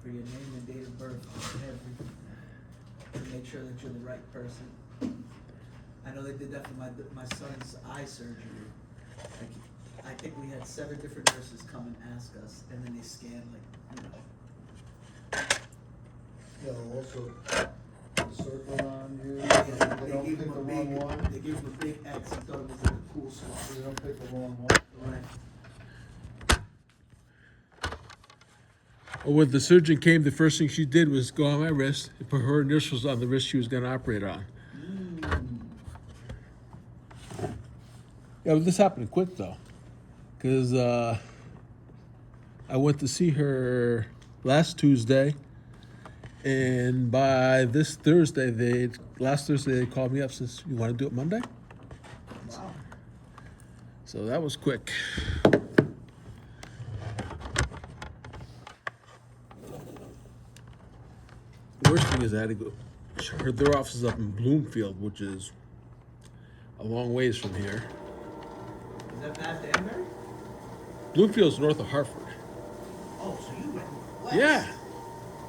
for your name and date of birth, to make sure that you're the right person. I know they did that for my son's eye surgery. I think we had 7 different nurses come and ask us, and then they scanned Also, the circle on you, Yeah, they don't pick the wrong one. They gave him a big X and thought it was like a cool spot. They don't pick the wrong one. Right. Well, when the surgeon came, the first thing she did was go on my wrist and put her initials on the wrist she was going to operate on. Yeah, but this happened quick though, because I went to see her last Tuesday, and by this Thursday, last Thursday they called me up and says, "You want to do it Monday?" Wow. So that was quick. The worst thing is I had to go. Their office is up in Bloomfield, which is a long ways from here. Is that past Danbury? Bloomfield's north of Hartford. Oh, so you went west. Yeah,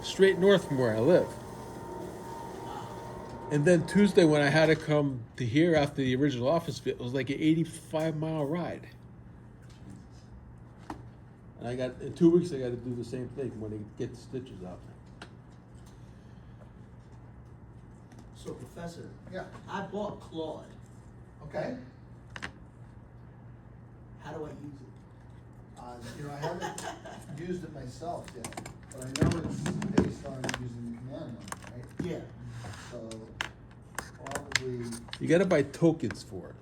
straight north from where I live. And then Tuesday, when I had to come to here after the original office fit, it was like an 85-mile ride. And in 2 weeks, I got to do the same thing when they get the stitches out. So, Professor, Yeah, I bought Claude. okay. How do I use it? I haven't used it myself yet, but I know it's based on using the command line, right? Yeah. So, probably, You got to buy tokens for it.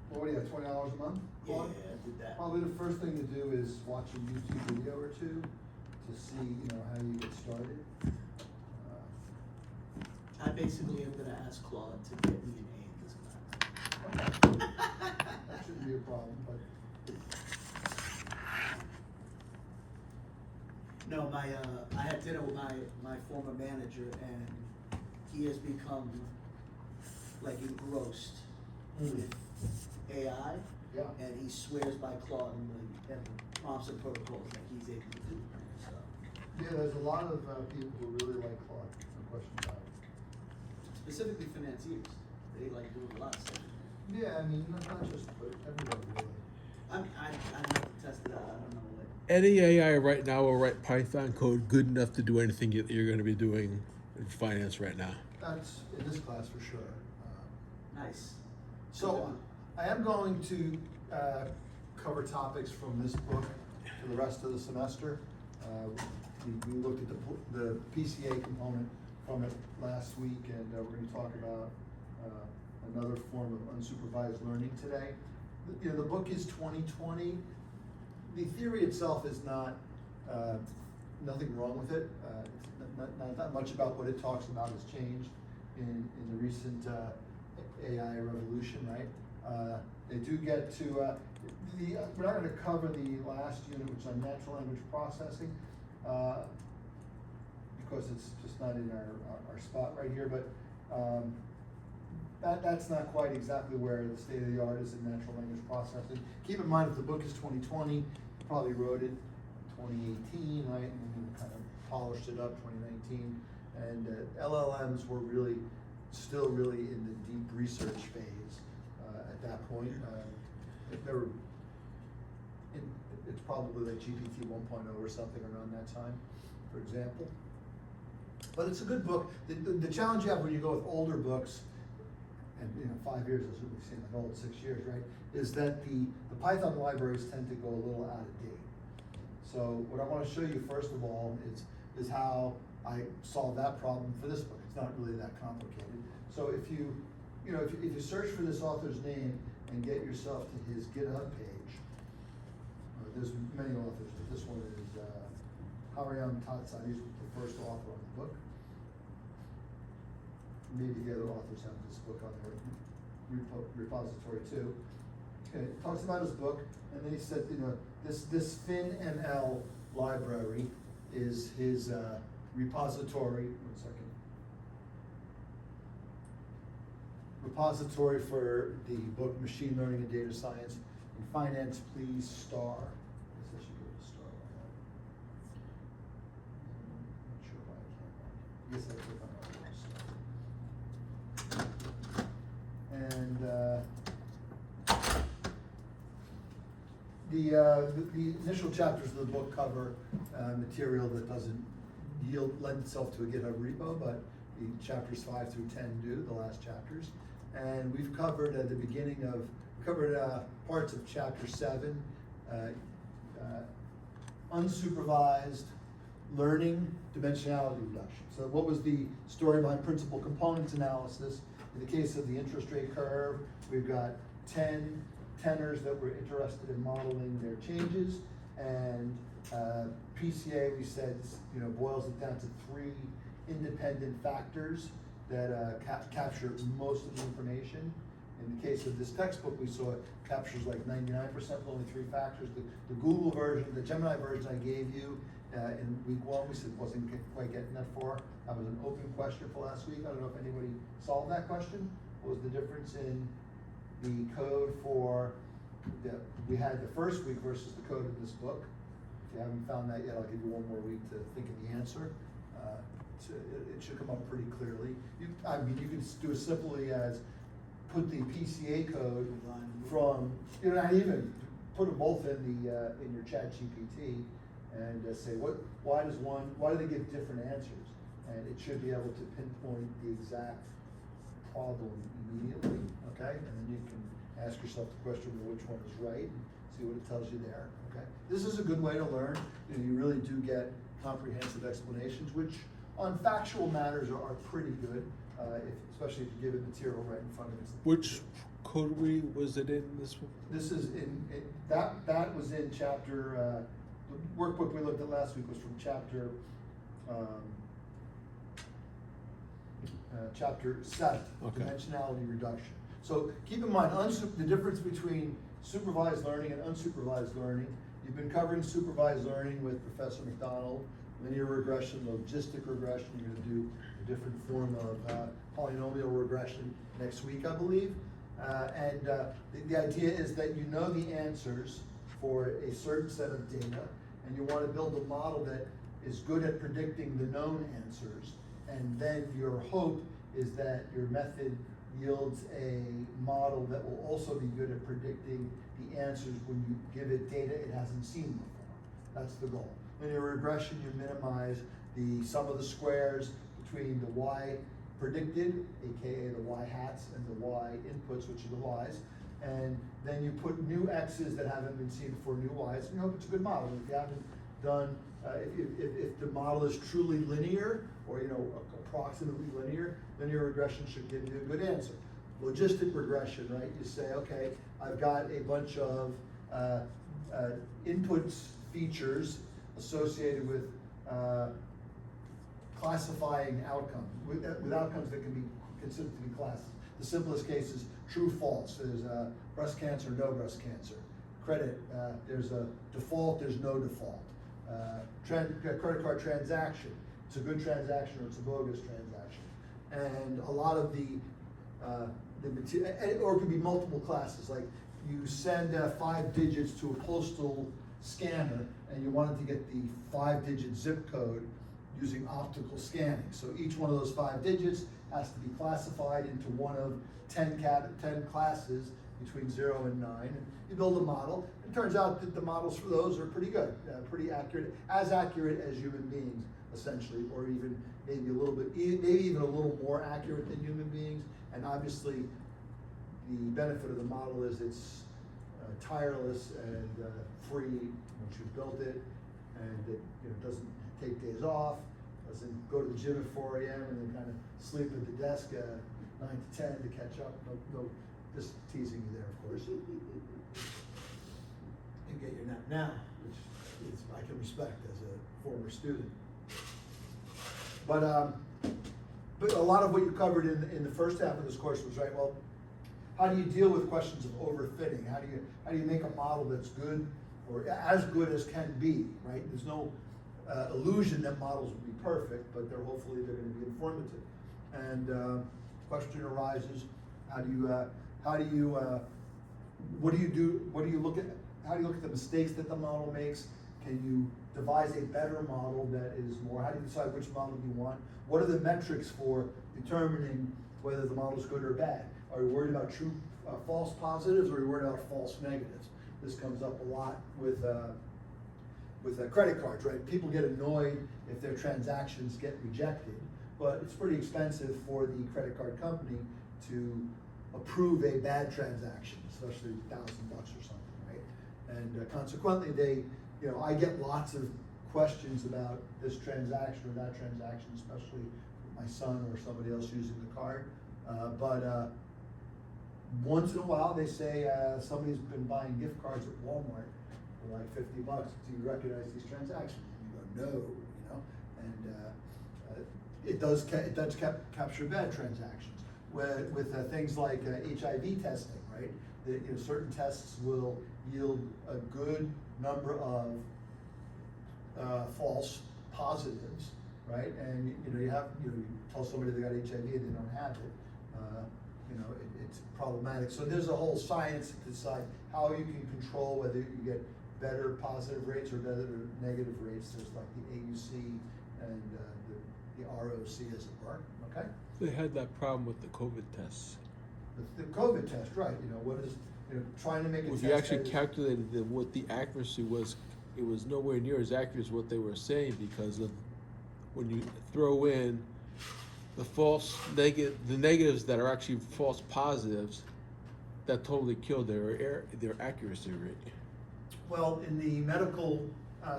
what do you have, $20 a month? Yeah, I did that. Probably the first thing to do is watch a YouTube video or two to see, how you get started. I basically am gonna ask Claude to get me an A in this class. That shouldn't be a problem, but No, I had dinner with my former manager, and he has become like engrossed with AI, yeah. and he swears by Claude and the prompts and protocols that he's able to do. So, Yeah, there's a lot of people who really like Claude, no question about it. specifically financiers, they like doing a lot of stuff. Yeah, I mean, not just, but everybody really. I have to test it out. I don't know what. Any AI right now will write Python code good enough to do anything you're going to be doing in finance right now. That's in this class for sure. Nice. So I am going to cover topics from this book for the rest of the semester. We looked at the PCA component from it last week, and we're going to talk about another form of unsupervised learning today. The book is 2020. The theory itself is not nothing wrong with it. Not that much about what it talks about has changed in the recent AI revolution, right? They do get to, we're not going to cover the last unit, which is on natural language processing, because it's just not in our spot right here, but that's not quite exactly where the state of the art is in natural language processing. Keep in mind, if the book is 2020, you probably wrote it in 2018, right? And then kind of polished it up 2019. And LLMs were still really in the deep research phase at that point. It's probably like GPT 1.0 or something around that time, for example. But it's a good book. The challenge you have when you go with older books, and 5 years doesn't really seem like old, 6 years, right? Is that the Python libraries tend to go a little out of date. So what I want to show you first of all is how I solved that problem for this book. It's not really that complicated. So if you search for this author's name and get yourself to his GitHub page, there's many authors, but this one is Hariam Tatsad. He's the first author on the book. Maybe the other authors have this book on their repository too. Okay, it talks about his book, and then he said, this FinML library is his repository. 1 second. Repository for the book Machine Learning and Data Science in Finance, Please Star. I guess I should give it a star guess I click on all those. And the initial chapters of the book cover material that doesn't lend itself to a GitHub repo, but the chapters 5 through 10 do, the last chapters. And we've covered at the beginning of, parts of chapter 7, unsupervised learning, dimensionality reduction. So what was the story behind principal components analysis? In the case of the interest rate curve, we've got 10 tenors that were interested in modeling their changes, and PCA, we said, boils it down to 3 independent factors that capture most of the information. In the case of this textbook, we saw it captures like 99% with only 3 factors. The Google version, the Gemini version I gave you in week 1, we said wasn't quite getting that far. That was an open question for last week. I don't know if anybody solved that question. What was the difference in the code for we had the first week versus the code in this book? If you haven't found that yet, I'll give you one more week to think of the answer. It should come up pretty clearly. You can do as simply as put the PCA code from, not even put them both in your Chat GPT and say why do they give different answers? And it should be able to pinpoint the exact problem immediately, okay? And then you can ask yourself the question, well, which one is right, and see what it tells you there, okay? This is a good way to learn. You really do get comprehensive explanations, which on factual matters are pretty good, especially if you give it material right in front of you. Which code was it in this one? This is that was in chapter, the workbook we looked at last week was from chapter 7, Okay. dimensionality reduction. So keep in mind, the difference between supervised learning and unsupervised learning. You've been covering supervised learning with Professor McDonald, linear regression, logistic regression. You're going to do a different form of polynomial regression next week, I believe. The idea is that you know the answers for a certain set of data, and you want to build a model that is good at predicting the known answers. And then your hope is that your method yields a model that will also be good at predicting the answers when you give it data it hasn't seen before. That's the goal. Linear regression, you minimize the sum of the squares between the y predicted, aka the y hats, and the y inputs, which are the y's, and then you put new x's that haven't been seen before, new y's, and you hope it's a good model. If you haven't done, if the model is truly linear, or approximately linear regression should give you a good answer. Logistic regression, right? You say, okay, I've got a bunch of inputs, features associated with classifying outcomes, with outcomes that can be considered to be classes. The simplest case is true, false. There's breast cancer, no breast cancer. Credit, there's a default, there's no default. Credit card transaction, it's a good transaction or it's a bogus transaction. And a lot of the material, or it could be multiple classes, like you send 5 digits to a postal scanner and you wanted to get the 5-digit zip code using optical scanning. So each one of those 5 digits has to be classified into one of 10 classes between 0 and 9. And you build a model. It turns out that the models for those are pretty good, pretty accurate, as accurate as human beings, essentially, or even maybe a little bit, maybe even a little more accurate than human beings. And obviously, the benefit of the model is it's tireless and free once you've built it, and it doesn't take days off, doesn't go to the gym at 4 a.m. and then kind of sleep at the desk 9 to 10 to catch up. No, just teasing you there, of course. You get your nap now. Which is, I can respect as a former student. But a lot of what you covered in the first half of this course was, right, well, how do you deal with questions of overfitting? How do you make a model that's good or as good as can be, right? There's no illusion that models will be perfect, but hopefully they're going to be informative. And question arises: how do you look at the mistakes that the model makes? Can you devise a better model that is more, how do you decide which model you want? What are the metrics for determining whether the model is good or bad? Are you worried about true false positives, or are you worried about false negatives? This comes up a lot with credit cards, right? People get annoyed if their transactions get rejected, but it's pretty expensive for the credit card company to approve a bad transaction, especially $1,000 or something, right? And consequently, I get lots of questions about this transaction or that transaction, especially with my son or somebody else using the card. But once in a while, they say somebody's been buying gift cards at Walmart for like $50. Do you recognize these transactions? And you go, no, and it does capture bad transactions. With things like HIV testing, right? Certain tests will yield a good number of false positives, right? And you tell somebody they got HIV and they don't have it. It's problematic. So there's a whole science to decide how you can control whether you get better positive rates or better negative rates. There's like the AUC and the ROC, as it were. Okay. They had that problem with the COVID tests. The COVID test, right? What is trying to make it. If you actually calculated what the accuracy was, it was nowhere near as accurate as what they were saying, because of when you throw in the negatives that are actually false positives, that totally killed their accuracy rate. Well, in the medical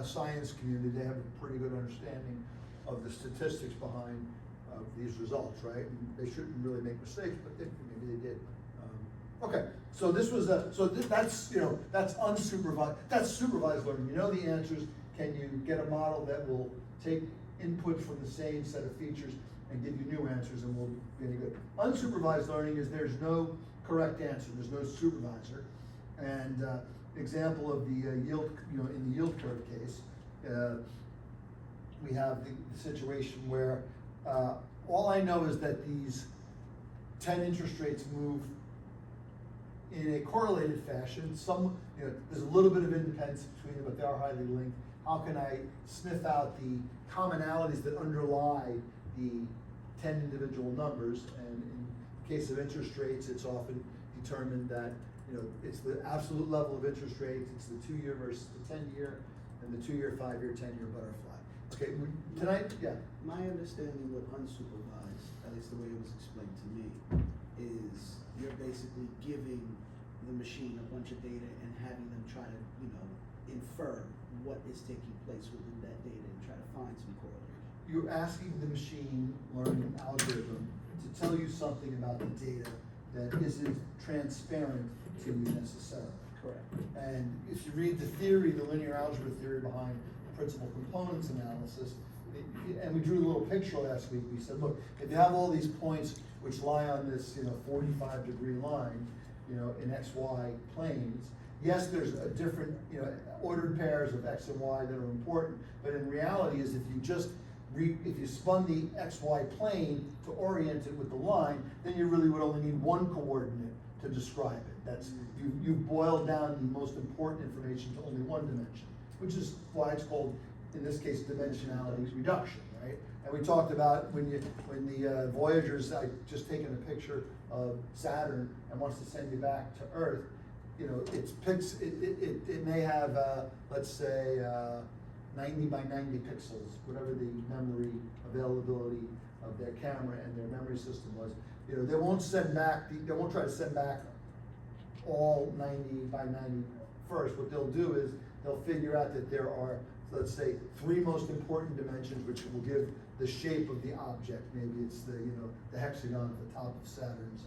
science community, they have a pretty good understanding of the statistics behind these results, right? And they shouldn't really make mistakes, but maybe they did. Okay, so this was that's unsupervised. That's supervised learning. You know the answers. Can you get a model that will take input from the same set of features and give you new answers and will be any good? Unsupervised learning is there's no correct answer. There's no supervisor. And example of the yield, in the yield curve case, we have the situation where all I know is that these 10 interest rates move in a correlated fashion. There's a little bit of independence between them, but they are highly linked. How can I sniff out the commonalities that underlie the 10 individual numbers? And in the case of interest rates, it's often determined that it's the absolute level of interest rates, it's the 2-year versus the 10-year, and the 2-year, 5-year, 10-year butterfly. Okay, tonight, yeah. My understanding with unsupervised, at least the way it was explained to me, is you're basically giving the machine a bunch of data and having them try to, infer what is taking place within that data and try to find some correlation. You're asking the machine learning algorithm to tell you something about the data that isn't transparent to you necessarily. Correct. And if you read the theory, the linear algebra theory behind principal components analysis, and we drew a little picture last week. We said, look, if you have all these points which lie on this 45-degree line, in XY planes, yes, there's a different ordered pairs of X and Y that are important, but in reality is if you spun the XY plane to orient it with the line, then you really would only need one coordinate to describe it. That's you've boiled down the most important information to only one dimension, which is why it's called, in this case, dimensionality reduction, right? And we talked about when the Voyagers, I just taken a picture of Saturn and wants to send you back to Earth, it may have let's say 90 by 90 pixels, whatever the memory availability of their camera and their memory system was. They won't try to send back all 90 by 90 first. What they'll do is they'll figure out that there are, let's say, 3 most important dimensions which will give the shape of the object. Maybe it's the hexagon at the top of Saturn's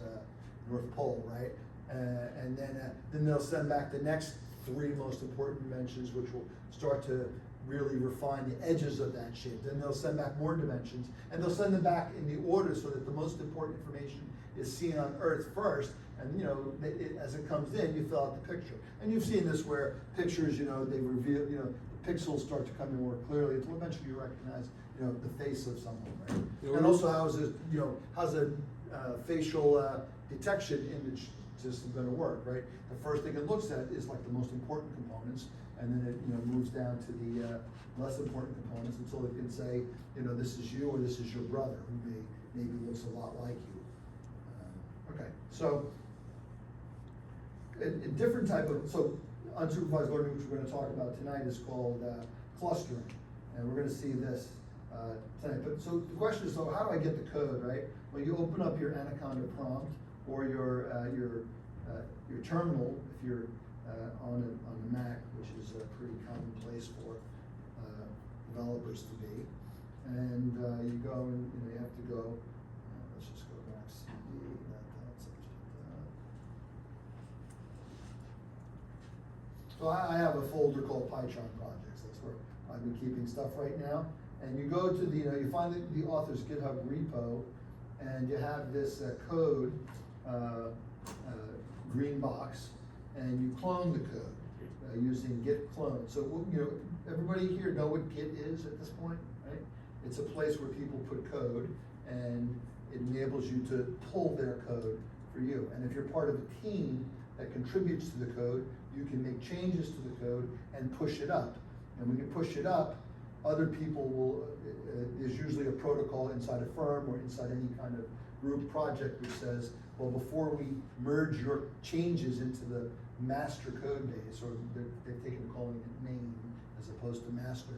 North Pole, right? And then they'll send back the next 3 most important dimensions, which will start to really refine the edges of that shape. Then they'll send back more dimensions, and they'll send them back in the order so that the most important information is seen on Earth first. And as it comes in, you fill out the picture. And you've seen this where pictures, they reveal, the pixels start to come in more clearly until eventually you recognize, the face of someone, right? And also how's a facial detection image system going to work, right? The first thing it looks at is like the most important components, and then it, moves down to the less important components until it can say, this is you or this is your brother who maybe looks a lot like you. Okay, so a different type of, so unsupervised learning, which we're going to talk about tonight, is called clustering, and we're going to see this tonight. But so the question is, so how do I get the code, right? Well, you open up your Anaconda prompt or your terminal if you're on a Mac, which is a pretty common place for developers to be, and you go and you have to go. Let's just go back. CD. So I have a folder called Python projects. That's where I've been keeping stuff right now. And you go to the, you find the author's GitHub repo, and you have this code green box, and you clone the code using git clone. So everybody here know what Git is at this point, right? It's a place where people put code, and it enables you to pull their code for you. And if you're part of a team that contributes to the code, you can make changes to the code and push it up. And when you push it up, other people will, there's usually a protocol inside a firm or inside any kind of group project which says, well, before we merge your changes into the master code base, or they've taken calling it main as opposed to master,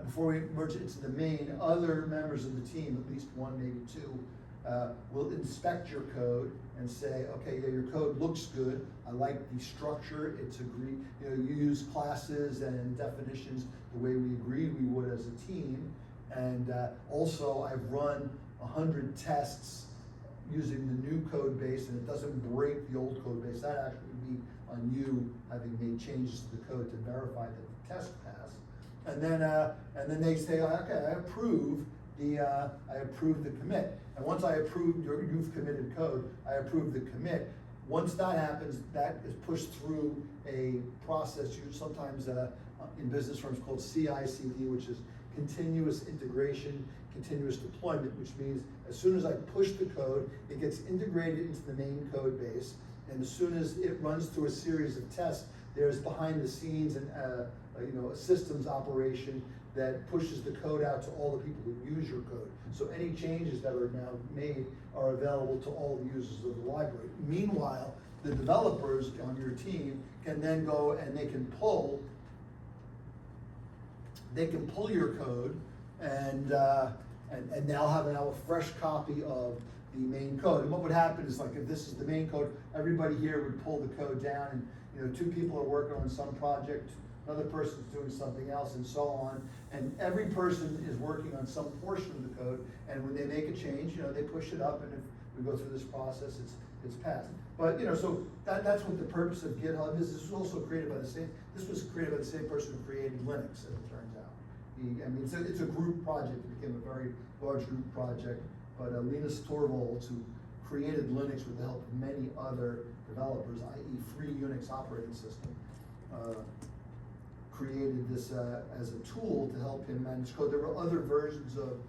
before we merge it into the main, other members of the team, at least one, maybe two, will inspect your code and say, okay, yeah, your code looks good. I like the structure. It's agreed. You use classes and definitions the way we agreed we would as a team. And also, I've run 100 tests using the new code base, and it doesn't break the old code base. That actually would be on you having made changes to the code to verify that the test passed. And then they say, okay, I approve the commit. And once I approve you've committed code, I approve the commit. Once that happens, that is pushed through a process sometimes in business firms called CI/CD, which is continuous integration, continuous deployment, which means as soon as I push the code, it gets integrated into the main code base. And as soon as it runs through a series of tests, there's behind the scenes and a systems operation that pushes the code out to all the people who use your code. So any changes that are now made are available to all the users of the library. Meanwhile, the developers on your team can then go and they can pull your code and they'll have now a fresh copy of the main code. And what would happen is, like, if this is the main code, everybody here would pull the code down, and two people are working on some project, another person's doing something else, and so on. And every person is working on some portion of the code, and when they make a change, they push it up, and if we go through this process, it's passed. But so that's what the purpose of GitHub is. This was also created by the same person who created Linux, as it turns out. It's a group project. It became a very large group project. But Linus Torvalds, who created Linux with the help of many other developers, i.e. free Unix operating system, created this as a tool to help him manage code. There were other versions of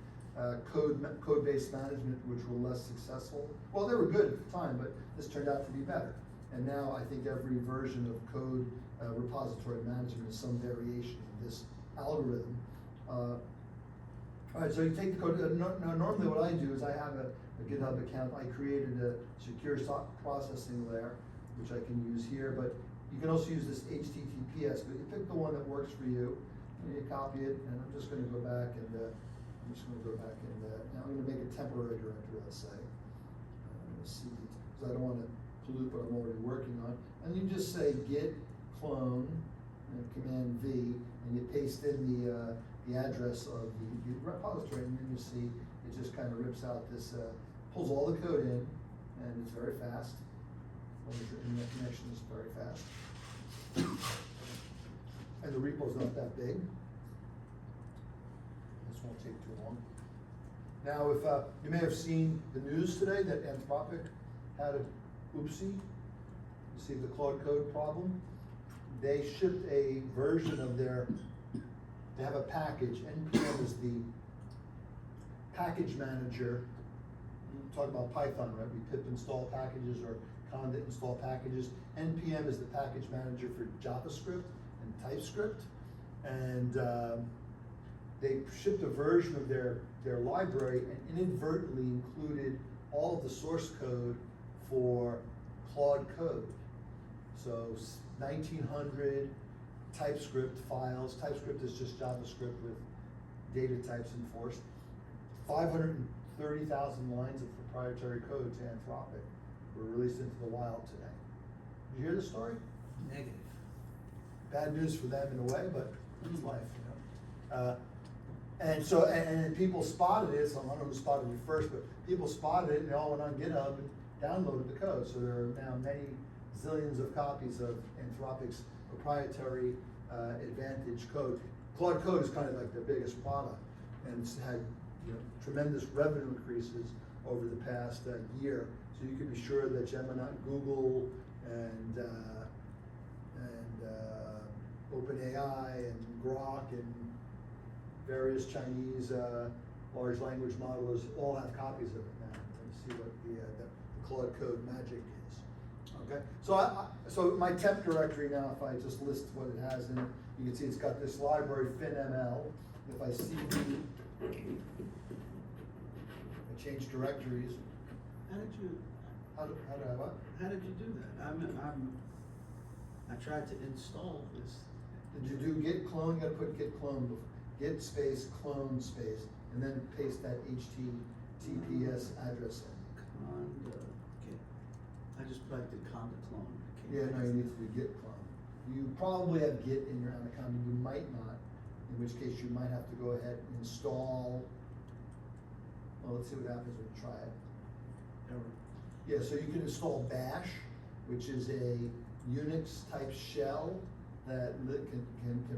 code-based management which were less successful. Well, they were good at the time, but this turned out to be better. And now I think every version of code repository management is some variation of this algorithm. All right, so you take the code. Now, normally what I do is I have a GitHub account. I created a secure processing layer, which I can use here, but you can also use this HTTPS, but you pick the one that works for you, and you copy it, and I'm just going to go back and now I'm going to make a temporary directory, let's say. Because I don't want to pollute what I'm already working on. And you just say git clone and Command V, and you paste in the address of the repository, and then you see it just kind of rips out this, pulls all the code in, and it's very fast. The internet connection is very fast. And the repo's not that big. This won't take too long. Now, if you may have seen the news today that Anthropic had a oopsie. You see the Claude Code problem? They shipped a version of they have a package. NPM is the package manager. You talk about Python, right? We pip install packages or conda install packages. NPM is the package manager for JavaScript, and TypeScript, and they shipped a version of their library and inadvertently included all of the source code for Claude Code. So 1900 TypeScript files. TypeScript is just JavaScript with data types enforced. 530,000 lines of proprietary code to Anthropic were released into the wild today. Did you hear the story? Negative. Bad news for them in a way, but it's life, you know. And so, and people spotted it, so I don't know who spotted it first, but people spotted it and they all went on GitHub and downloaded the code. So there are now many zillions of copies of Anthropic's proprietary Advantage code. Claude Code is kind of like their biggest product, and it's had, you know, tremendous revenue increases over the past year. So you can be sure that Gemini, Google, and OpenAI and Grok and various Chinese large language modelers all have copies of it now, and see what the Claude Code magic is. Okay, so my temp directory now, if I just list what it has in it, you can see it's got this library FinML. If I cd, I change directories. How did you? How do I what? How did you do that? I tried to install this. Did you do git clone? You gotta put git clone, git space clone space, and then paste that HTTPS address in. Conda git. I just plugged in conda clone. Yeah, no, you need to do git clone. You probably have git in your Anaconda, you might not, in which case you might have to go ahead and install. Well, let's see what happens when you try it. Error. Yeah, so you can install bash, which is a Unix type shell that can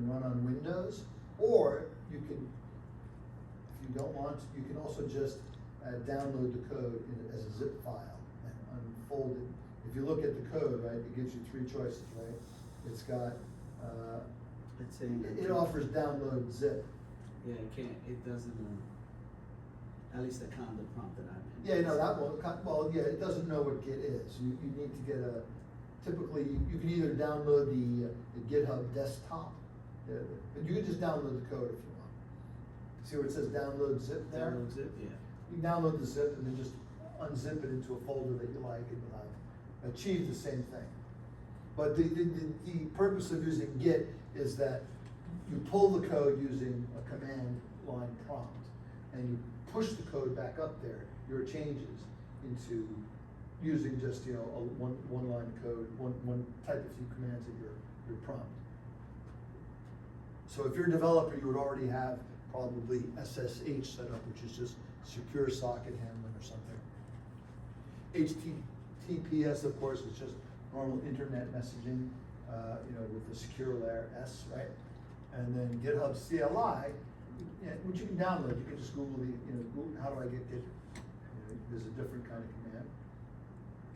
run on Windows, or you can, if you don't want, you can also just download the code as a zip file and unfold it. If you look at the code, right, it gives you three choices, right? It's got, It's saying that it offers download zip. Yeah, it doesn't, at least the conda prompt that I'm in. Yeah, no, that one, well, yeah, it doesn't know what Git is. You need to get a, typically, you can either download the GitHub desktop, but you can just download the code if you want. See where it says download zip there? Download zip, yeah. You can download the zip and then just unzip it into a folder that you like, and you'll have achieved the same thing. But the purpose of using Git is that you pull the code using a command line prompt, and you push the code back up there, your changes, into using just, you know, a one line of code, one type of few commands at your prompt. So if you're a developer, you would already have probably SSH set up, which is just secure socket handling or something. HTTPS, of course, is just normal internet messaging, you know, with the secure layer S, right? And then GitHub CLI, yeah, which you can download. You can just Google the, you know, Google, how do I get Git? You know, there's a different kind of command.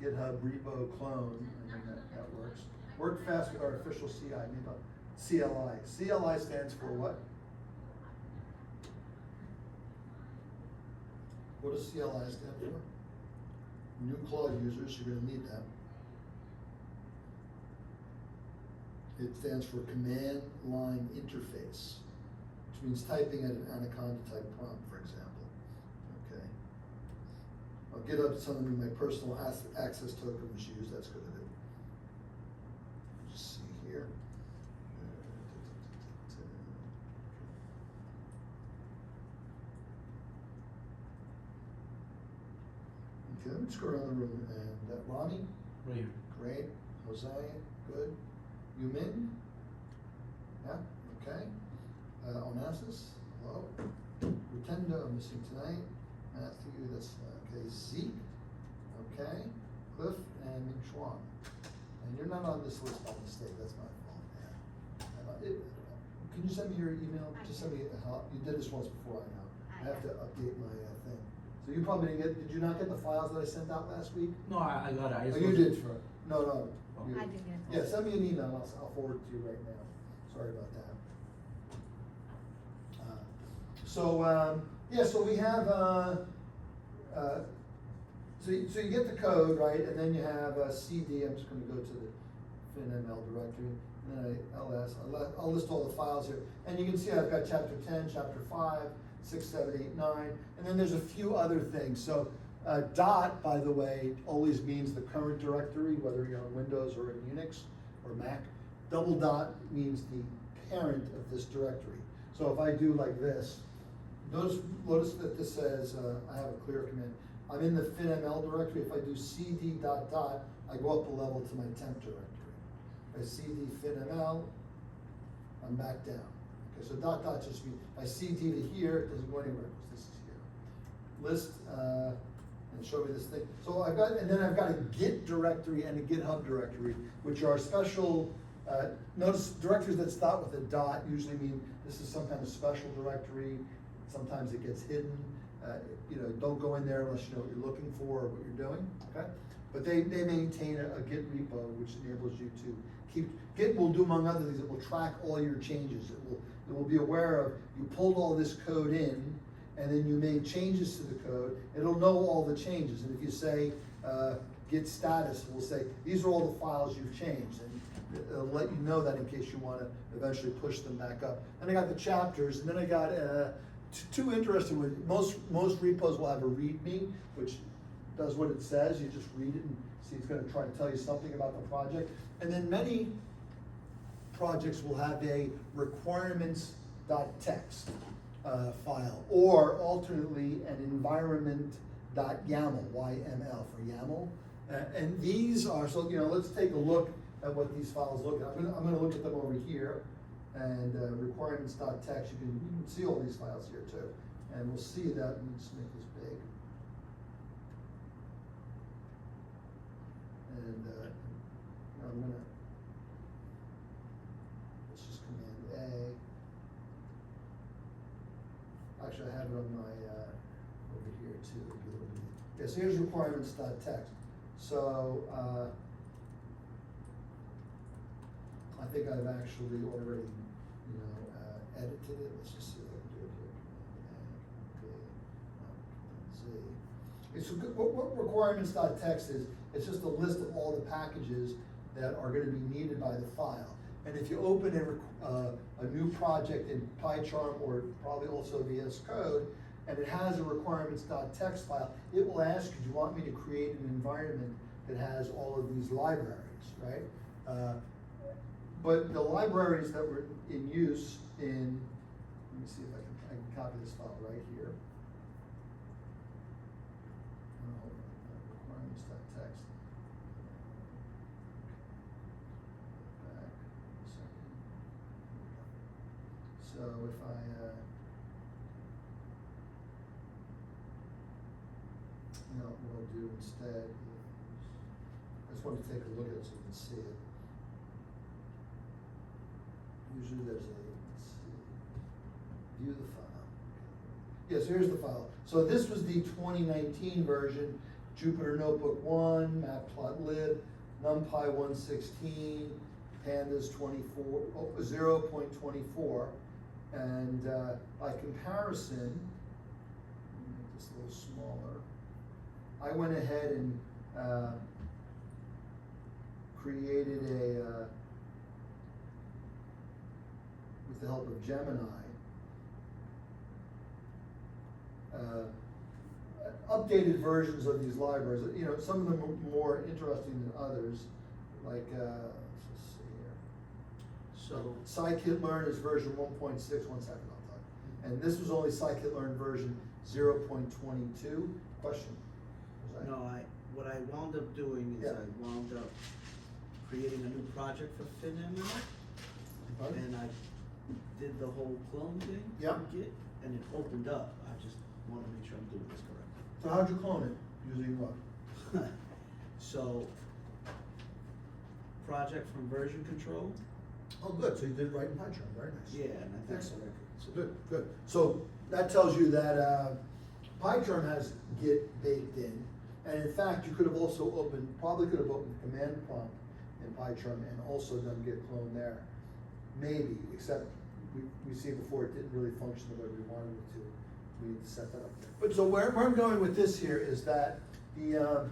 GitHub repo clone, and then that works. Work fast with our official CI, maybe about CLI. CLI stands for what? What does CLI stand for? New Claude users, you're gonna need that. It stands for Command Line Interface, which means typing at an Anaconda type prompt, for example. Okay. I'll get up something in my personal access token was used, that's good to do. Just see here. Okay, let me just go around the room, and Ronnie? Right here. Great. Jose, good. Yumin? Yeah, okay. Onassis, hello. Rutendo, I'm missing tonight. Matthew, that's, okay. Zeke, okay. Cliff, and Ming Chuan. And you're not on this list by mistake, that's my fault, yeah. Can you send me your email? Just send me, you did this once before, I know. I have to update my thing. So you probably didn't get, did you not get the files that I sent out last week? No, I got it. I just Oh, you was- did for, no. Oh. you- I did get it. Yeah, send me an email, I'll forward it to you right now. Sorry about that. Yeah, so we have, so you get the code, right, and then you have a CD, I'm just gonna go to the FinML directory. and then I'll list all the files here. And you can see I've got chapter 10, chapter 5, 6, 7, 8, 9, and then there's a few other things. So dot, by the way, always means the current directory, whether you're on Windows or in Unix or Mac. Double dot means the parent of this directory. So if I do like this, notice that this says, I have a clear command. I'm in the finml directory. If I do cd dot dot, I go up a level to my temp directory. If I cd finml, I'm back down. Okay, so dot dot just means, if I cd to here, it doesn't go anywhere because this is here. List, and show me this thing. So I've got, and then I've got a Git directory and a GitHub directory, which are special, notice directories that start with a dot usually mean this is some kind of special directory. Sometimes it gets hidden. You know, don't go in there unless you know what you're looking for or what you're doing, okay? But they maintain a Git repo, which enables you to keep, Git will do, among other things, it will track all your changes. It will be aware of, you pulled all this code in, and then you made changes to the code, it'll know all the changes. And if you say git status, it will say, these are all the files you've changed. And it'll let you know that in case you want to eventually push them back up. And I got the chapters, and then I got two interesting ones. Most repos will have a README, which does what it says. You just read it and see it's going to try to tell you something about the project. And then many projects will have a requirements.txt file, or alternately an environment.yaml, YML for YAML. And these are, so you know, let's take a look at what these files look like. I'm going to look at them over here. And requirements.txt, you can see all these files here too. And we'll see that, let me just make this big. And I'm gonna, let's just command A. Actually, I have it on my, over here too. Yeah, so here's requirements.txt. So, I think I've actually already, you know, edited it. Let's just see if I can do it here. It's a good, what requirements.txt is, it's just a list of all the packages that are going to be needed by the file. And if you open a new project in PyCharm or probably also VS Code, and it has a requirements.txt file, it will ask you, do you want me to create an environment that has all of these libraries, right? But the libraries that were in use in, let me see if I can copy this file right here. Requirements.txt. Back a second. So if I, you know, what I'll do instead is, I just want to take a look at it so you can see it. Usually there's a, let's see, view the file. Yes, here's the file. So this was the 2019 version, Jupyter Notebook 1, Matplotlib, NumPy 116, Pandas 0.24, and by comparison, let me make this a little smaller, I went ahead and created a, with the help of Gemini, updated versions of these libraries. You know, some of them are more interesting than others, like, let's just see here. So, Scikit-learn is version 1.6, 1 second, I'll talk. And this was only Scikit-learn version 0.22. Question? Was that- no, what I wound up doing is Yeah. I wound up creating a new project for FinML, Pardon? and I did the whole clone thing. Yeah. in Git, and it opened up. I just want to make sure I'm doing this So how'd you clone it? Using what? correctly. So, project from version control. Oh, good, so you did it right in PyCharm, very nice. Yeah, and I think Excellent. so. Good, good. So that tells you that PyCharm has Git baked in, and in fact, you could have also opened, probably could have opened the command prompt in PyCharm and also done Git clone there. Maybe, except we see before it didn't really function the way we wanted it to. We need to set that up. But so where I'm going with this here is that the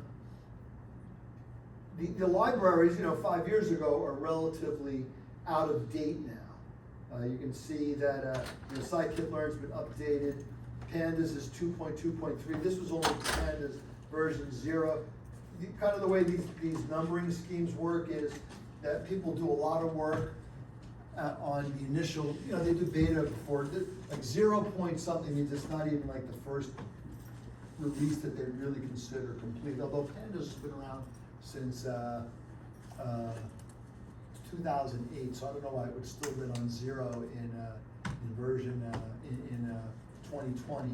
libraries, you know, 5 years ago are relatively out of date now. You can see that scikit-learn's been updated. Pandas is 2.2.3. This was only Pandas version 0. Kind of the way these numbering schemes work is that people do a lot of work on the initial, they do beta before, like 0 point something means it's not even like the first release that they really consider complete, although Pandas has been around since 2008, so I don't know why it would still been on 0 in version in 2020.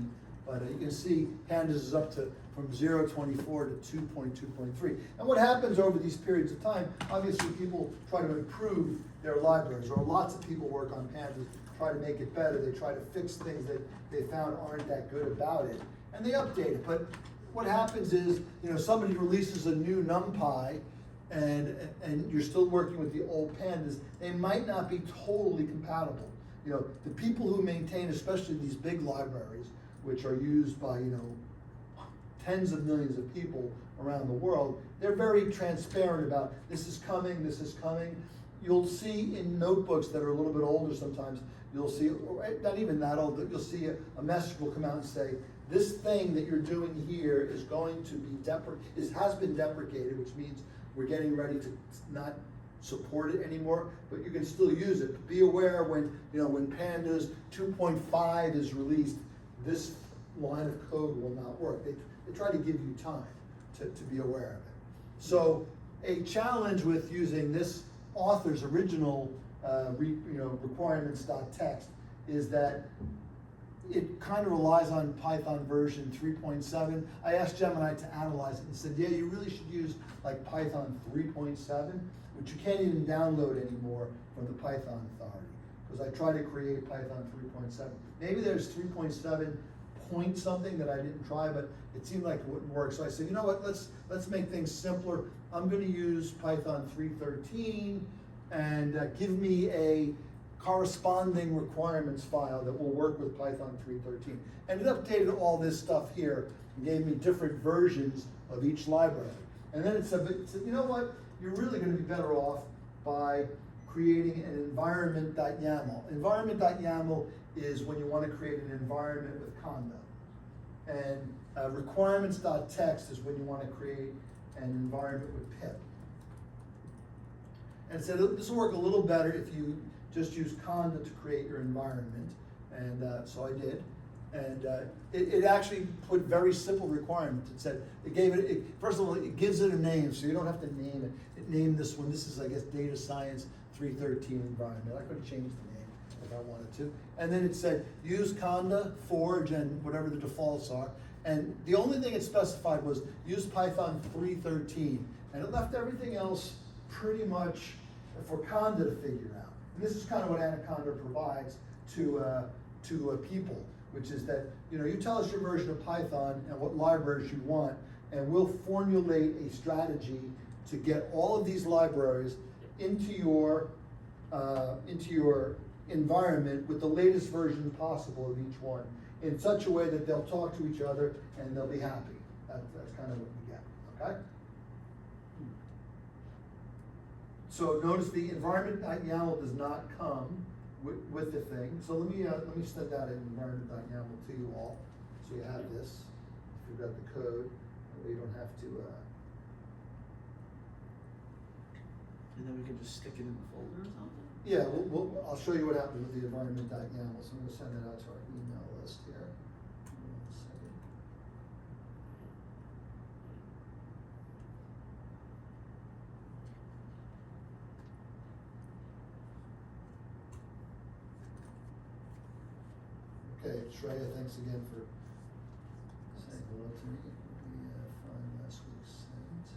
But you can see Pandas is up to from 0.24 to 2.2.3. And what happens over these periods of time, obviously people try to improve their libraries, or lots of people work on Pandas, try to make it better. They try to fix things that they found aren't that good about it, and they update it. But what happens is, somebody releases a new NumPy, and you're still working with the old Pandas, they might not be totally compatible. The people who maintain, especially these big libraries, which are used by, tens of millions of people around the world, they're very transparent about this is coming, this is coming. You'll see in notebooks that are a little bit older sometimes, you'll see, not even that old, you'll see a message will come out and say, this thing that you're doing here is going to be has been deprecated, which means we're getting ready to not support it anymore, but you can still use it. Be aware when Pandas 2.5 is released, this line of code will not work. They try to give you time to be aware of it. So a challenge with using this author's original requirements.txt is that it kind of relies on Python version 3.7. I asked Gemini to analyze it and said, yeah, you really should use like Python 3.7, which you can't even download anymore from the Python Authority, because I tried to create Python 3.7. Maybe there's 3.7 point something that I didn't try, but it seemed like it wouldn't work. So I said, you know what, let's make things simpler. I'm going to use Python 3.13 and give me a corresponding requirements file that will work with Python 3.13. And it updated all this stuff here and gave me different versions of each library. And then it said, you know what, you're really going to be better off by creating an environment.yaml. Environment.yaml is when you want to create an environment with Conda. And requirements.txt is when you want to create an environment with pip. And so this will work a little better if you just use Conda to create your environment. And so I did. And it actually put very simple requirements. It said, first of all, it gives it a name, so you don't have to name it. It named this one, this is, I guess, Data Science 3.13 environment. I could have changed the name if I wanted to. And then it said, use Conda, Forge, and whatever the defaults are. And the only thing it specified was use Python 3.13. And it left everything else pretty much for Conda to figure out. And this is kind of what Anaconda provides to people, which is that, you tell us your version of Python and what libraries you want, and we'll formulate a strategy to get all of these libraries into your environment with the latest version possible of each one, in such a way that they'll talk to each other and they'll be happy. That's kind of what you get, okay? So notice the environment.yaml does not come with the thing. So let me send out an environment.yaml to you all, so you have this. If you've got the code, that way you don't have to. And then we can just stick it in the folder or something? Yeah, I'll show you what happens with the environment.yaml. So I'm going to send that out to our email list here. One second. Okay, Shreya, thanks again for saying hello to me. Let me find last week's sent.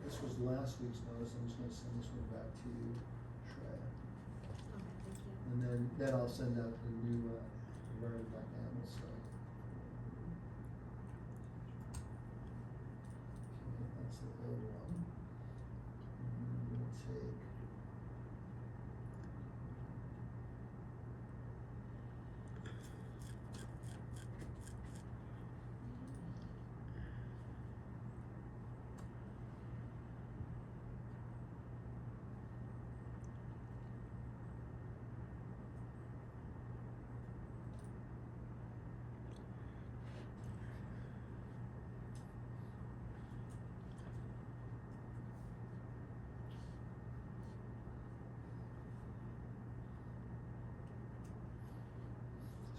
This was last week's notice. I'm just going to send this one back to you, Shreya. Okay, thank you. And then I'll send out the new environment.yaml stuff. Okay, that's the old one. And I'm going to take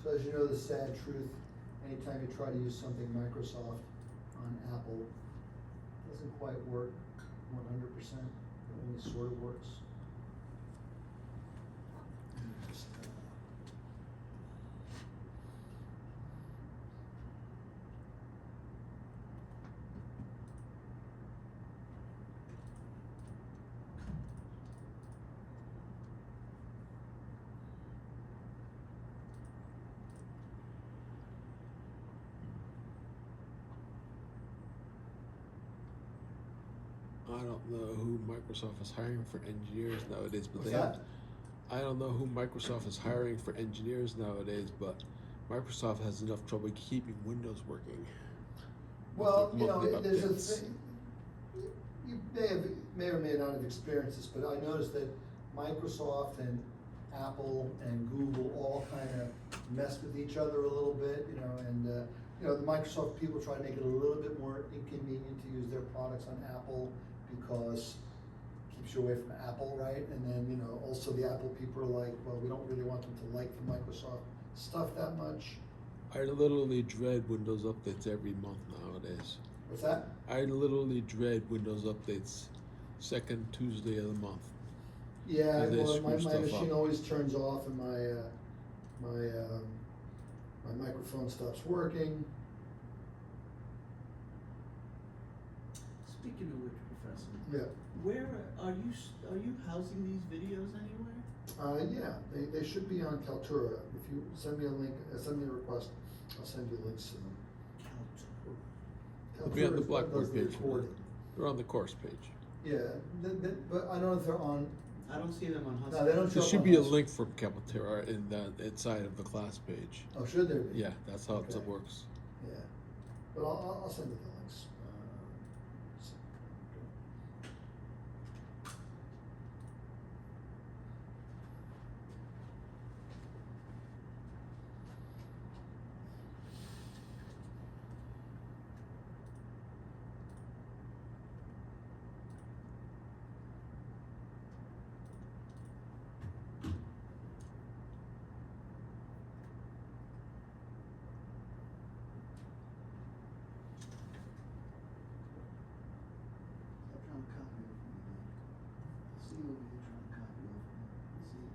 So as you know, the sad truth, anytime you try to use something Microsoft on Apple, it doesn't quite work 100%, it only sort of works. Just, I don't know who Microsoft is hiring for engineers nowadays, but What's they have. that? I don't know who Microsoft is hiring for engineers nowadays, but Microsoft has enough trouble keeping Windows working. Well, With you the know, monthly there's a updates. thing, you may or may not have experienced this, but I noticed that Microsoft and Apple and Google all kind of mess with each other a little bit, you know, and, you know, the Microsoft people try to make it a little bit more inconvenient to use their products on Apple because it keeps you away from Apple, right? And then, you know, also the Apple people are like, well, we don't really want them to like the Microsoft stuff that much. I literally dread Windows updates every month nowadays. What's that? I literally dread Windows updates second Tuesday of the month. Yeah, They well, screw my stuff machine up. always turns off and my microphone stops working. Speaking of which, Professor, Yeah. where are you housing these videos anywhere? Yeah, they should be on Kaltura. If you send me a link, send me a request, I'll send you links to them. Kaltura. They'll be on Kaltura the is what Blackboard does the page. recording. They're on the course page. Yeah, but I don't know if they're on, I don't see them on Hudson. No, they don't show There up should on be a Hudson. link from Kaltura in the inside of the class page. oh, should there be? Yeah, that's how Okay. it works. Yeah, but I'll send you the links. So- I'm trying to copy it from you. See you over here trying to copy it from me. See?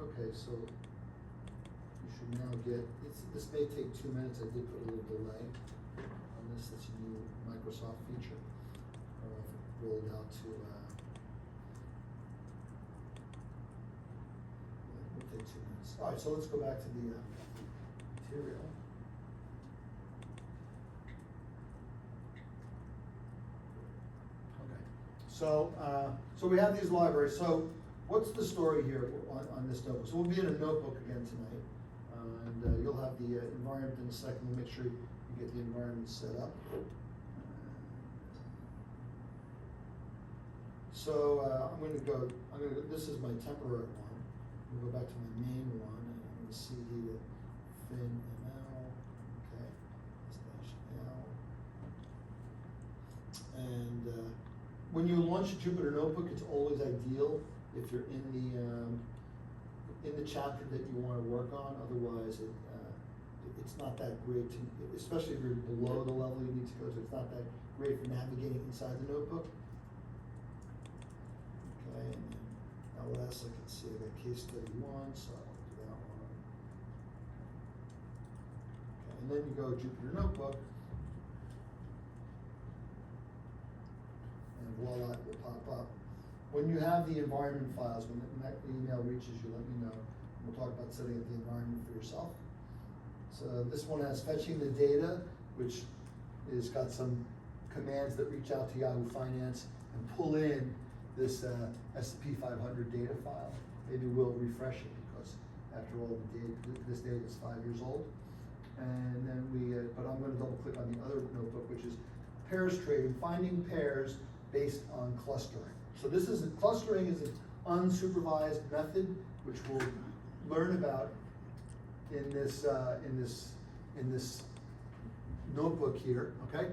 Okay, so you should now get, this may take 2 minutes, I did put a little delay on this, that's a new Microsoft feature. I don't know if it rolled out to, yeah, it'll take 2 minutes. All right, so let's go back to the material. Okay, so we have these libraries, so what's the story here on this notebook? So we'll be in a notebook again tonight, and you'll have the environment in a second. We'll make sure you get the environment set up. So I'm gonna go, this is my temporary one. I'm gonna go back to my main one, and I'm gonna see the FinML, okay, /L. And when you launch a Jupyter Notebook, it's always ideal if you're in the chapter that you want to work on. Otherwise, it's not that great to, especially if you're below the level you need to go to, it's not that great for navigating inside the notebook. Okay, and then LS, I can see I got case study 1, so I'll do that one. Okay, and then you go Jupyter Notebook, and voila, it will pop up. When you have the environment files, when that email reaches you, let me know. We'll talk about setting up the environment for yourself. So this one has fetching the data, which is got some commands that reach out to Yahoo Finance and pull in this S&P 500 data file. Maybe we'll refresh it because after all, the data, this data is 5 years old. And then but I'm going to double click on the other notebook, which is pairs trading, finding pairs based on clustering. So clustering is an unsupervised method, which we'll learn about in this notebook here, okay?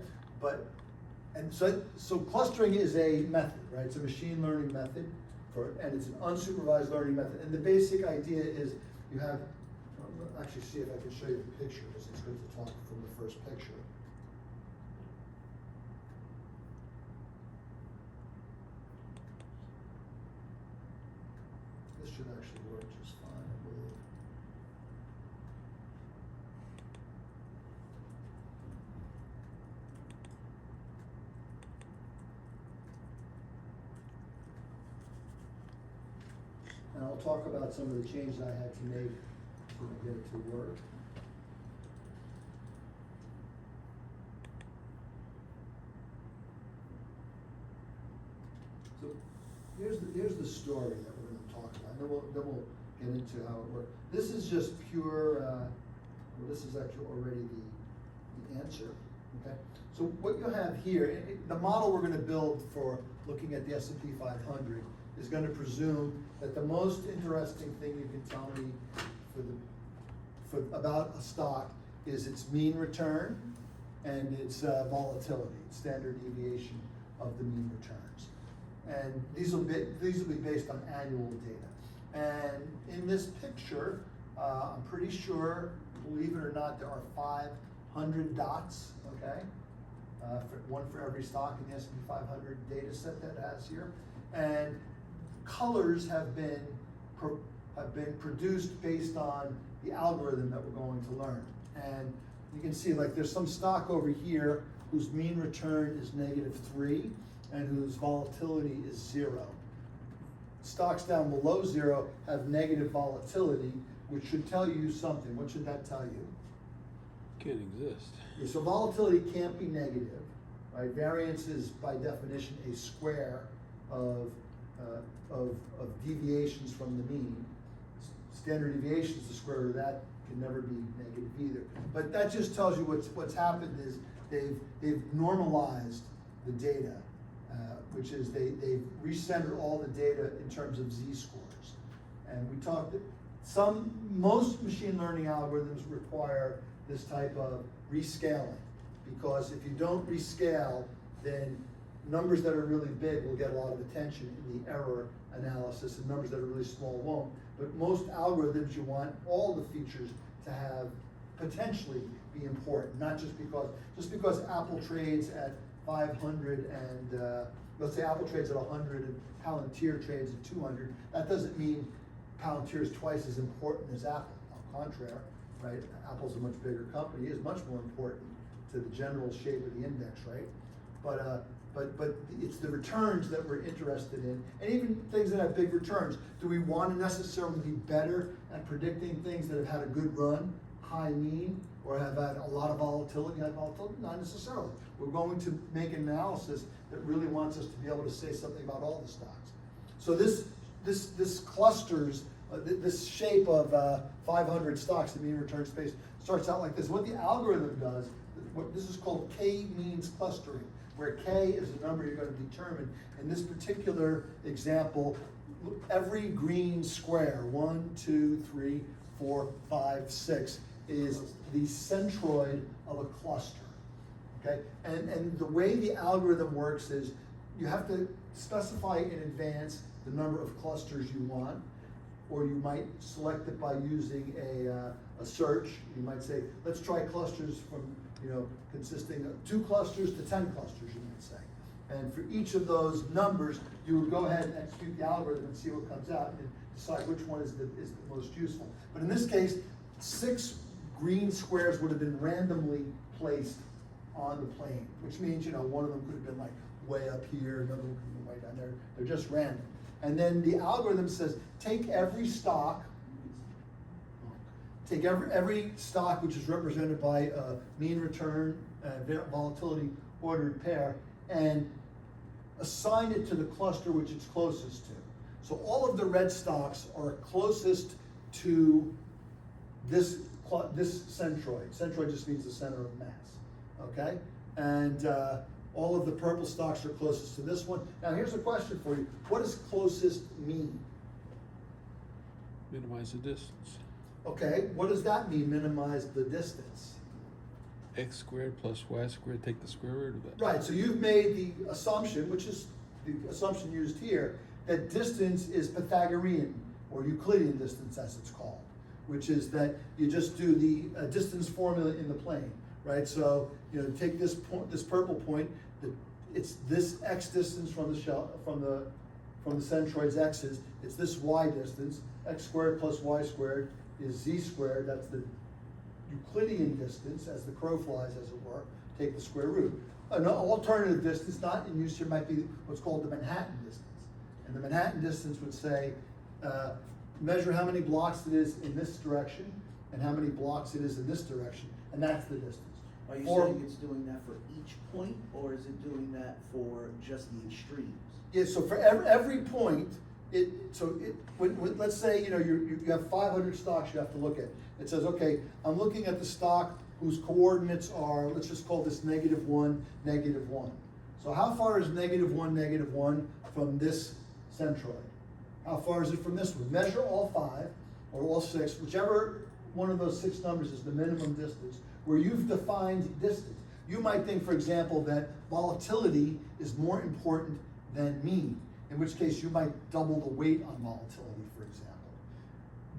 So clustering is a method, right? It's a machine learning method, and it's an unsupervised learning method. And the basic idea is you have, I'll actually see if I can show you the picture, because it's good to talk from the first picture. This should actually work just fine, I believe. And I'll talk about some of the changes I had to make to get it to work. So here's the story that we're going to talk about. And then we'll get into how it works. This is just pure. Well, this is actually already the answer. Okay. So what you have here, the model we're going to build for looking at the S&P 500 is going to presume that the most interesting thing you can tell me about a stock is its mean return and its volatility, standard deviation of the mean returns. And these will be based on annual data. And in this picture, I'm pretty sure, believe it or not, there are 500 dots, okay? One for every stock in the S&P 500 data set that has here. And colors have been produced based on the algorithm that we're going to learn. And you can see, like, there's some stock over here whose mean return is -3 and whose volatility is 0. Stocks down below 0 have negative volatility, which should tell you something. What should that tell you? Can't exist. Yeah, so volatility can't be negative, right? Variance is by definition a square of deviations from the mean. Standard deviation is the square root of that, can never be negative either. But that just tells you what's happened is they've normalized the data, which is they've recentered all the data in terms of z-scores. And we talked that most machine learning algorithms require this type of rescaling, because if you don't rescale, then numbers that are really big will get a lot of attention in the error analysis, and numbers that are really small won't. But most algorithms, you want all the features to have potentially be important, not just because Apple trades at 500 and let's say Apple trades at 100 and Palantir trades at 200. That doesn't mean Palantir is twice as important as Apple. On contrary, right? Apple's a much bigger company, is much more important to the general shape of the index, right? But it's the returns that we're interested in, and even things that have big returns. Do we want to necessarily be better at predicting things that have had a good run, high mean, or have had a lot of volatility, high volatility? Not necessarily. We're going to make an analysis that really wants us to be able to say something about all the stocks. So this clusters, this shape of 500 stocks, the mean return space, starts out like this. What the algorithm does, this is called k-means clustering, where k is the number you're going to determine. In this particular example, every green square, 1, 2, 3, 4, 5, 6, is the centroid of a cluster. Okay, and the way the algorithm works is you have to specify in advance the number of clusters you want, or you might select it by using a search. You might say, let's try clusters from, consisting of 2 clusters to 10 clusters, you might say. And for each of those numbers, you would go ahead and execute the algorithm and see what comes out and decide which one is the most useful. But in this case, 6 green squares would have been randomly placed on the plane, which means, one of them could have been like way up here, another one could be way down there. They're just random. And then the algorithm says, take every stock which is represented by a mean return, volatility ordered pair, and assign it to the cluster which it's closest to. So all of the red stocks are closest to this centroid. Centroid just means the center of mass, okay? And all of the purple stocks are closest to this one. Now here's a question for you. What does closest mean? Minimize the distance. Okay, what does that mean, minimize the distance? X squared plus Y squared, take the square root of it. Right, so you've made the assumption, which is the assumption used here, that distance is Pythagorean, or Euclidean distance as it's called, which is that you just do the distance formula in the plane, right? So, take this point, this purple point, it's this x distance from the centroid's x's, it's this y distance, x squared plus y squared is z squared, that's the Euclidean distance, as the crow flies, as it were, take the square root. An alternative distance not in use here might be what's called the Manhattan distance. And the Manhattan distance would say, measure how many blocks it is in this direction and how many blocks it is in this direction, and that's the distance. Are you saying it's doing that for each point, or is it doing that for just the extremes? Yeah, so for every point, let's say, you have 500 stocks you have to look at. It says, okay, I'm looking at the stock whose coordinates are, let's just call this -1, -1. So how far is -1, -1 from this centroid? How far is it from this one? Measure all 5, or all 6, whichever one of those 6 numbers is the minimum distance, where you've defined distance. You might think, for example, that volatility is more important than mean, in which case you might double the weight on volatility, for example.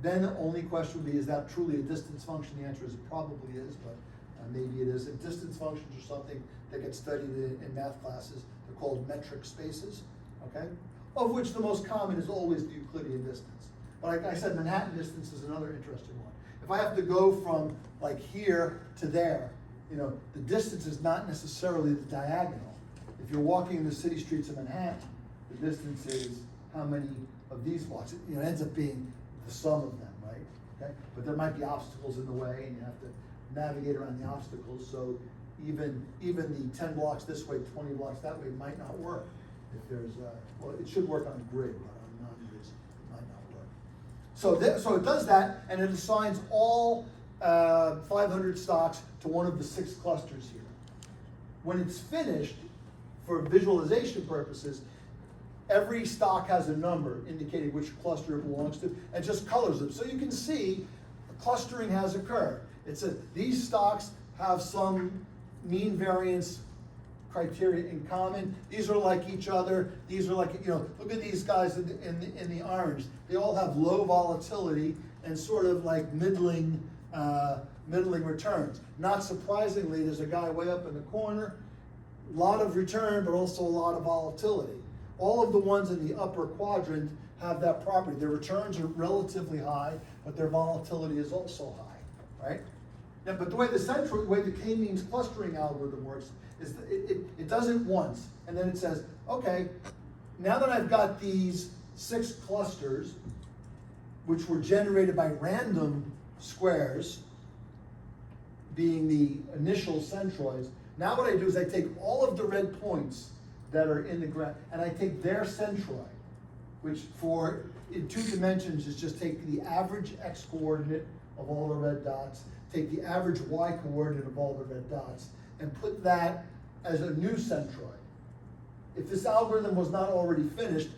Then the only question would be, is that truly a distance function? The answer is it probably is, but maybe it isn't. Distance functions are something that gets studied in math classes. They're called metric spaces, okay? Of which the most common is always the Euclidean distance. But like I said, Manhattan distance is another interesting one. If I have to go from like here to there, the distance is not necessarily the diagonal. If you're walking in the city streets of Manhattan, the distance is how many of these blocks. It ends up being the sum of them, right? Okay, but there might be obstacles in the way, and you have to navigate around the obstacles. So even the 10 blocks this way, 20 blocks that way might not work. If there's it should work on a grid, but on non-grids it might not work. So it does that, and it assigns all 500 stocks to one of the 6 clusters here. When it's finished, for visualization purposes, every stock has a number indicating which cluster it belongs to, and just colors them. So you can see clustering has occurred. It says these stocks have some mean variance criteria in common. These are like each other. These are like, look at these guys in the orange. They all have low volatility and sort of like middling returns. Not surprisingly, there's a guy way up in the corner, a lot of return, but also a lot of volatility. All of the ones in the upper quadrant have that property. Their returns are relatively high, but their volatility is also high, right? Now, but the way the k-means clustering algorithm works is that it does it once, and then it says, okay, now that I've got these 6 clusters, which were generated by random squares, being the initial centroids, now what I do is I take all of the red points that are in the graph, and I take their centroid, which in 2 dimensions is just take the average x coordinate of all the red dots, take the average y coordinate of all the red dots, and put that as a new centroid. If this algorithm was not already finished,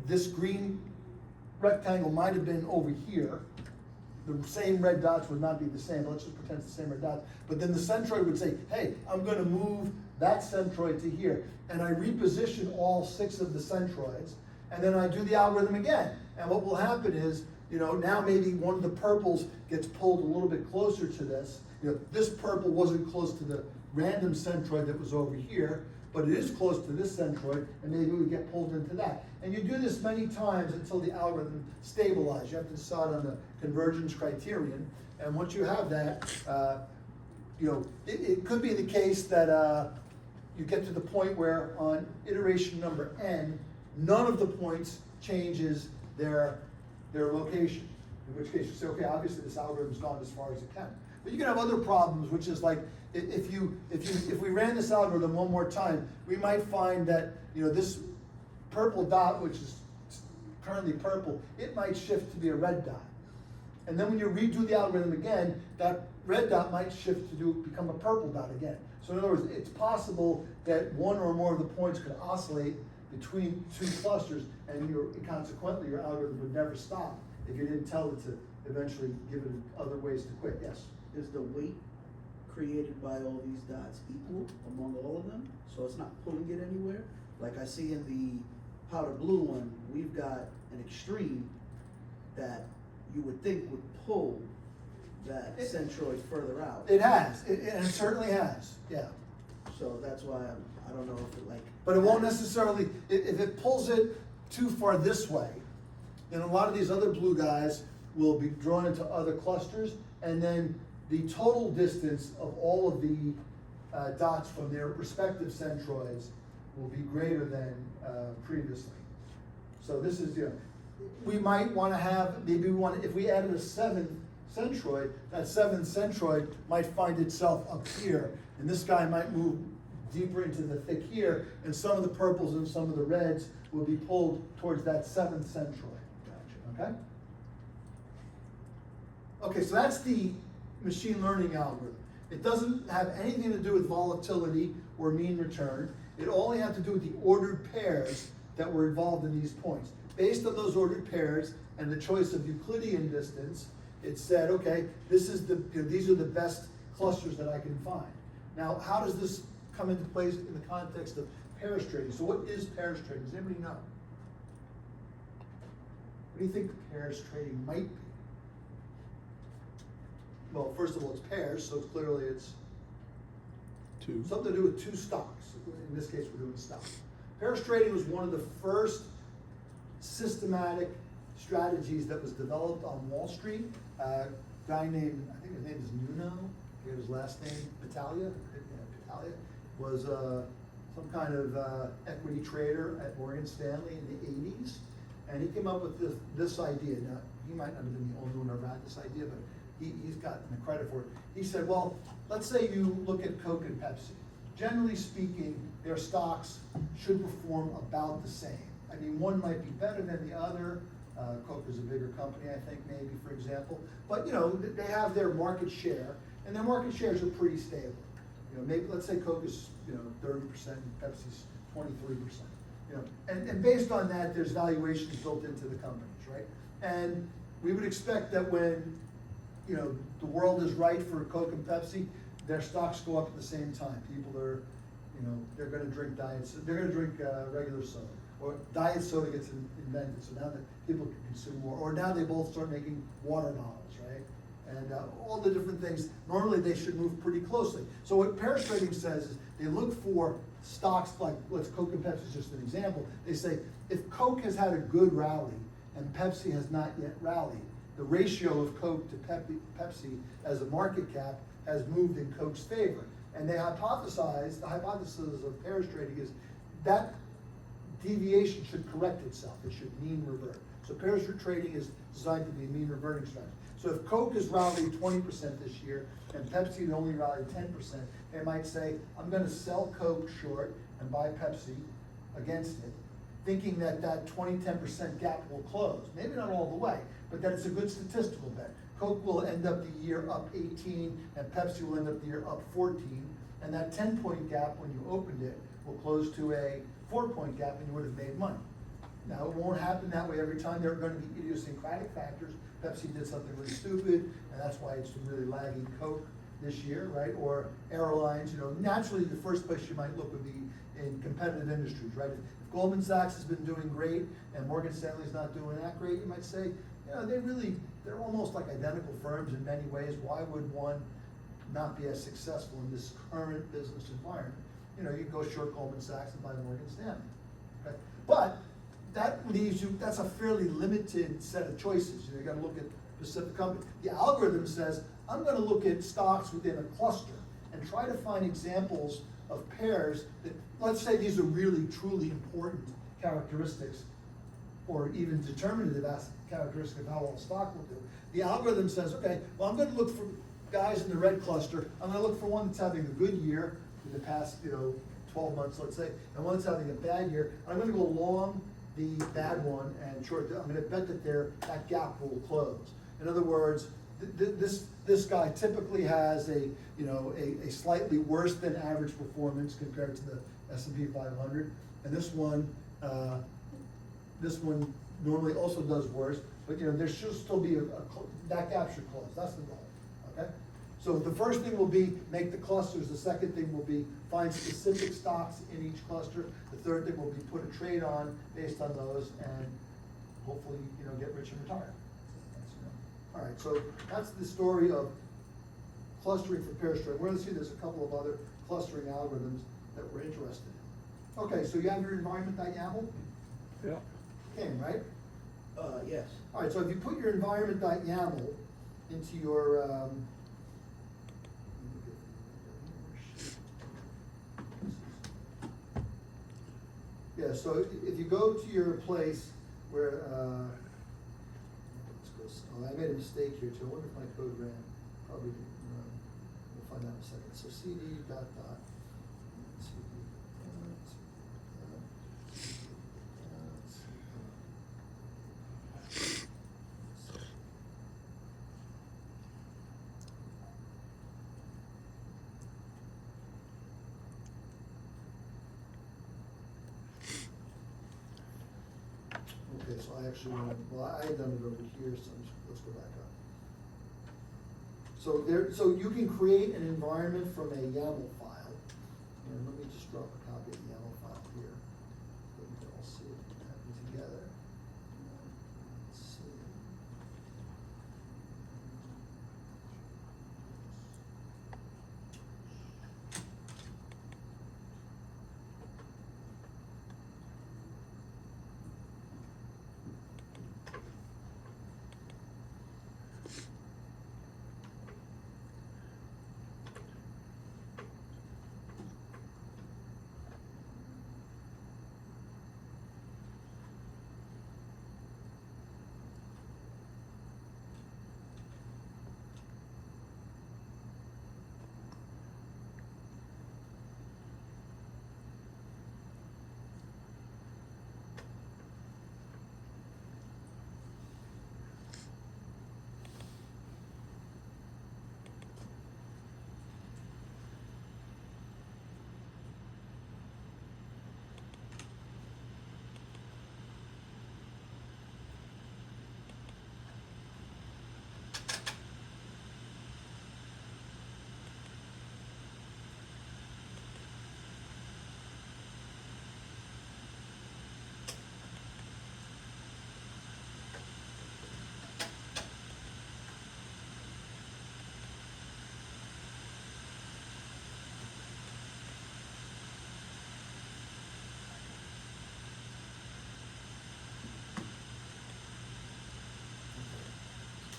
this green rectangle might have been over here. The same red dots would not be the same. Let's just pretend it's the same red dots. But then the centroid would say, hey, I'm going to move that centroid to here. And I reposition all 6 of the centroids, and then I do the algorithm again. And what will happen is you know, now maybe one of the purples gets pulled a little bit closer to this. You know, this purple wasn't close to the random centroid that was over here, but it is close to this centroid, and maybe we get pulled into that. And you do this many times until the algorithm stabilizes. You have to decide on the convergence criterion, and once you have that, you know, it could be the case that you get to the point where on iteration number n, none of the points changes their location. In which case you say, okay, obviously this algorithm's gone as far as it can. But you can have other problems, which is like, if we ran this algorithm one more time, we might find that, you know, this purple dot, which is currently purple, it might shift to be a red dot. And then when you redo the algorithm again, that red dot might shift to become a purple dot again. So in other words, it's possible that one or more of the points could oscillate between two clusters, and consequently your algorithm would never stop if you didn't tell it to eventually give it other ways to quit. Yes? Is the weight created by all these dots equal among all of them? So it's not pulling it anywhere? Like I see in the powder blue one, we've got an extreme that you would think would pull that centroid further out. It has, and it certainly has, yeah. So that's why I don't know if it like. But it won't necessarily, if it pulls it too far this way, then a lot of these other blue guys will be drawn into other clusters, and then the total distance of all of the dots from their respective centroids will be greater than previously. So this is, you know, we might want to have, maybe we want, if we added a seventh centroid, that seventh centroid might find itself up here, and this guy might move deeper into the thick here, and some of the purples and some of the reds will be pulled towards that seventh centroid. Gotcha. Okay? Okay, so that's the machine learning algorithm. It doesn't have anything to do with volatility or mean return. It only has to do with the ordered pairs that were involved in these points. Based on those ordered pairs and the choice of Euclidean distance, it said, okay, this is these are the best clusters that I can find. Now, how does this come into place in the context of pairs trading? So what is pairs trading? Does anybody know? What do you think pairs trading might be? Well, first of all, it's pairs, so clearly it's Two. something to do with two stocks. In this case, we're doing stocks. Pairs trading was one of the first systematic strategies that was developed on Wall Street. A guy named, I think his name is Nuno, I forget his last name, Battaglia, was some kind of equity trader at Morgan Stanley in the 80s. And he came up with this idea. Now, he might not have been the only one who ever had this idea, but he's gotten the credit for it. He said, well, let's say you look at Coke and Pepsi. Generally speaking, their stocks should perform about the same. I mean, one might be better than the other. Coke is a bigger company, I think, maybe, for example. But, you know, they have their market share, and their market shares are pretty stable. You know, maybe, let's say Coke is, you know, 30%, and Pepsi's 23%. You know, and based on that, there's valuations built into the companies, right? And we would expect that when, you know, the world is right for Coke and Pepsi, their stocks go up at the same time. People are, you know, they're going to drink they're going to drink regular soda, or diet soda gets invented, so now that people can consume more, or now they both start making water bottles, right? And all the different things, normally they should move pretty closely. So what pairs trading says is they look for stocks like, Coke and Pepsi is just an example. They say, if Coke has had a good rally and Pepsi has not yet rallied, the ratio of Coke to Pepsi as a market cap has moved in Coke's favor. And the hypothesis of pairs trading is that deviation should correct itself. It should mean revert. So pairs trading is designed to be a mean reverting strategy. So if Coke has rallied 20% this year and Pepsi has only rallied 10%, they might say, I'm going to sell Coke short and buy Pepsi against it, thinking that that 20-10% gap will close. Maybe not all the way, but that it's a good statistical bet. Coke will end up the year up 18 and Pepsi will end up the year up 14. And that 10-point gap when you opened it will close to a 4-point gap and you would have made money. Now, it won't happen that way every time. There are going to be idiosyncratic factors. Pepsi did something really stupid, and that's why it's been really lagging Coke this year, right? Or airlines, you know, naturally the first place you might look would be in competitive industries, right? If Goldman Sachs has been doing great and Morgan Stanley's not doing that great, you might say, you know, they're almost like identical firms in many ways. Why would one not be as successful in this current business environment? You know, you can go short Goldman Sachs and buy Morgan Stanley, okay? But that leaves you, that's a fairly limited set of choices. You know, you gotta look at specific companies. The algorithm says, I'm gonna look at stocks within a cluster and try to find examples of pairs that, let's say these are really truly important characteristics or even determinative characteristic of how well a stock will do. The algorithm says, okay, well, I'm gonna look for guys in the red cluster. I'm gonna look for one that's having a good year in the past, 12 months, let's say, and one that's having a bad year. I'm gonna go long the bad one and short, I'm gonna bet that that gap will close. In other words, this guy typically has a slightly worse than average performance compared to the S&P 500, and this one normally also does worse, but there should still be that gap should close. That's the goal. Okay. So the first thing will be make the clusters. The second thing will be find specific stocks in each cluster. The third thing will be put a trade on based on those, and hopefully get rich and retire. All right, so that's the story of clustering for pair strength. We're going to see there's a couple of other clustering algorithms that we're interested in. Okay, so you have your environment.yaml? Yeah. Came, right? Yes. All right, so if you put your environment.yaml into your, yeah, so if you go to your place where, I made a mistake here too. I wonder if my code ran. Probably didn't run. We'll find out in a second. So cd dot dot. Okay, so I actually went, I had done it over here, so let's go back up. So you can create an environment from a YAML file. And let me just drop a copy of the YAML file here, so we can all see it happen together. Let's see.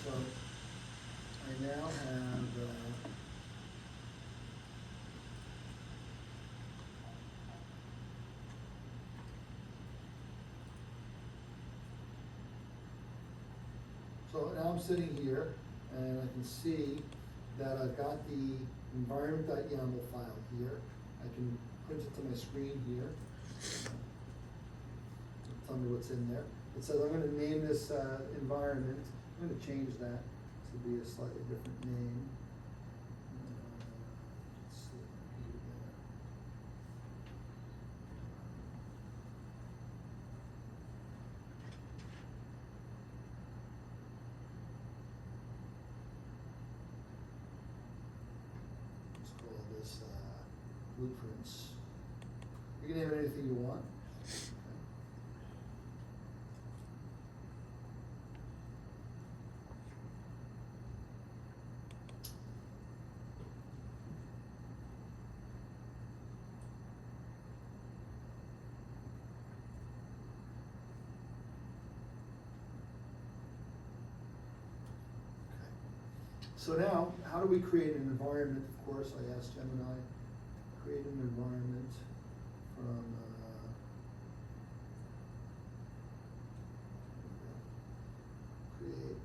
So I now have, so now I'm sitting here and I can see that I've got the environment.yaml file here. I can print it to my screen here. Tell me what's in there. It says I'm going to name this environment. I'm going to change that to be a slightly different name. Let's see here. Let's call this blueprints. You can name it anything you want. So now, how do we create an environment? Of course, I asked Gemini, create an environment from, create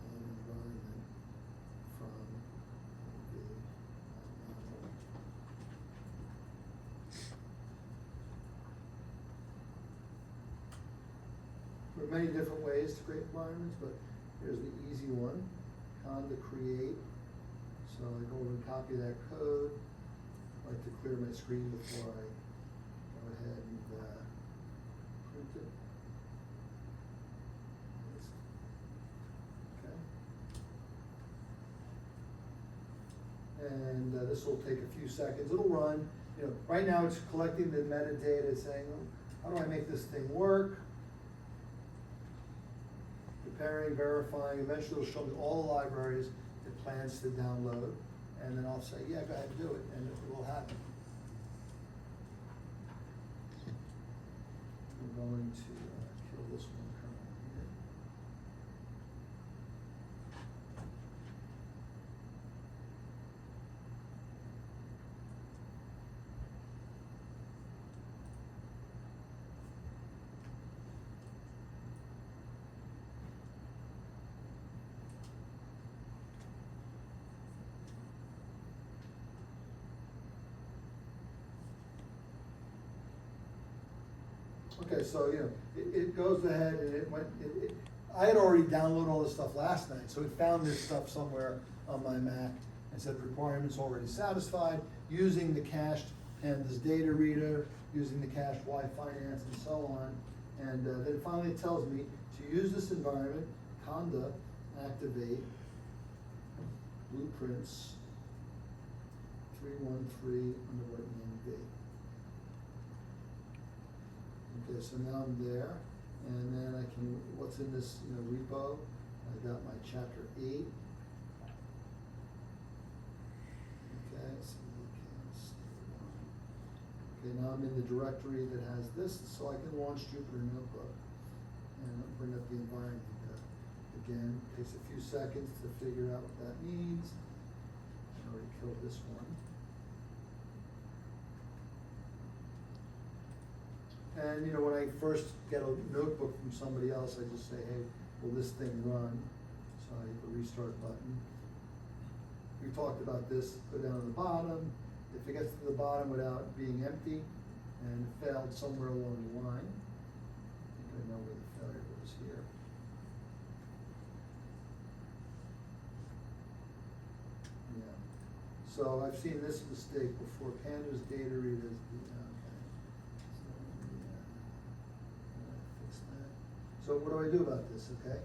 an environment from the model. There are many different ways to create environments, but here's the easy one, conda create. So I go over and copy that code. I like to clear my screen before I go ahead and print it. Okay. And this will take a few seconds. It'll run. You know, right now it's collecting the metadata, saying, how do I make this thing work? Preparing, verifying. Eventually it'll show me all the libraries it plans to download, and then I'll say, yeah, go ahead and do it, and it will happen. I'm going to kill this one currently here. Okay, so, you know, it goes ahead and it went, I had already downloaded all this stuff last night, so it found this stuff somewhere on my Mac and said requirements already satisfied, using the cached Pandas data reader, using the cached Y-Finance and so on. And then finally it tells me to use this environment, conda activate blueprints 313 underwrite NV. Okay, so now I'm there, and then I can, what's in this, you know, repo? I got my chapter 8. Okay, so we can see one. Okay, now I'm in the directory that has this, so I can launch Jupyter Notebook and bring up the environment. Again, it takes a few seconds to figure out what that means. I already killed this one. And, you know, when I first get a notebook from somebody else, I just say, hey, will this thing run? So I hit the restart button. We talked about this, go down to the bottom. If it gets to the bottom without being empty and failed somewhere along the line, I think I know where the failure was here. Yeah. So I've seen this mistake before. Pandas data readers. So what do I do about this, okay?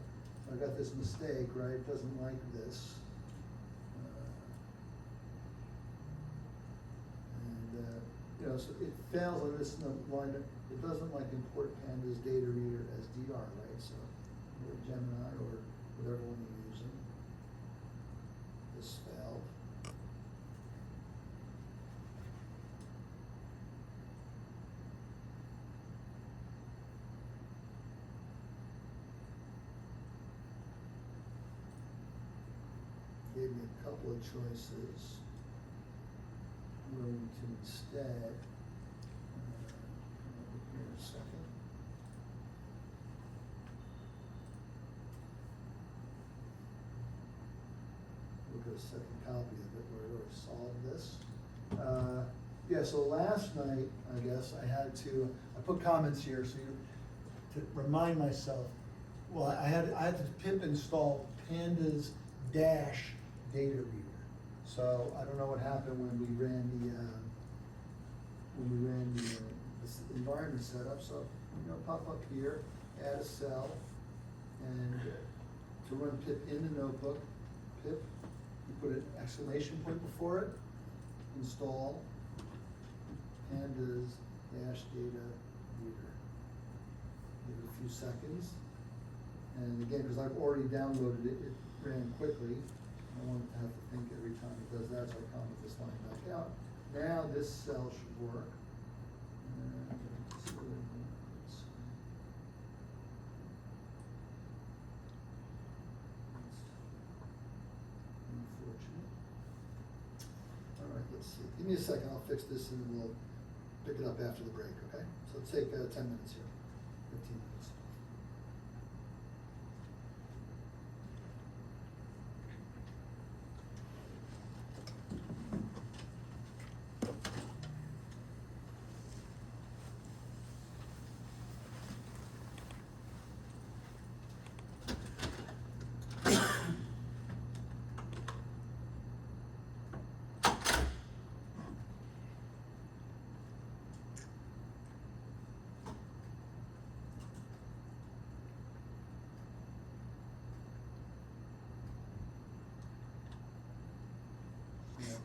I got this mistake, right? It doesn't like this. You know, so it fails on this line. It doesn't like import Pandas data reader as DR, right? So, or Gemini or whatever one you're using. This failed. Gave me a couple of choices. I'm going to instead, here in a second. We'll get a second copy of it where I already solved this. Yeah, so last night, I guess, I put comments here so to remind myself. Well, I had to pip install Pandas dash data reader. So I don't know what happened when we ran this environment setup. So pop up here, add a cell, and to run pip in the notebook, pip, you put an exclamation point before it, install Pandas dash data reader. Give it a few seconds, and again, because I've already downloaded it, it ran quickly. I don't want it to have to think every time it does that, so I comment this line back out. Now this cell should work. And let's see what it wants. Give me a second, I'll fix this and we'll pick it up after the break, okay? So let's take 10 minutes here, 15 minutes. Yeah.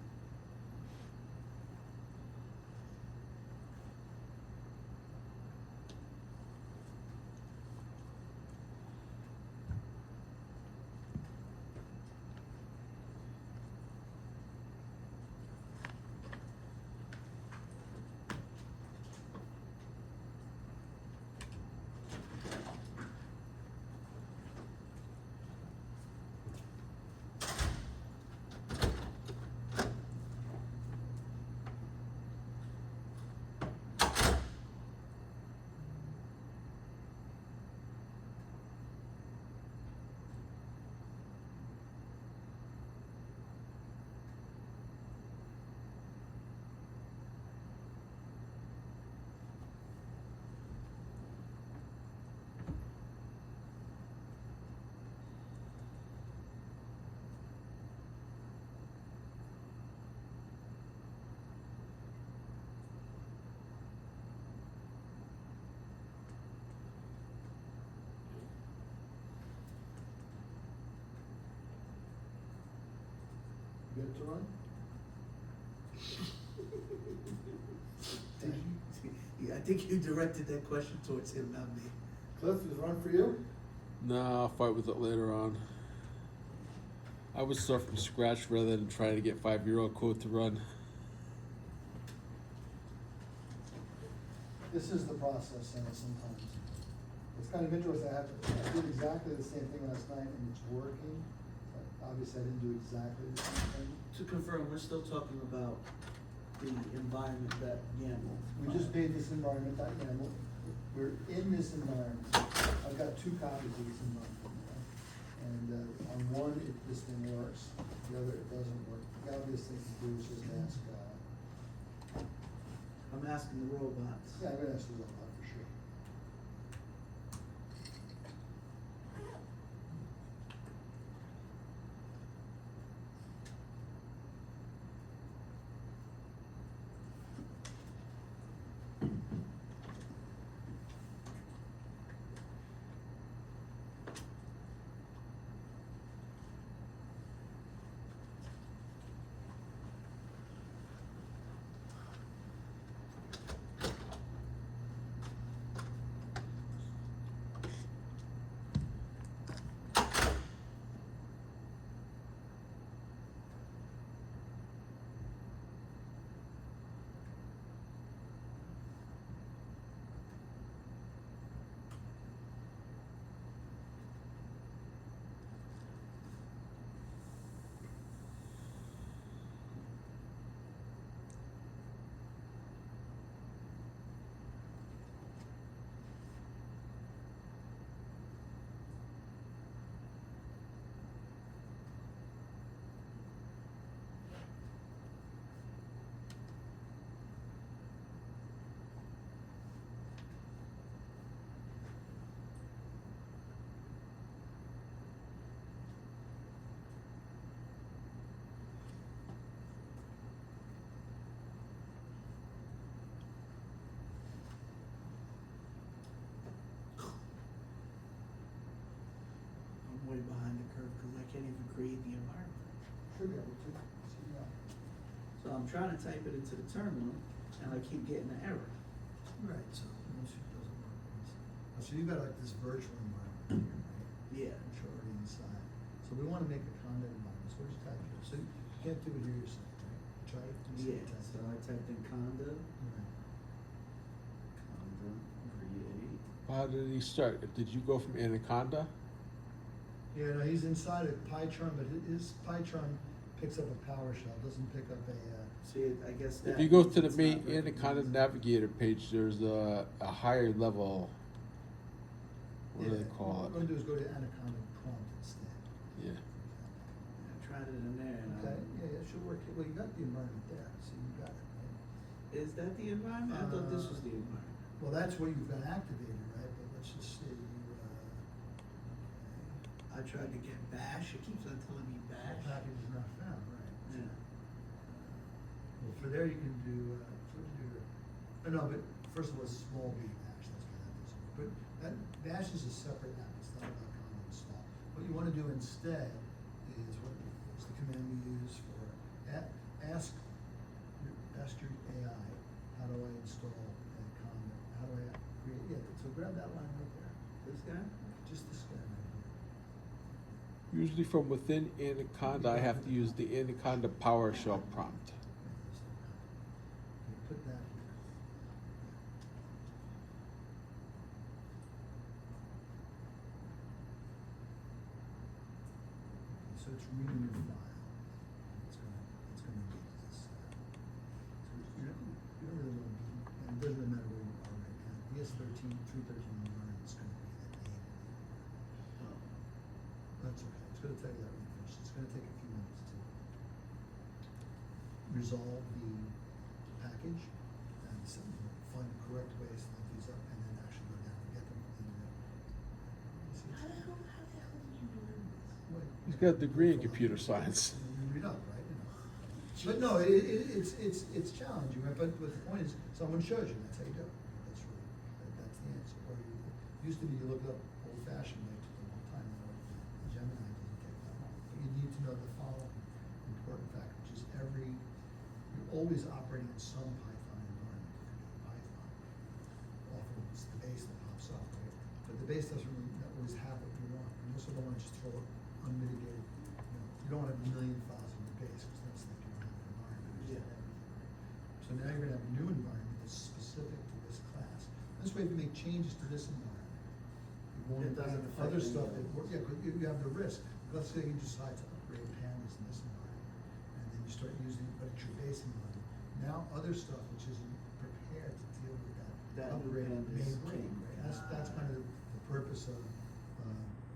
Good to run? Yeah, I think you directed that question towards him, not me. Cliff, is run for you? No, I'll fight with it later on. I would start from scratch rather than try to get 5-year-old Quote to run. This is the process, and sometimes. It's kind of interesting, I did exactly the same thing last night and it's working. Obviously, I didn't do exactly the same thing. To confirm, we're still talking about the environment that YAML. We just made this environment that YAML. We're in this environment. I've got 2 copies of this environment. And on one, this thing works. The other, it doesn't work. The obvious thing to do is just ask, I'm asking the robots. yeah, I'm gonna ask the robot for sure. I'm way behind the curve because I can't even create the environment. Should be able to. So, yeah. So I'm trying to type it into the terminal and I keep getting an error. Right, so most of it doesn't work. So you've got like this virtual environment here, right? Yeah. Which are already inside. So we wanna make a conda environment, so we'll just type it. So you can't do it here yourself, right? Try it. and see Yeah, what it so types. I typed in conda, Right. conda, create. How did he start? Did you go from Anaconda? Yeah, no, he's inside of PyCharm, but his PyCharm picks up a PowerShell, doesn't pick up a, See, I guess that. If you go means to the it's main not Anaconda recognized. Navigator page, there's a higher level. What do they call What I'm it? gonna do is go to Anaconda prompt instead. Yeah. I tried it in there and. Okay, yeah, it should work, well, you got the environment there, so you got it, right? Is that the environment? I thought this was the environment. Well, that's where you've got activated, right, but let's just say I tried to get bash, it keeps on telling me bash. package is not found, right? Yeah. Well, for there you can do, no, but first of all, it's small b bash, that's what that is. But that, bash is a separate app, it's not about common install. What you wanna do instead is what is the command we use for, ask your AI, how do I install a common, how do I create, yeah, so grab that line right there, This guy? just this guy right here. Usually from within Anaconda, I have to use the Anaconda PowerShell prompt. Okay, put that here. Okay, so it's reading your file. It's gonna read this. So you don't really want to be, and it doesn't really matter where you are right now. ES13, 313 environment is gonna be the name. Oh. That's okay, it's gonna tell you that when you finish. It's gonna take a few minutes to resolve the package and find the correct way to link these up and then actually go down and get them from the internet. You see? How the hell did you learn this? Wait. He's got a degree in computer science. You read up, right? You know. But no, it's challenging, right? But the point is, someone shows you, that's how you do it. That's really, that's the answer. Or you, it used to be you look it up old fashioned way, it took a long time, now Gemini doesn't take that long. But you need to know the following important fact, which is you're always operating in some Python environment. If you're doing Python, often it's the base that pops up, right? But the base doesn't really not always have what you want. You also don't want to just throw unmitigated, you don't want to have a million files in your base, because that's like you don't have an environment, you just have everything, right? So now you're gonna have a new environment that's specific to this class. This way, if you make changes to this environment, you won't It doesn't have affect other any stuff of that, it. yeah, 'cause you have the risk. Let's say you decide to upgrade pandas in this environment, and then you start using, but it's your base environment. Now, other stuff which isn't prepared to deal with that That upgrade pandas may break, can't- right? That's kind of the purpose of,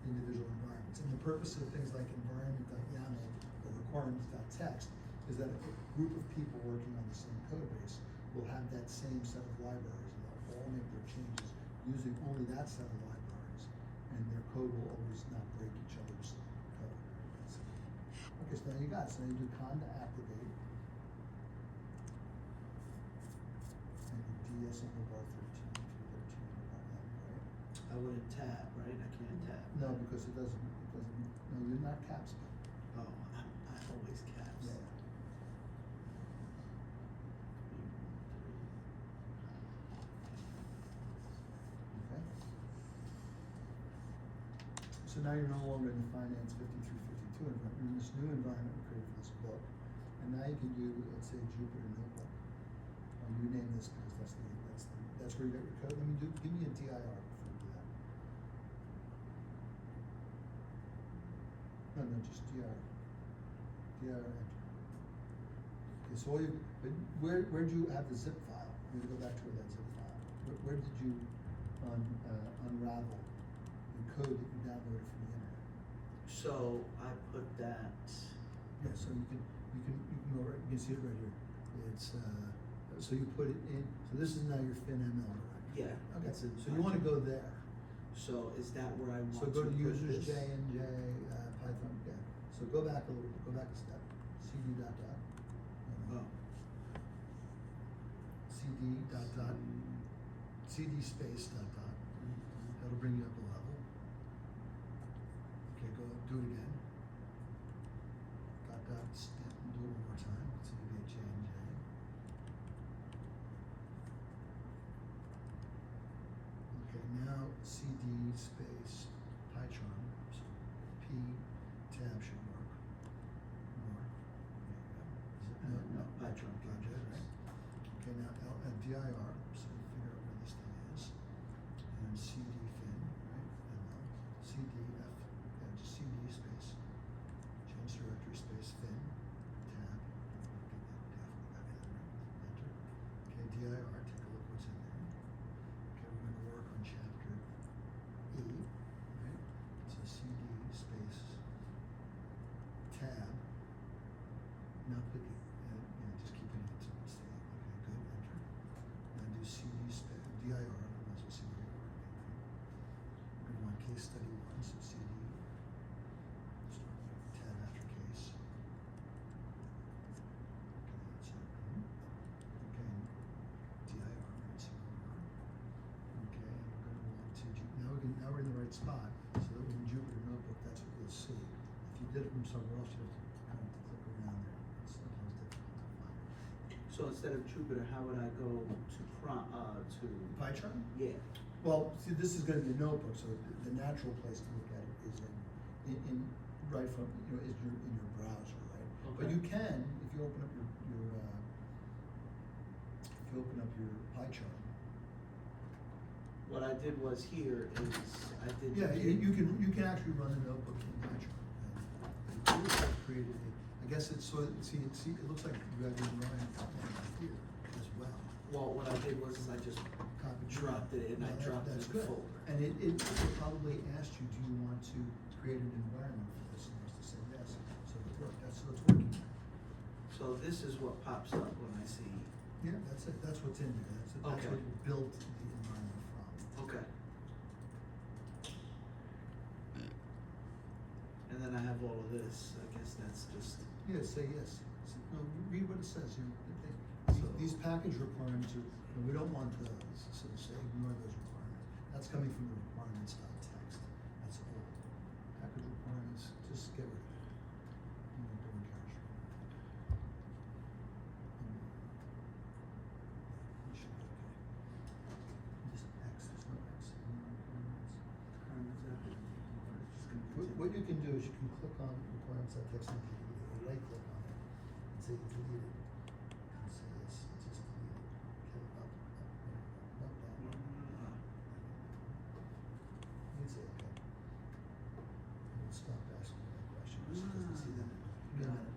individual environments. And the purpose of things like environment.yaml or requirements.txt is that a group of people working on the same code base will have that same set of libraries, and they'll all make their changes using only that set of libraries, and their code will always not break each other's code. Okay, so now you got it. So now you do conda activate, and you ds underbar 13, 313 underbar m, right? I wouldn't tap, right? I can't tap. No, because it doesn't, no, you're not caps. Oh, I always caps. Yeah. Okay. So now you're no longer in the finance 50 through 52 environment, you're in this new environment we created for this book. And now you can do, let's say, Jupyter Notebook. I'll rename this because that's where you got your code. Give me a dir before you do that. No, just dir. Dir enter. Okay, so all you, but where'd you have the zip file? You go back to where that zip file. Where did you unravel the code that you downloaded from the internet? So I put that. Yeah, so you can go right, you can see it right here. It's, so you put it in, so this is now your FinML directory. Yeah, Okay, it's in so you wanna go there. So is that where I want So to go to put users, this? J and J, Python, yeah. So go back a little, go back a step. CD dot dot. Oh. CD dot dot. CD space dot dot. That'll bring you up a level. Okay, go do it again. Dot dot, do it one more time. So you get J and J. Okay, now CD space Pycharm, so P tab should work. More. There you go. Is it, No, Pycharm Pycharm, project. right? Okay, now dir, so we figure out where this thing is. And CD fin, right? And CD F, just CD space, change directory space fin. case study one, so CD, start with 10 after case. Okay, DIR, right, so okay, we're gonna want to, now we're in the right spot, so that in Jupyter Notebook, that's what you'll see. If you did it from somewhere else, you have to kind of click around there, it's sometimes difficult to find. So instead of Jupyter, how would I go to Pie chart? Yeah. Well, see, this is gonna be a notebook, so the natural place to look at it is in right from, is in your browser, right? But Okay. you can, if you open up your pie chart. What I did was here is I did. Yeah, you can actually run the notebook in pie chart. And it created I guess it's so, it looks like you have your drawing here as well. Well, what I did was I just Copy. dropped it and I dropped it That's in the good. folder. And it probably asked you, do you want to create an environment for this? And you must have said yes, so it worked, so it's working. So this is what pops up when I see. Yeah, that's it, that's what's in there, that's Okay. what you built the environment from. Okay. And then I have all of this. I guess that's just. Yeah, say yes. No, read what it says, So- these package requirements are, we don't want those, so say ignore those requirements. That's coming from the requirements.txt, that's old. Package requirements, just get rid of it. You don't care. It should be okay. Just X, there's no X, ignore requirements. What you can do is you can click on requirements.txt and delete it, or right click on it and say delete it. And say yes, just delete it. Okay, up, down. You can say okay. And it'll stop asking you that question, because it doesn't see that. Got it.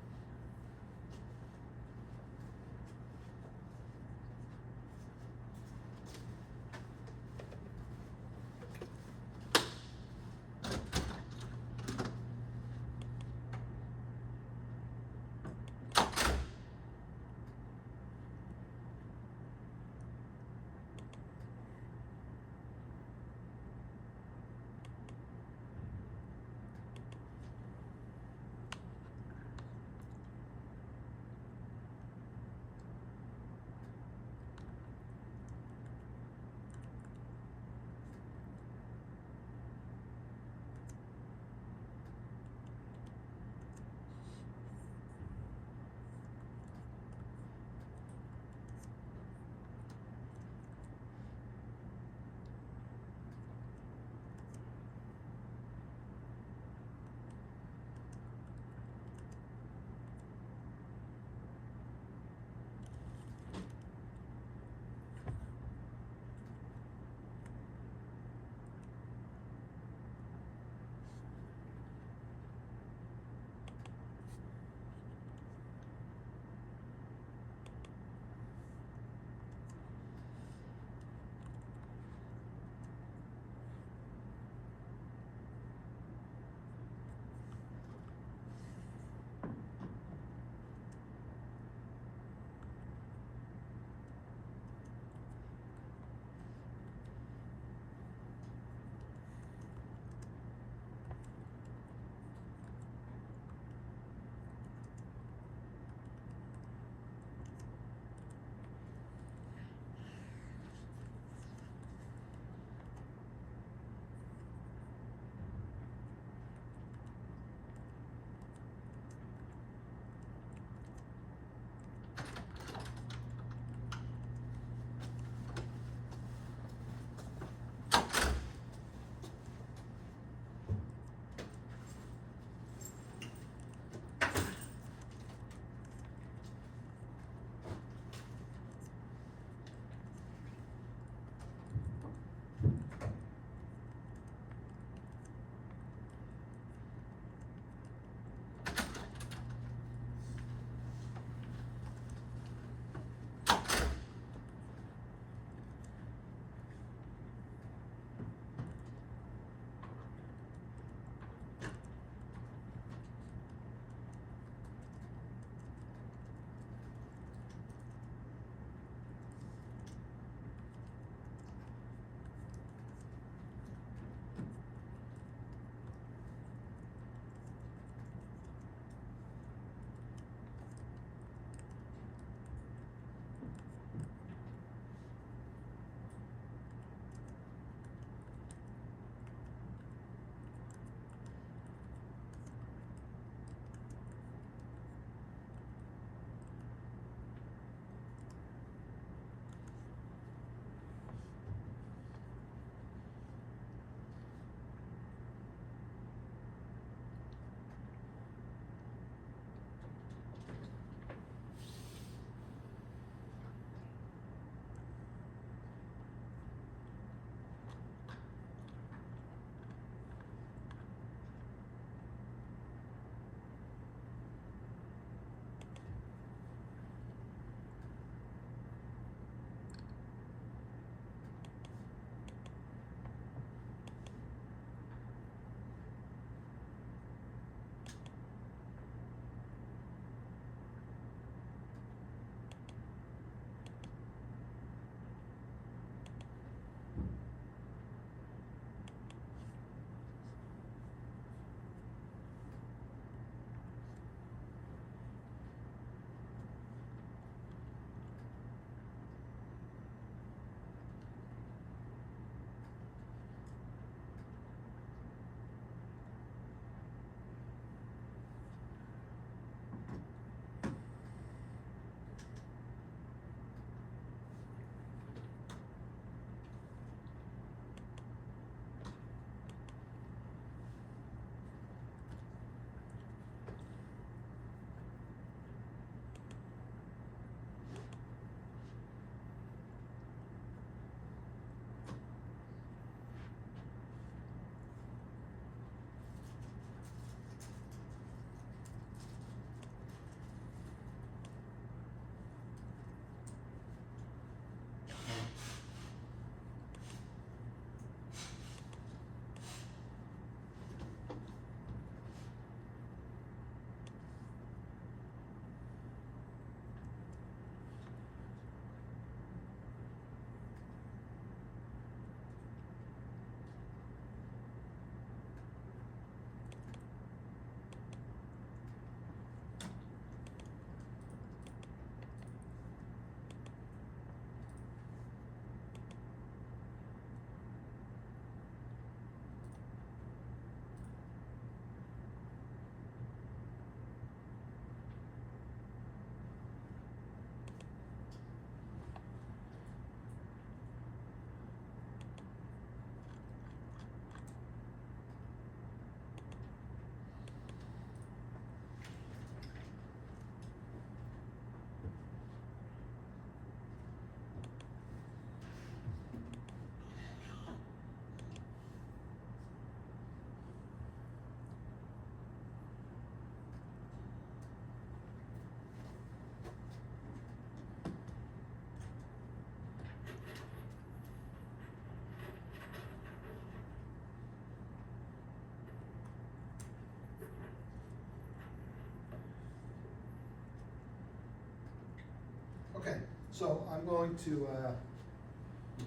So I'm going to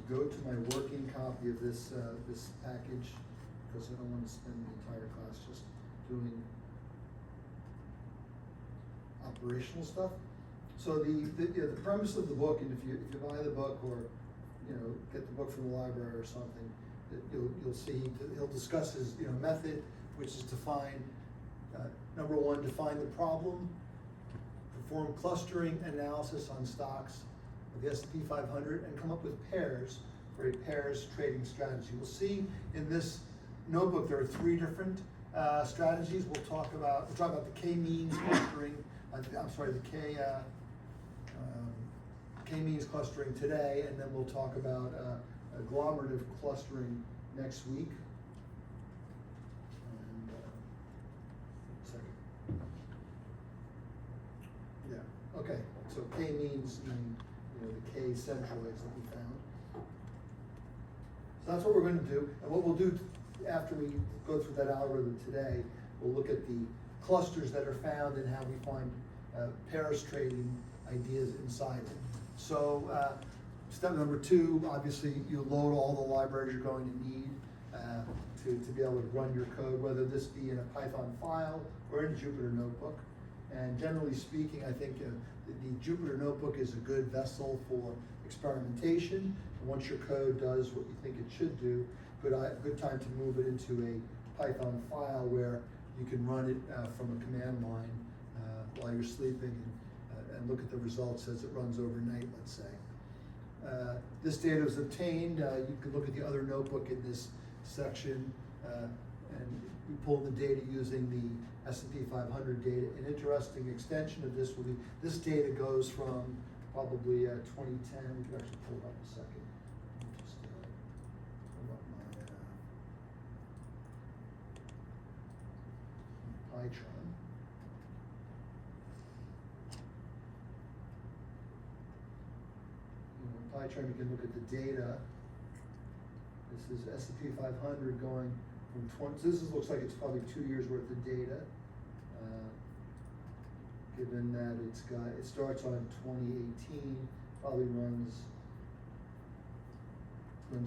go to my working copy of this, this package, because I don't want to spend the entire class just doing operational stuff. So the premise of the book, and if you buy the book or, you know, get the book from the library or something, that you'll see, he'll discuss his, you know, method, which is to find, number one, define the problem, perform clustering analysis on stocks of the S&P 500, and come up with pairs for a pairs trading strategy. We'll see in this notebook there are 3 different strategies. We'll talk about the K-means clustering. I'm sorry, the K-means clustering today, and then we'll talk about agglomerative clustering next week. And, second. Yeah. Okay. So K-means mean, you know, the K centroids that we found. So that's what we're going to do. And what we'll do after we go through that algorithm today, we'll look at the clusters that are found and how we find pairs trading ideas inside it. So step number 2, obviously you load all the libraries you're going to need to be able to run your code, whether this be in a Python file or in a Jupyter Notebook. And generally speaking, I think the Jupyter Notebook is a good vessel for experimentation. And once your code does what you think it should do, good time to move it into a Python file where you can run it from a command line while you're sleeping and look at the results as it runs overnight, let's say. This data was obtained. You can look at the other notebook in this section, and we pulled the data using the S&P 500 data. An interesting extension of this will be, this data goes from probably 2010. We can actually pull it up in a second. Just pull up my Pytron. Pytron, you can look at the data. This is S&P 500 going from 20, so looks like it's probably 2 years worth of data. Given that it starts on 2018, probably runs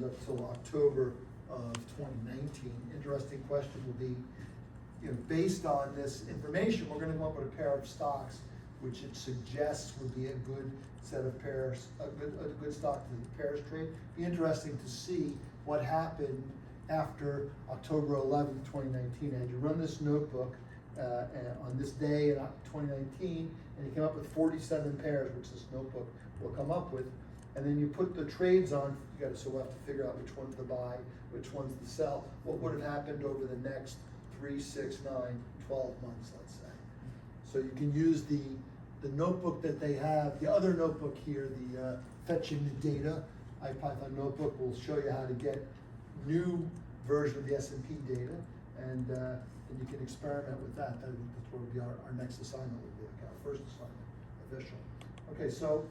up till October of 2019. Interesting question will be, you know, based on this information, we're going to come up with a pair of stocks which it suggests would be a good set of pairs, a good stock to the pairs trade. Be interesting to see what happened after October 11th, 2019. As you run this notebook on this day in 2019, and you came up with 47 pairs, which this notebook will come up with, and then you put the trades on. So we'll have to figure out which one's to buy, which one's to sell. What would have happened over the next 3, 6, 9, 12 months, let's say. So you can use the notebook that they have, the other notebook here, the fetching the data IPython notebook will show you how to get new version of the S&P data, and you can experiment with that. That's what would be our next assignment, would be like our first assignment, official. Okay, so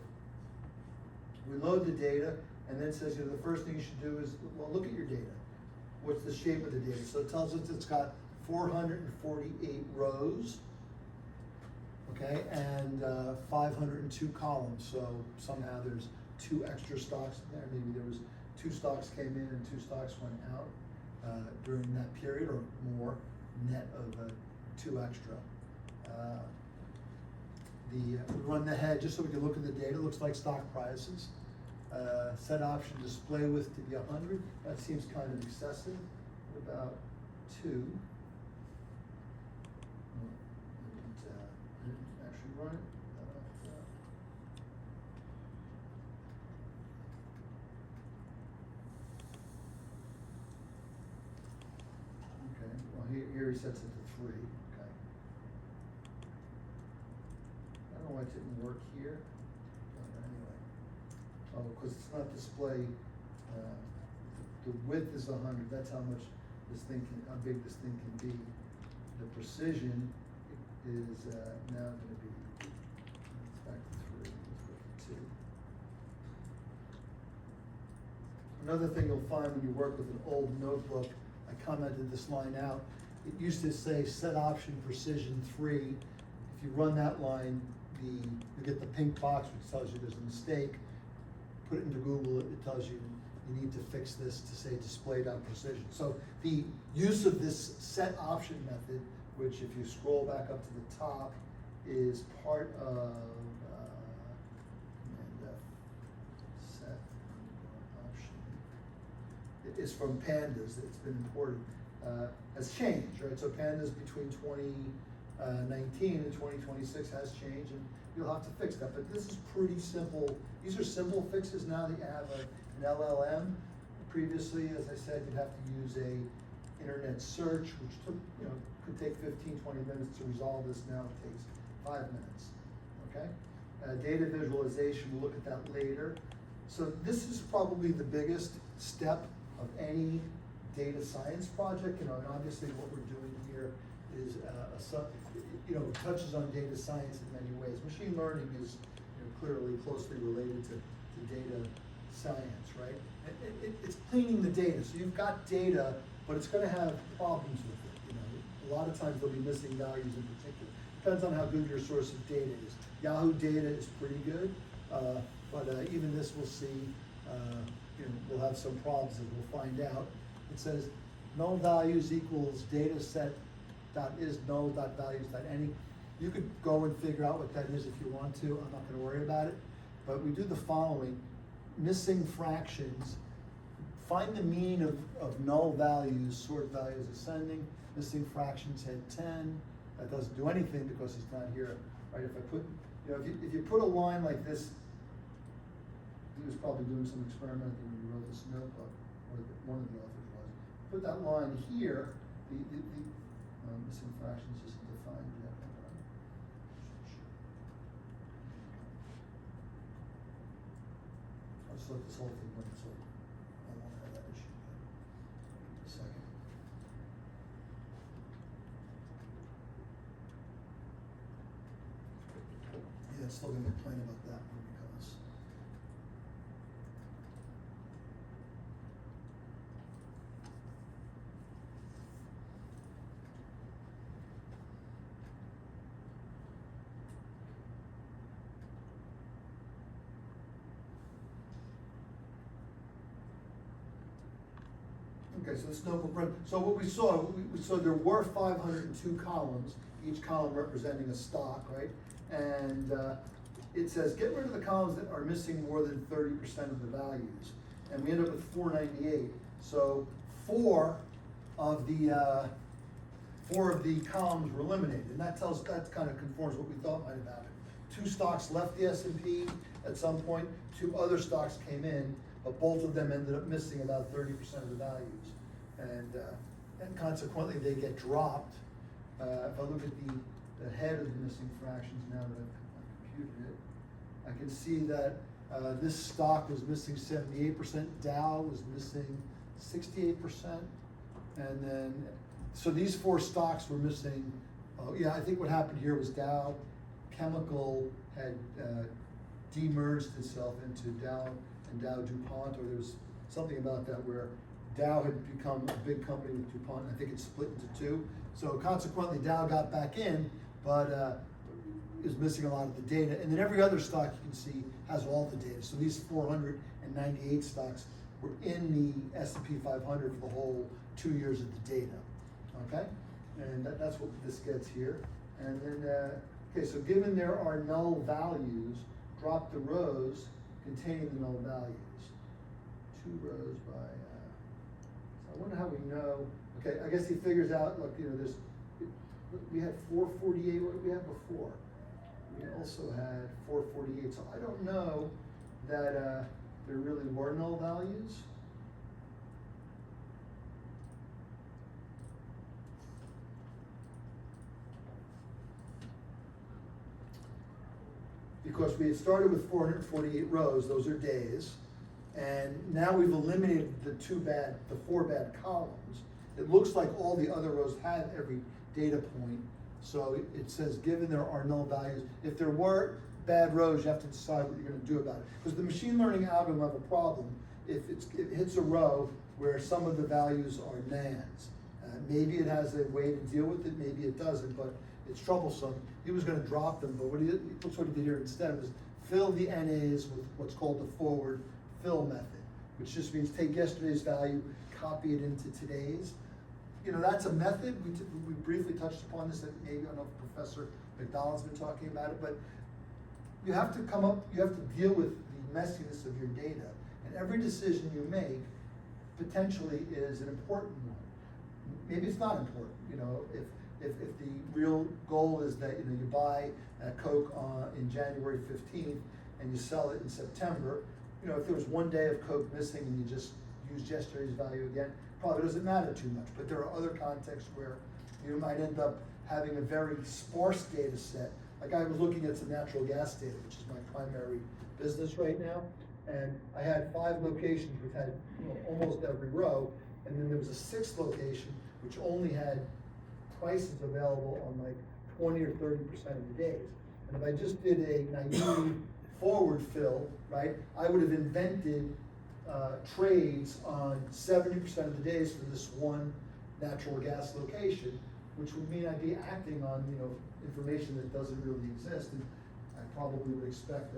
we load the data, and then it says, you know, the first thing you should do is, well, look at your data. What's the shape of the data? So it tells us it's got 448 rows, okay, and 502 columns. So somehow there's 2 extra stocks in there. Maybe there was 2 stocks came in and 2 stocks went out during that period, or more, net of 2 extra. We run the head just so we can look at the data. Looks like stock prices. Set option display width to be 100. That seems kind of excessive. What about 2? Didn't actually run it. Okay, well here he sets it to 3, okay. I don't know why it didn't work here, but anyway. Oh, because it's not display, the width is 100, that's how much this thing can, how big this thing can be. The precision is now going to be, it's back to 3, let's go to 2. Another thing you'll find when you work with an old notebook, I commented this line out, it used to say set option precision 3. If you run that line, you get the pink box which tells you there's a mistake. Put it into Google, it tells you you need to fix this to say display.precision. So the use of this set option method, which if you scroll back up to the top, is part of set option. It is from Pandas, it's been imported, has changed, right? So Pandas between 2019 and 2026 has changed, and you'll have to fix that. But this is pretty simple. These are simple fixes now that you have an LLM. Previously, as I said, you'd have to use a internet search, which took, could take 15, 20 minutes to resolve this. Now it takes 5 minutes, okay? Data visualization, we'll look at that later. So this is probably the biggest step of any data science project, and obviously what we're doing here is touches on data science in many ways. Machine learning is clearly closely related to data science, right? It's cleaning the data. So you've got data, but it's going to have problems with it. A lot of times there'll be missing values in particular. Depends on how good your source of data is. Yahoo data is pretty good, but even this we'll see. We'll have some problems as we'll find out. It says null values equals data set dot is null dot values dot any. You could go and figure out what that is if you want to. I'm not going to worry about it. But we do the following: missing fractions. Find the mean of null values, sort values ascending. Missing fractions had 10. That doesn't do anything because it's not here, right? If I put, if you put a line like this, he was probably doing some experimenting when he wrote this notebook, or one of the authors was. Put that line here, the missing fractions isn't defined yet. I'll just let this whole thing run, so I won't have that issue yet. A second. Yeah, it's still gonna complain about that one because okay, so this notebook run. So what we saw there were 502 columns, each column representing a stock, right? And it says get rid of the columns that are missing more than 30% of the values, and we end up with 498. So four of the columns were eliminated, and that kind of conforms what we thought might have happened. 2 stocks left the S&P at some point. 2 other stocks came in, but both of them ended up missing about 30% of the values, and consequently they get dropped. If I look at the head of the missing fractions now that I've computed it, I can see that this stock was missing 78%, Dow was missing 68%, and then, so these 4 stocks were missing. Yeah, I think what happened here was Dow Chemical had demerged itself into Dow and Dow DuPont, or there was something about that where Dow had become a big company with DuPont. I think it split into 2. So consequently, Dow got back in, but is missing a lot of the data. And then every other stock you can see has all the data. So these 498 stocks were in the S&P 500 for the whole 2 years of the data, okay? And that's what this gets here. And then, okay, so given there are null values, drop the rows containing the null values. 2 rows by, so I wonder how we know. Okay, I guess he figures out, look, we had 448, what did we have before? We also had 448, so I don't know that there really were null values. Because we had started with 448 rows, those are days, and now we've eliminated the 4 bad columns. It looks like all the other rows have every data point. So it says, given there are null values, if there were bad rows, you have to decide what you're going to do about it. Because the machine learning algorithm have a problem if it hits a row where some of the values are nans. Maybe it has a way to deal with it, maybe it doesn't, but it's troublesome. He was gonna drop them, but looks what he did here instead was fill the NAs with what's called the forward fill method, which just means take yesterday's value, copy it into today's. You know, that's a method, we briefly touched upon this, that maybe, I don't know if Professor McDonald's been talking about it, but you have to deal with the messiness of your data, and every decision you make potentially is an important one. Maybe it's not important, you know, if the real goal is that, you know, you buy Coke in January 15th and you sell it in September, you know, if there was one day of Coke missing and you just used yesterday's value again, probably doesn't matter too much, but there are other contexts where you might end up having a very sparse data set. Like I was looking at some natural gas data, which is my primary business right now, and I had 5 locations which had, you know, almost every row, and then there was a 6th location which only had prices available on like 20 or 30% of the days. And if I just did a naive forward fill, right, I would have invented trades on 70% of the days for this one natural gas location, which would mean I'd be acting on, you know, information that doesn't really exist, and I probably would expect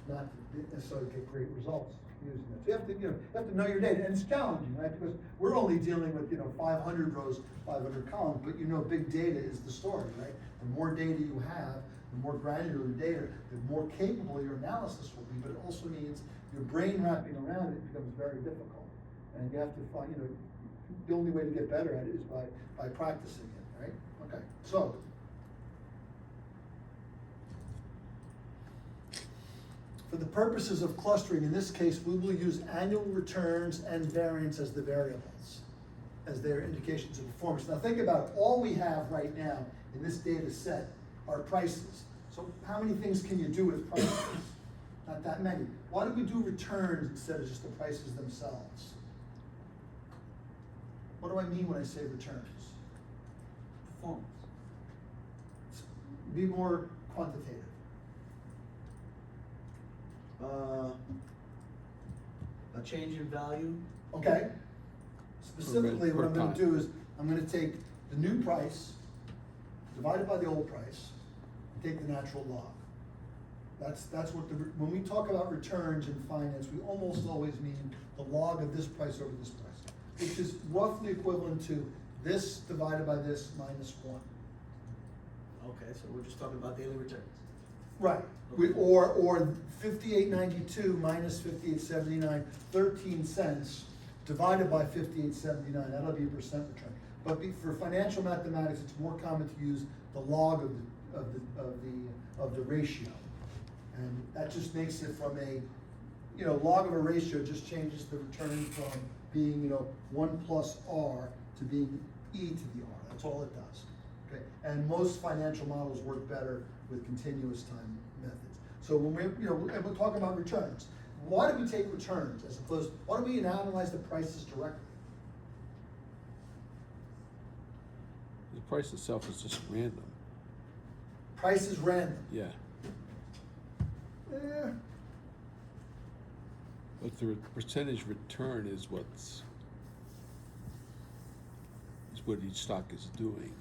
not to necessarily get great results using it. So you have to, you know your data, and it's challenging, right? Because we're only dealing with, you know, 500 rows, 500 columns, but you know, big data is the story, right? The more data you have, the more granular data, the more capable your analysis will be, but it also means your brain wrapping around it becomes very difficult. And you have to find, you know, the only way to get better at it is by practicing it, right? Okay, so. For the purposes of clustering, in this case, we will use annual returns and variance as the variables, as their indications of performance. Now think about it, all we have right now in this data set are prices. So how many things can you do with prices? Not that many. Why do we do returns instead of just the prices themselves? What do I mean when I say returns? Performance. Be more quantitative. A change in value. Okay? Specifically, what I'm Per gonna time. do is, I'm gonna take the new price, divided by the old price, and take the natural log. That's what when we talk about returns in finance, we almost always mean the log of this price over this price, which is roughly equivalent to this divided by this minus 1. Okay, so we're just talking about daily returns. Right, or 58.92 minus 58.79, 13 cents divided by 58.79, that'll be a percent return. But for financial mathematics, it's more common to use the log of the ratio. And that just makes it from a, you know, log of a ratio just changes the return from being, you know, 1 plus R to being e to the R, that's all it does. Okay, and most financial models work better with continuous time methods. So when we're, you know, and we're talking about returns, why do we take returns as opposed, why do we analyze the prices directly? The price itself is just random. Price is random. Yeah. Eh, But the percentage return is what each stock is doing.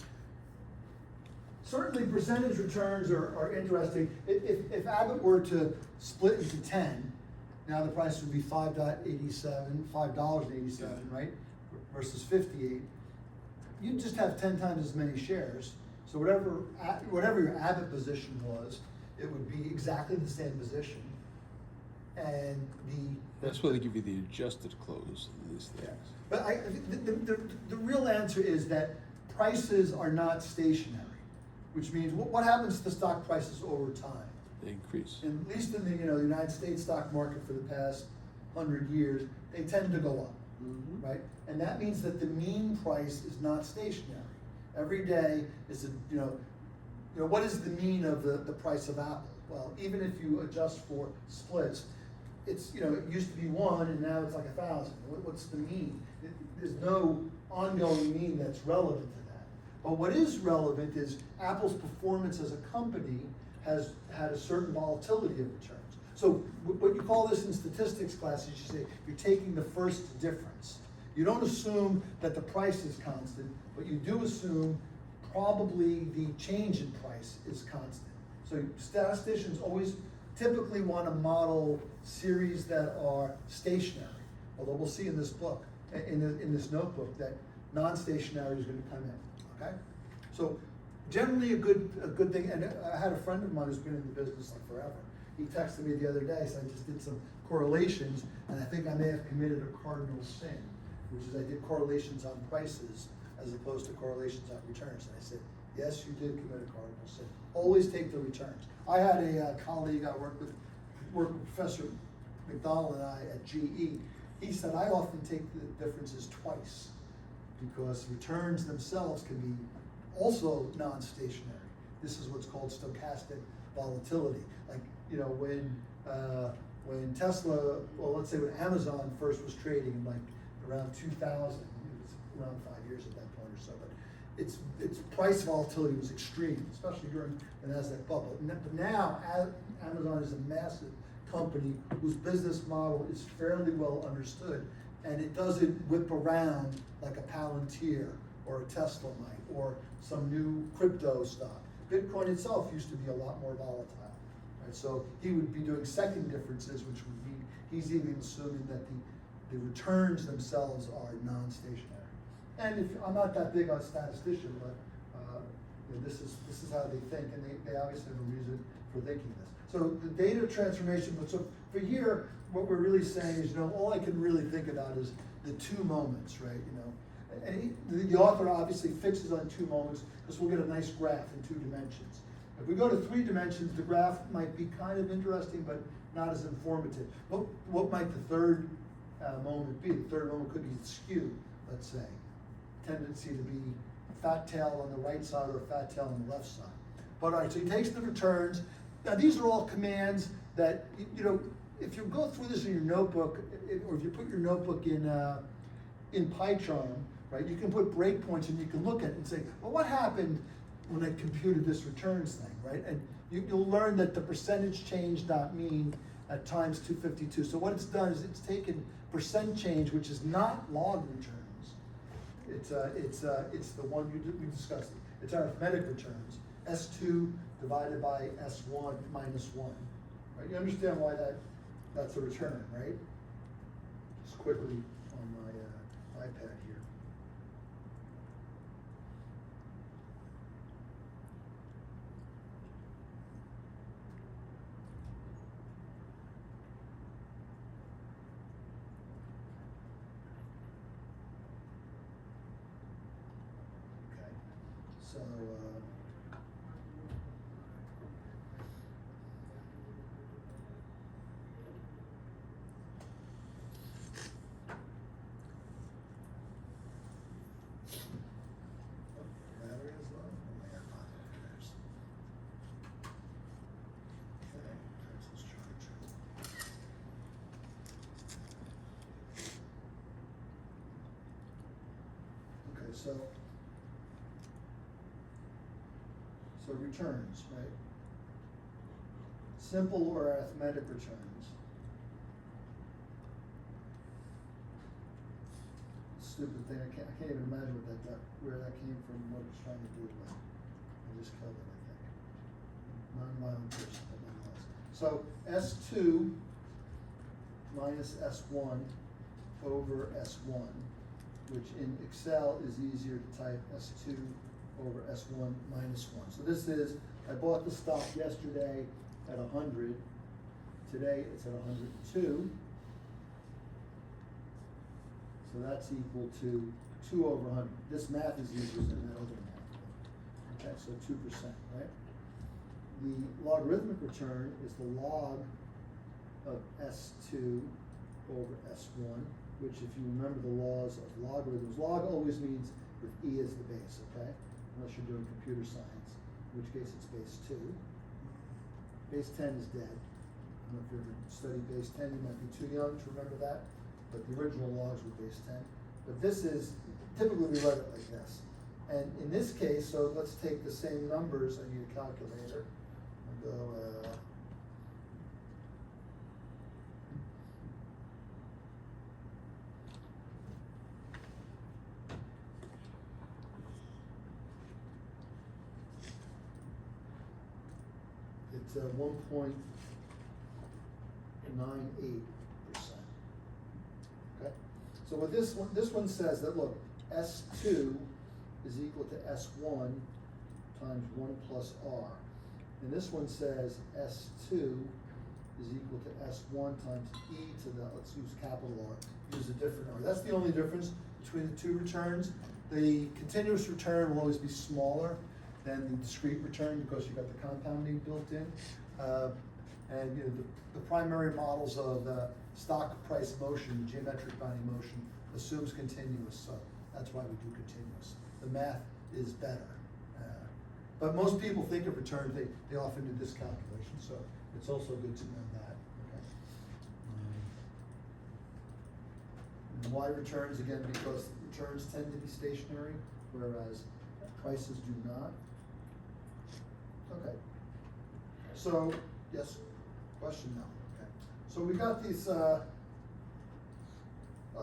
certainly percentage returns are interesting. If Abbott were to split into 10, now the price would be $5.87, right? Versus 58. You'd just have 10 times as many shares. So whatever your Abbott position was, it would be exactly the same position. And That's why they give you the adjusted close in these yeah. things. But the real answer is that prices are not stationary, which means what happens to stock prices over time? They increase. At least in the United States stock market for the past 100 years, they tend to go up, Mm-hmm. right? And that means that the mean price is not stationary. Every day is what is the mean of the price of Apple? Well, even if you adjust for splits, it's, it used to be 1 and now it's like 1,000. What's the mean? There's no ongoing mean that's relevant to that. But what is relevant is Apple's performance as a company has had a certain volatility of returns. So what you call this in statistics class is you say you're taking the first difference. You don't assume that the price is constant, but you do assume probably the change in price is constant. So statisticians always typically want to model series that are stationary, although we'll see in this book, in this notebook, that non-stationary is going to come in, okay? So generally a good thing, and I had a friend of mine who's been in the business like forever. He texted me the other day, so I just did some correlations, and I think I may have committed a cardinal sin, which is I did correlations on prices as opposed to correlations on returns. And I said, yes, you did commit a cardinal sin. Always take the returns. I had a colleague I worked with Professor McDonald and I at GE. He said, I often take the differences twice because returns themselves can be also non-stationary. This is what's called stochastic volatility. Like, you know, when Tesla, well, let's say when Amazon first was trading like around 2000, it was around 5 years at that point or so, but its price volatility was extreme, especially during the NASDAQ bubble. But now, Amazon is a massive company whose business model is fairly well understood, and it doesn't whip around like a Palantir or a Tesla might, or some new crypto stock. Bitcoin itself used to be a lot more volatile, right? So he would be doing second differences, which would be, he's even assuming that the returns themselves are non-stationary. And if, I'm not that big on statistician, but you know, this is how they think, and they obviously have a reason for thinking this. So the data transformation, but so for here, what we're really saying is, you know, all I can really think about is the two moments, right? You know, and the author obviously fixes on two moments because we'll get a nice graph in 2 dimensions. If we go to 3 dimensions, the graph might be kind of interesting, but not as informative. What might the third moment be? The third moment could be skew, let's say. Tendency to be fat tail on the right side or fat tail on the left side. But all right, so he takes the returns. Now these are all commands that, you know, if you go through this in your notebook, or if you put your notebook in PyCharm, right, you can put breakpoints and you can look at it and say, well, what happened when I computed this returns thing, right? And you'll learn that the percentage change dot mean at times 252. So what it's done is it's taken percent change, which is not log returns. It's the one we discussed. It's arithmetic returns. S2 divided by S1 minus 1. Right? You understand why that's a return, right? Just quickly on my iPad here. Okay, so battery is low. Oh, my AirPod matters. Okay, there's this charger. Okay, so returns, right? Simple or arithmetic returns. Stupid thing, I can't even imagine where that came from, what it's trying to do, but I just killed it, I think. Non-violent person, but nonetheless. So S2 minus S1 over S1, which in Excel is easier to type S2 over S1 minus 1. So this is, I bought the stock yesterday at 100. Today it's at 102. So that's equal to 2 over 100. This math is easier than that other math. Okay, so 2%, right? The logarithmic return is the log of S2 over S1, which if you remember the laws of logarithms, log always means with E as the base, okay? Unless you're doing computer science, in which case it's base 2. Base 10 is dead. I don't know if you ever studied base 10, you might be too young to remember that, but the original logs were base 10. But this is, typically we write it like this. And in this case, so let's take the same numbers, I need a calculator. I'll go, 1.98%. Okay? So what this one says that, look, S2 is equal to S1 times 1 plus R. And this one says S2 is equal to S1 times E to the, let's use capital R, use a different R. That's the only difference between the two returns. The continuous return will always be smaller than the discrete return because you've got the compounding built in. And you know, the primary models of stock price motion, geometric bounding motion, assumes continuous, so that's why we do continuous. The math is better. But most people think of returns, they often do this calculation, so it's also good to know that. Okay. And why returns? Again, because returns tend to be stationary, whereas prices do not. Okay. So, yes, question now. Okay. So we got these, by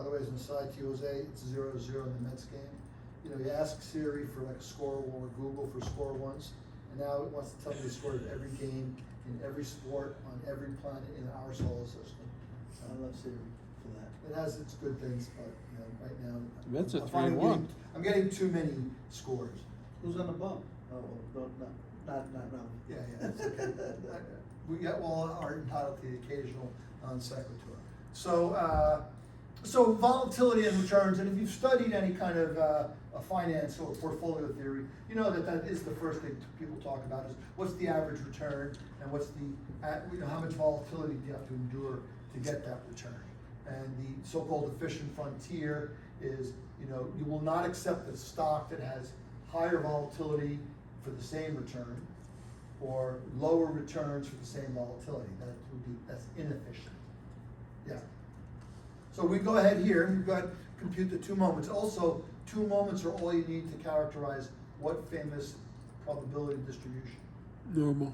the way, as an aside to you, Jose, it's 0-0 in the Mets game. You know, you ask Siri for like a score or Google for score once, and now it wants to tell me the score of every game in every sport on every planet in our solar system. I love Siri for that. It has its good things, but you know, right now That's a I'm finding 3-1. I'm getting too many scores. Who's on the bump? Oh, no, not Ralph. Yeah, it's okay. We all are entitled to the occasional non sequitur. So volatility and returns, and if you've studied any kind of a finance or portfolio theory, you know that is the first thing people talk about is what's the average return and what's the, how much volatility do you have to endure to get that return. And the so-called efficient frontier is, you will not accept a stock that has higher volatility for the same return or lower returns for the same volatility. That's inefficient. Yeah. So we go ahead here, and we've got compute the two moments. Also, two moments are all you need to characterize what famous probability distribution? Normal.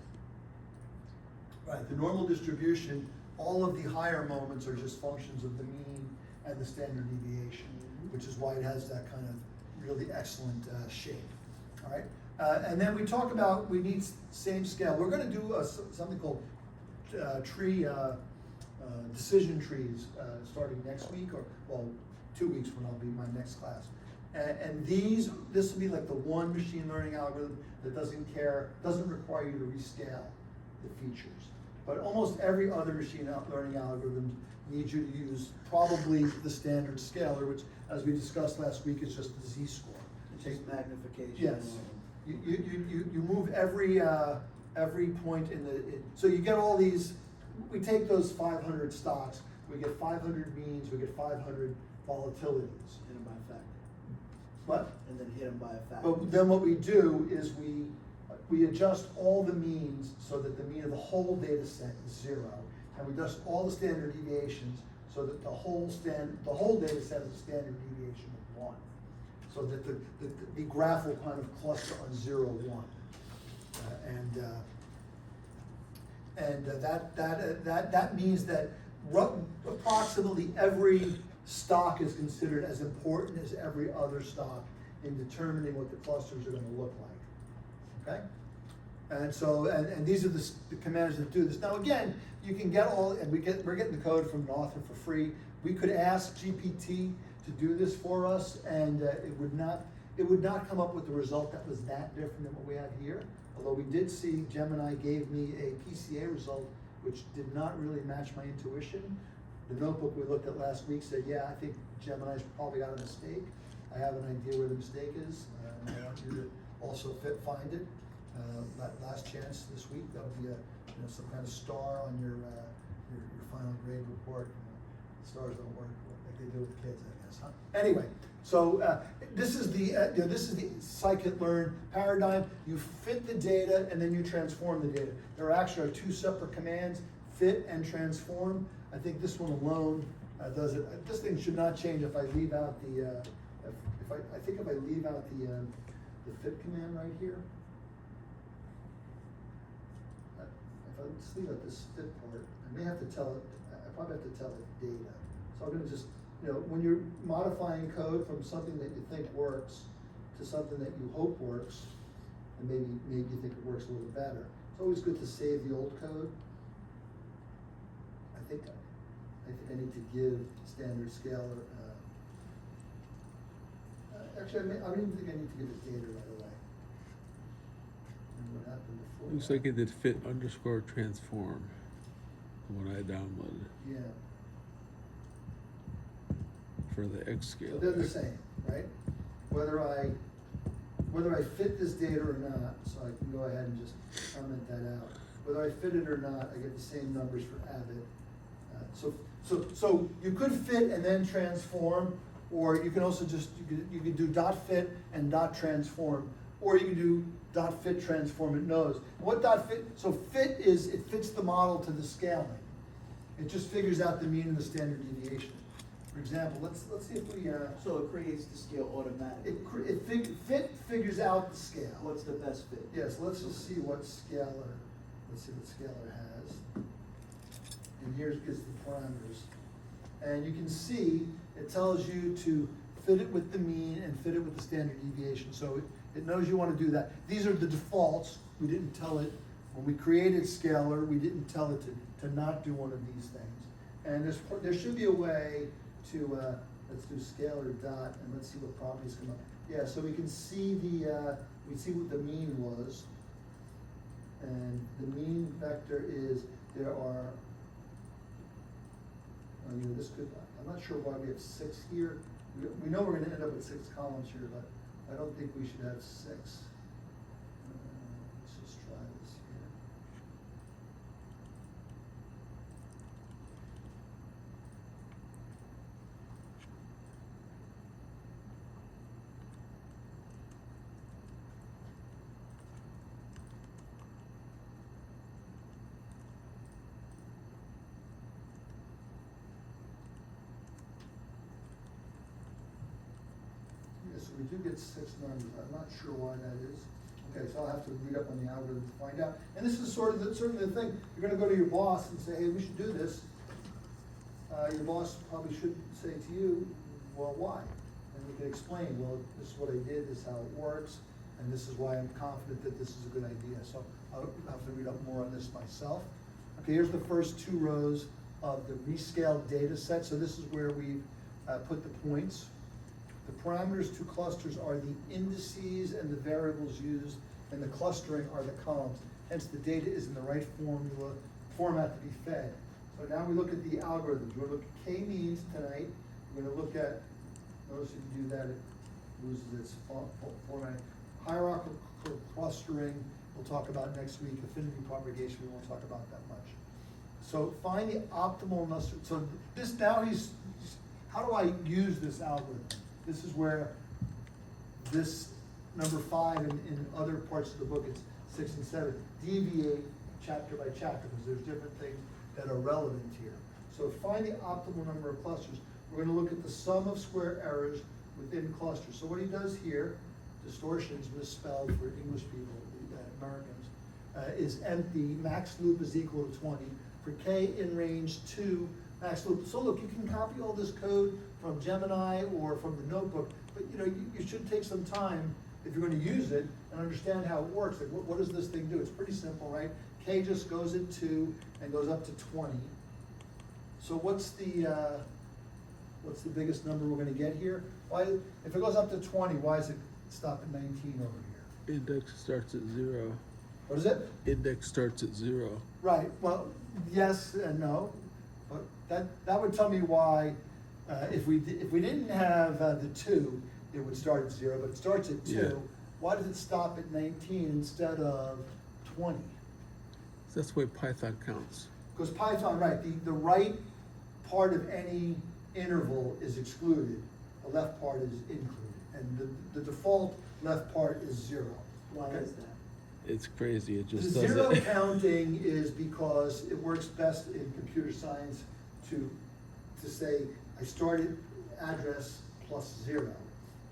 Right, the normal distribution, all of the higher moments are just functions of the mean and the standard deviation, which is why it has that kind of really excellent shape. All right, and then we talk about we need same scale. We're going to do something called decision trees starting next week, or well, 2 weeks when I'll be my next class. And this will be like the one machine learning algorithm that doesn't require you to rescale the features. But almost every other machine learning algorithm needs you to use probably the standard scaler, which, as we discussed last week, is just the z-score. It takes magnification. Yes. You move every point so you get all these. We take those 500 stocks, we get 500 means, we get 500 volatilities. Hit them by a factor. What? And then hit them by a factor. But then what we do is we adjust all the means so that the mean of the whole data set is 0, and we adjust all the standard deviations so that the whole data set is a standard deviation of 1, so that the graph will kind of cluster on 0, 1, that means that approximately every stock is considered as important as every other stock in determining what the clusters are going to look like. Okay, and so and these are the commands that do this. Now again, you can get we're getting the code from an author for free. We could ask GPT to do this for us, and it would not come up with the result that was that different than what we have here. Although we did see Gemini gave me a PCA result which did not really match my intuition. The notebook we looked at last week said, yeah, I think Gemini's probably got a mistake. I have an idea where the mistake is, and I want you to also find it. Last chance this week. That'll be some kind of star on your final grade report. Stars don't work like they do with kids, I guess, huh? Anyway, so this is the scikit-learn paradigm. You fit the data and then you transform the data. There actually are two separate commands: fit and transform. I think this one alone does it. This thing should not change if I leave out the if I leave out the fit command right here. If I just leave out this fit part, I may have to tell it. I probably have to tell it data. So I'm going to just, when you're modifying code from something that you think works to something that you hope works, and maybe you think it works a little better. It's always good to save the old code. I think I need to give standard scalar, actually, I don't even think I need to give it data right away. And what happened before? Looks like it did fit underscore transform when I downloaded Yeah, for the X scale. so they're the same, right? Whether I fit this data or not, so I can go ahead and just comment that out. Whether I fit it or not, I get the same numbers for Avid. So you could fit and then transform, or you can also just, you could do dot fit and dot transform, or you can do dot fit transform, it knows. What dot fit, so fit is, it fits the model to the scaling. It just figures out the mean and the standard deviation. For example, let's see if we, So it creates the scale automatically. fit figures out the scale. What's the best fit? Yes, let's just see what scalar, let's see what scalar has. And here's gives the parameters. And you can see, it tells you to fit it with the mean and fit it with the standard deviation. So it knows you want to do that. These are the defaults. We didn't tell it, when we created scalar, we didn't tell it to not do one of these things. And there should be a way to, let's do scalar dot, and let's see what properties come up. Yeah, so we can see we see what the mean was. And the mean vector is, there are, this could, I'm not sure why we have 6 here. We know we're gonna end up with 6 columns here, but I don't think we should have 6. Let's just try this here. So we do get 6 numbers. I'm not sure why that is. Okay, so I'll have to read up on the algorithm to find out. And this is sort of the thing. You're gonna go to your boss and say, hey, we should do this. Your boss probably should say to you, well, why? And you can explain, well, this is what I did, this is how it works, and this is why I'm confident that this is a good idea. So I'll have to read up more on this myself. Okay, here's the first 2 rows of the rescaled data set. So this is where we put the points. The parameters to clusters are the indices and the variables used, and the clustering are the columns. Hence, the data is in the right format to be fed. So now we look at the algorithms. We're going to look at k-means tonight. We're going to look at, notice if you do that, it loses its format. Hierarchical clustering, we'll talk about next week. Affinity propagation, we won't talk about that much. So find the optimal cluster. So this now how do I use this algorithm? This is where this number 5 in other parts of the book, it's 6 and 7, deviate chapter by chapter, because there's different things that are relevant here. So find the optimal number of clusters. We're going to look at the sum of square errors within clusters. So what he does here, distortions misspelled for English people, Americans, is empty. Max loop is equal to 20. For k in range 2, max loop. So look, you can copy all this code from Gemini or from the notebook, but you should take some time if you're going to use it and understand how it works. Like, what does this thing do? It's pretty simple, right? K just goes at 2 and goes up to 20. So what's the biggest number we're going to get here? Why, if it goes up to 20, why does it stop at 19 over here? Index starts at 0. What is it? Index starts at 0. Right. Well, yes and no, but that would tell me why. If we didn't have the 2, it would start at 0, but it starts at 2. Yeah. Why does it stop at 19 instead of 20? That's the way Python counts. Because Python, right, the right part of any interval is excluded, the left part is included, and the default left part is 0. Why Okay? is that? It's crazy. It The just does zero it. counting is because it works best in computer science to say, I started address plus 0,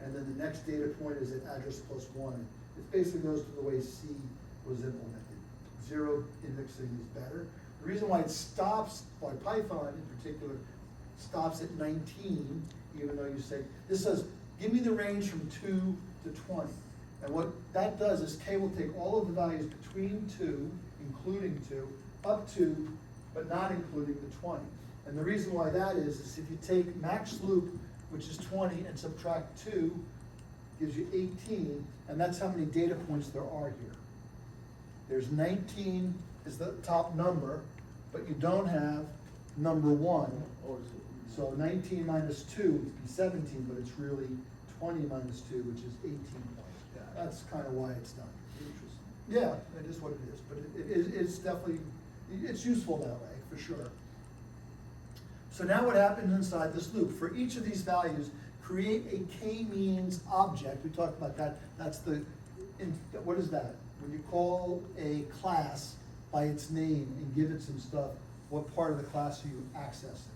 and then the next data point is at address plus 1. It basically goes to the way C was implemented. 0 indexing is better. The reason why it stops, why Python in particular, stops at 19, even though you say, this says, give me the range from 2 to 20. And what that does is K will take all of the values between 2, including 2, up to, but not including the 20. And the reason why that is if you take max loop, which is 20, and subtract 2, gives you 18, and that's how many data points there are here. There's 19 is the top number, but you don't have number 1. So 19 minus 2 would be 17, but it's really 20 minus 2, which is 18 points. That's kind of why it's done. Yeah, it is what it is, but it's definitely, it's useful that way, for sure. So now what happens inside this loop? For each of these values, create a k-means object. We talked about that. That's what is that? When you call a class by its name and give it some stuff, what part of the class are you accessing?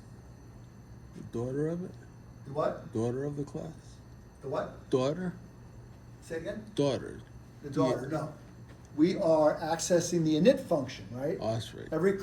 The daughter of it? The what? Daughter of the class? The what? Daughter? Say again? Daughter. The daughter, no. We are accessing the init function, right? Oh, that's right. Every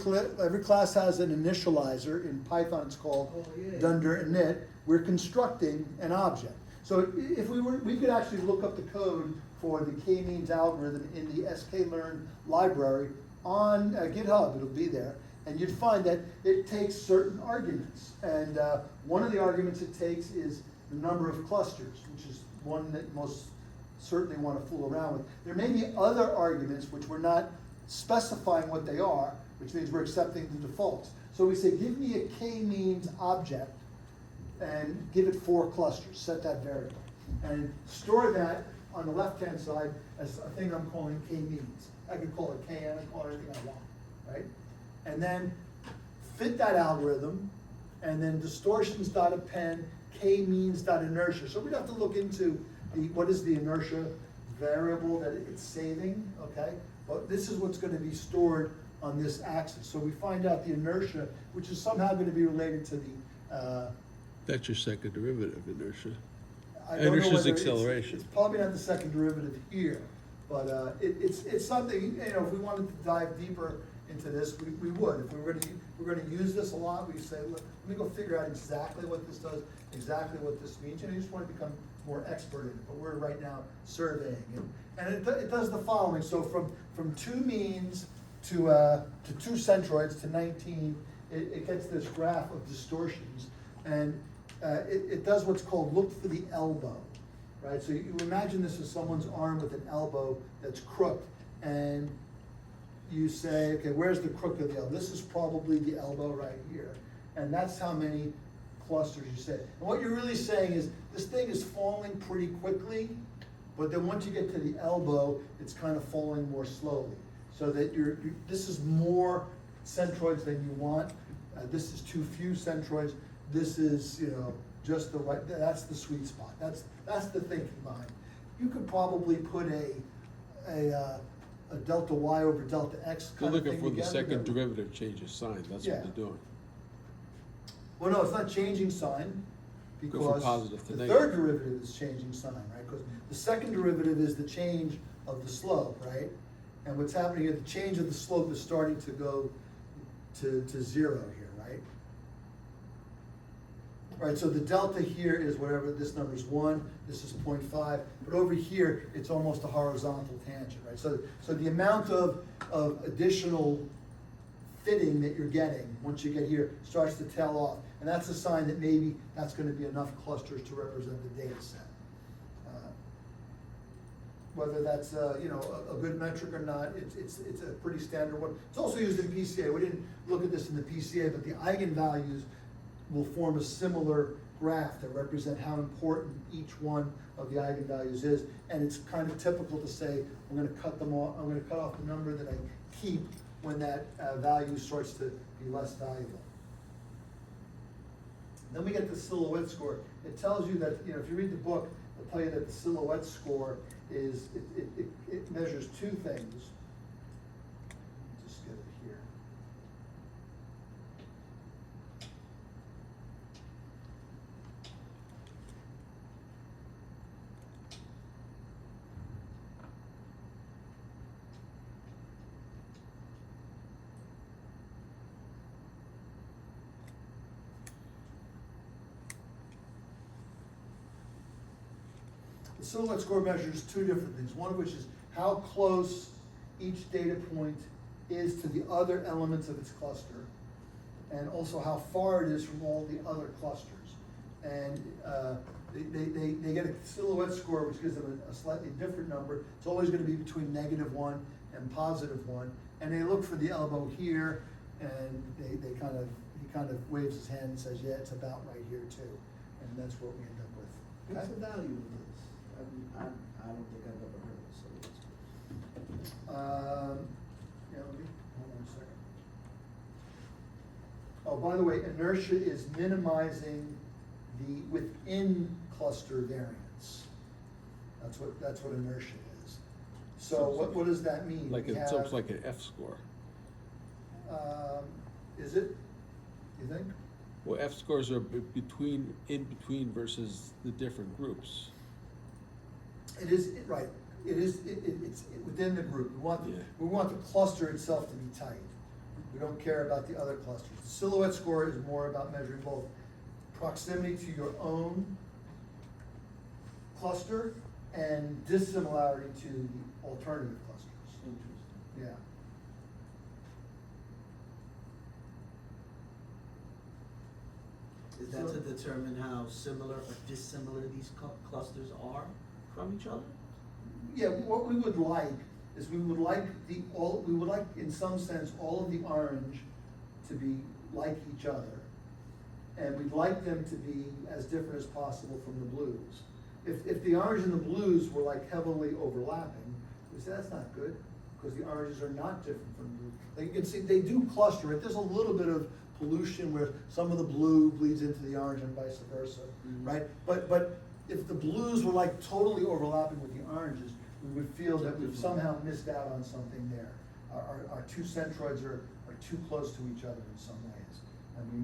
class has an initializer. In Python, it's called dunder init. We're constructing an object. So if we could actually look up the code for the k-means algorithm in the sklearn library on GitHub. It'll be there. And you'd find that it takes certain arguments. And one of the arguments it takes is the number of clusters, which is one that most certainly want to fool around with. There may be other arguments which we're not specifying what they are, which means we're accepting the defaults. So we say, give me a k-means object and give it 4 clusters, set that variable. And store that on the left-hand side as a thing I'm calling k-means. I could call it kn, I can call it anything I want, right? And then fit that algorithm, and then distortions.append k-means.inertia. So we'd have to look into what is the inertia variable that it's saving, okay? But this is what's going to be stored on this axis. So we find out the inertia, which is somehow going to be related to the That's your second derivative, inertia. I don't know Inertia's whether acceleration. It's probably not the second derivative here, but it's something, you know, if we wanted to dive deeper into this, we would. If we're gonna use this a lot, we say, look, let me go figure out exactly what this does, exactly what this means, and you just want to become more expert in it. But we're right now surveying it, and it does the following. So from 2 means to 2 centroids to 19, it gets this graph of distortions, and it does what's called look for the elbow, right? So you imagine this as someone's arm with an elbow that's crooked, and you say, okay, where's the crook of the elbow? This is probably the elbow right here. And that's how many clusters you say. And what you're really saying is, this thing is falling pretty quickly, but then once you get to the elbow, it's kind of falling more slowly. So that this is more centroids than you want. This is too few centroids. This is, you know, just the right, that's the sweet spot. That's the thinking behind. You could probably put a delta y over delta x They're kind of looking thing for the together. second derivative changes sign, that's Yeah. what they're doing. Well, no, it's not changing sign, Go from because positive to the negative. third derivative is changing sign, right? Because the second derivative is the change of the slope, right? And what's happening here, the change of the slope is starting to go to 0 here, right? Right, so the delta here is whatever, this number's 1, this is 0.5, but over here, it's almost a horizontal tangent, right? So the amount of additional fitting that you're getting, once you get here, starts to tail off. And that's a sign that maybe that's gonna be enough clusters to represent the data set. Whether that's, you know, a good metric or not, it's a pretty standard one. It's also used in PCA. We didn't look at this in the PCA, but the eigenvalues will form a similar graph that represent how important each one of the eigenvalues is. And it's kind of typical to say, I'm gonna cut them off, I'm gonna cut off the number that I keep when that value starts to be less valuable. Then we get the silhouette score. It tells you that, you know, if you read the book, it'll tell you that the silhouette score is, it measures 2 things. Just get it here. the silhouette score measures two different things, one of which is how close each data point is to the other elements of its cluster, and also how far it is from all the other clusters. And they get a silhouette score, which gives them a slightly different number. It's always gonna be between -1 and +1. And they look for the elbow here, and he kind of waves his hand and says, yeah, it's about right here too. And that's what we end up with. What's Okay? the value of this? I don't think I've ever heard of this. Yeah, let me, hold on a second. Oh, by the way, inertia is minimizing the within cluster variance. That's what inertia is. So what does that mean? Like We it's have- almost like an F score. Is it, you think? Well, F scores are in between versus the different groups. It is, right, it's within the group. Yeah. We want the cluster itself to be tight. We don't care about the other clusters. The silhouette score is more about measuring both proximity to your own cluster and dissimilarity to the alternative clusters. Interesting. Yeah. Is that So- to determine how similar or dissimilar these clusters are from each other? Yeah, what we would like is we would like in some sense all of the orange to be like each other. And we'd like them to be as different as possible from the blues. If the orange and the blues were like heavily overlapping, we say that's not good, because the oranges are not different from the blues. You can see, they do cluster it, there's a little bit of pollution where some of the blue bleeds into the orange and vice versa, Mhm. right? But if the blues were like totally overlapping with the oranges, we would feel that we've somehow missed out on something there. Our two centroids are too close to each other in some ways, and we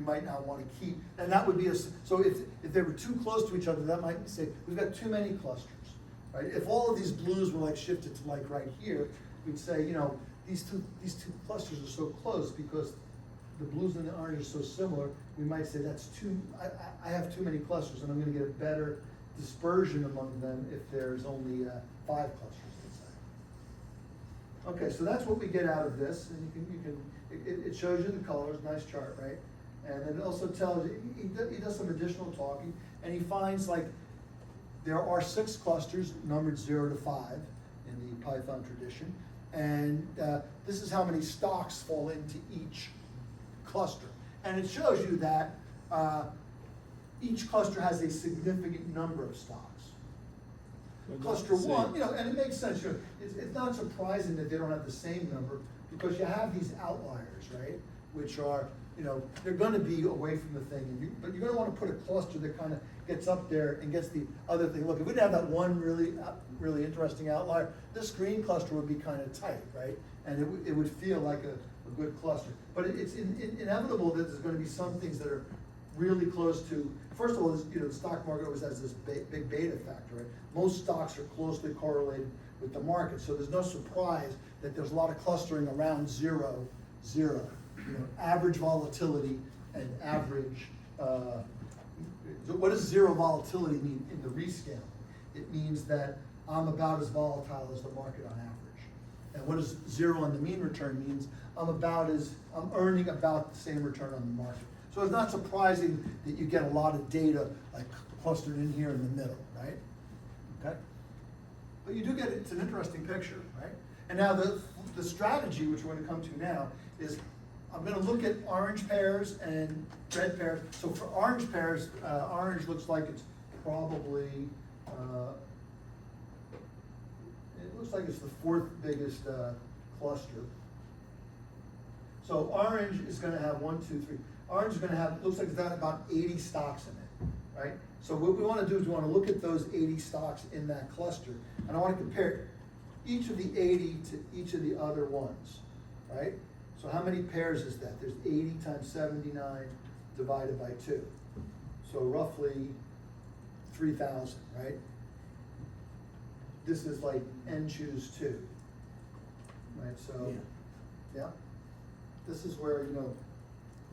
might not want to keep, and that would be so if they were too close to each other, that might say, we've got too many clusters, right? If all of these blues were like shifted to like right here, we'd say, you know, these two clusters are so close because the blues and the orange are so similar, we might say that's I have too many clusters, and I'm gonna get a better dispersion among them if there's only 5 clusters, let's say. Okay, so that's what we get out of this, and it shows you the colors, nice chart, right? And then it also tells you, he does some additional talking, and he finds like, there are 6 clusters numbered 0 to 5 in the Python tradition, and this is how many stocks fall into each cluster. And it shows you that each cluster has a significant number of stocks. Cluster one, you know, and it makes sense, you know, it's not surprising that they don't have the same number, because you have these outliers, right? Which are, you know, they're gonna be away from the thing, but you're gonna wanna put a cluster that kind of gets up there and gets the other thing. Look, if we didn't have that one really interesting outlier, this green cluster would be kind of tight, right? And it would feel like a good cluster. But it's inevitable that there's gonna be some things that are really close to, first of all, you know, the stock market always has this big beta factor, right? Most stocks are closely correlated with the market, so there's no surprise that there's a lot of clustering around 0, 0. You know, average volatility and average, what does 0 volatility mean in the rescaling? It means that I'm about as volatile as the market on average. And what does 0 on the mean return means? I'm earning about the same return on the market. So it's not surprising that you get a lot of data like clustered in here in the middle, right? Okay? But you do get, it's an interesting picture, right? And now the strategy, which we're gonna come to now, is I'm gonna look at orange pairs and red pairs. So for orange pairs, orange looks like it's probably, it looks like it's the 4th biggest cluster. So orange is gonna have 1, 2, 3. Orange is gonna have, looks like it's got about 80 stocks in it, right? So what we wanna do is we wanna look at those 80 stocks in that cluster, and I wanna compare each of the 80 to each of the other ones, right? So how many pairs is that? There's 80 times 79 divided by 2. So roughly 3,000, right? This is like n choose 2, right? So, yeah. This is where, you know,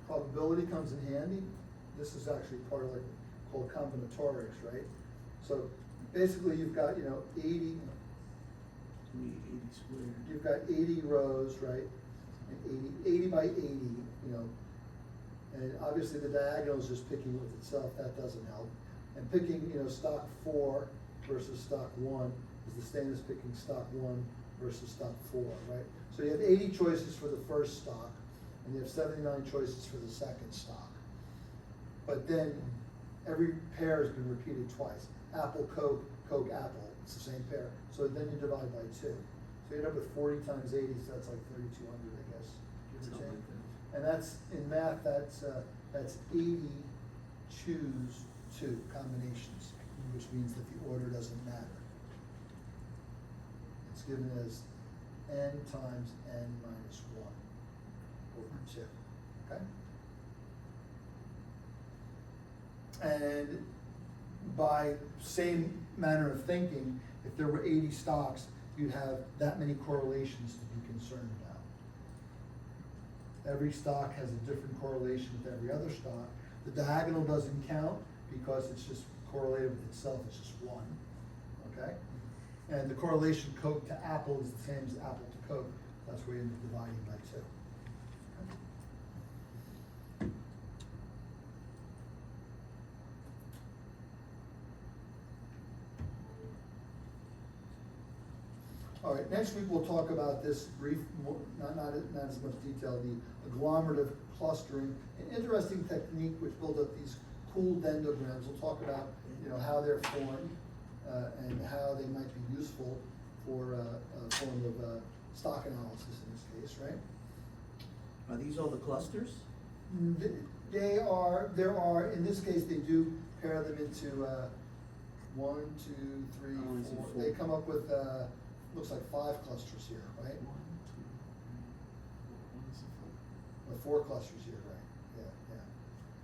probability comes in handy. This is actually part of like called combinatorics, right? So basically, you've got, 80, 80 squared. you've got 80 rows, right? And 80 by 80, and obviously the diagonal is just picking with itself, that doesn't help. And picking, stock 4 versus stock 1 is the same as picking stock 1 versus stock 4, right? So you have 80 choices for the first stock, and you have 79 choices for the second stock. But then every pair has been repeated twice. Apple, Coke, Coke, Apple, it's the same pair. So then you divide by 2. So you end up with 40 times 80, so that's like 3,200, I guess, give or Something take. like that. And that's, in math, that's 80 choose 2 combinations, which means that the order doesn't matter. It's given as n times n minus 1 over 2, okay? And by same manner of thinking, if there were 80 stocks, you'd have that many correlations to be concerned about. Every stock has a different correlation with every other stock. The diagonal doesn't count because it's just correlated with itself, it's just 1, okay? And the correlation Coke to Apple is the same as Apple to Coke. That's where you end up dividing by 2. All right, next week we'll talk about this brief, not as much detail, the agglomerative clustering, an interesting technique which builds up these cool dendrograms. We'll talk about, how they're formed and how they might be useful for a form of stock analysis in this case, right? Are these all the clusters? There are, in this case, they do pair them into 1, 2, 3, Oh, I see, 4. 4. They come up with, looks like 5 clusters here, right? 4 clusters here, right? Yeah.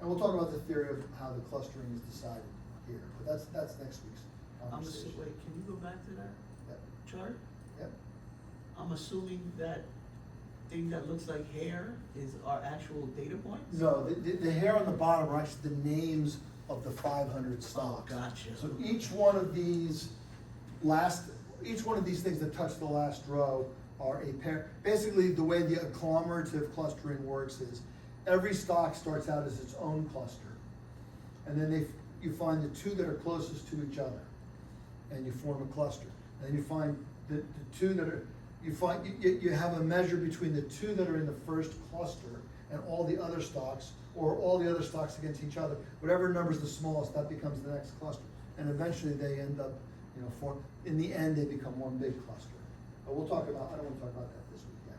And we'll talk about the theory of how the clustering is decided here, but that's next week's conversation. Wait, can you go back to that Yep. chart? Yep. I'm assuming that thing that looks like hair is our actual data points? No, the hair on the bottom are actually the names of the 500 stocks. Oh, gotcha. So each one of these things that touch the last row are a pair. Basically, the way the agglomerative clustering works is every stock starts out as its own cluster, and then you find the 2 that are closest to each other, and you form a cluster. And then you find the 2 that are, you have a measure between the 2 that are in the first cluster and all the other stocks, or all the other stocks against each other. Whatever number's the smallest, that becomes the next cluster. And eventually they end up, in the end, they become one big cluster. But I don't want to talk about that this week yet.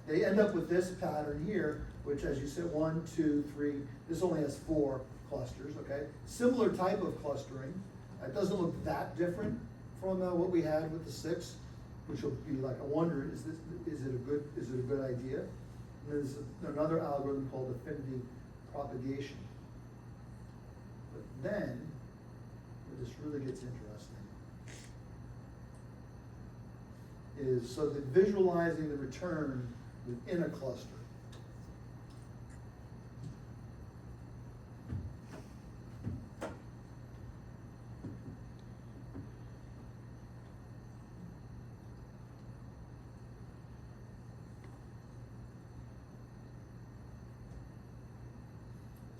They end up with this pattern here, which, as you said, 1, 2, 3, this only has 4 clusters, okay? Similar type of clustering. It doesn't look that different from what we had with the 6, which will be like, I wonder, is it a good idea? And there's another algorithm called affinity propagation. But then, where this really gets interesting, is so that visualizing the return within a cluster.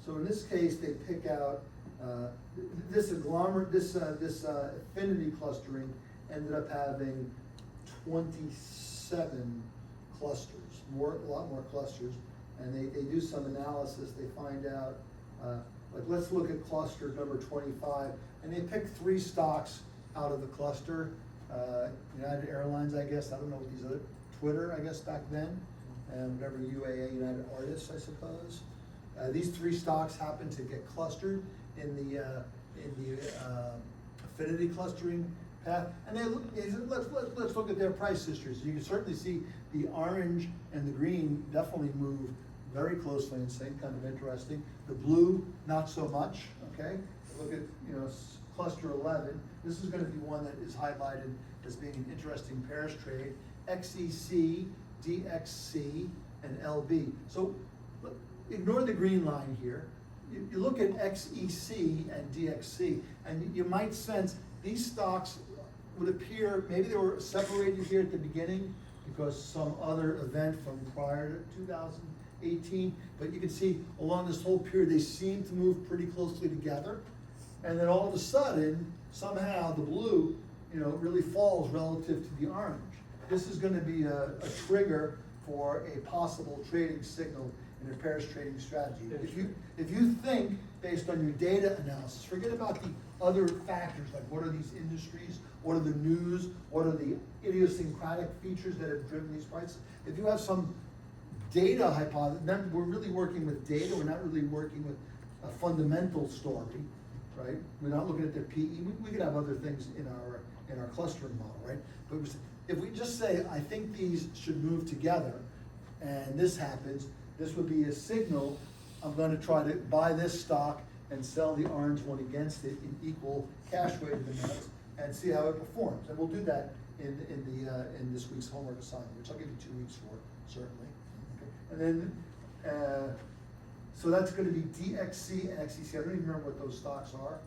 So in this case, they pick out this affinity clustering ended up having 27 clusters, a lot more clusters, and they do some analysis. They find out, like, let's look at cluster number 25, and they pick 3 stocks out of the cluster. United Airlines, I guess. I don't know what these other, Twitter, I guess, back then, and whatever, UAA, United Artists, I suppose. These 3 stocks happen to get clustered in the affinity clustering path, and let's look at their price histories. You can certainly see the orange and the green definitely move very closely in sync, kind of interesting. The blue, not so much. Okay, look at cluster 11. This is going to be one that is highlighted as being an interesting pairs trade: XEC, DXC, and LB. So ignore the green line here. you look at XEC and DXC, and you might sense these stocks would appear, maybe they were separated here at the beginning because some other event from prior to 2018, but you can see along this whole period, they seem to move pretty closely together. And then all of a sudden, somehow the blue, really falls relative to the orange. This is gonna be a trigger for a possible trading signal in a pairs trading strategy. If you think, based on your data analysis, forget about the other factors, like what are these industries, what are the news, what are the idiosyncratic features that have driven these prices. If you have some data hypothesis, then we're really working with data, we're not really working with a fundamental story, right? We're not looking at their PE, we could have other things in our clustering model, right? But if we just say, I think these should move together, and this happens, this would be a signal, I'm gonna try to buy this stock and sell the orange one against it in equal cash weighted amounts and see how it performs. And we'll do that in this week's homework assignment, which I'll give you 2 weeks for, certainly. Okay. And then, so that's gonna be DXC and XCC. I don't even remember what those stocks are.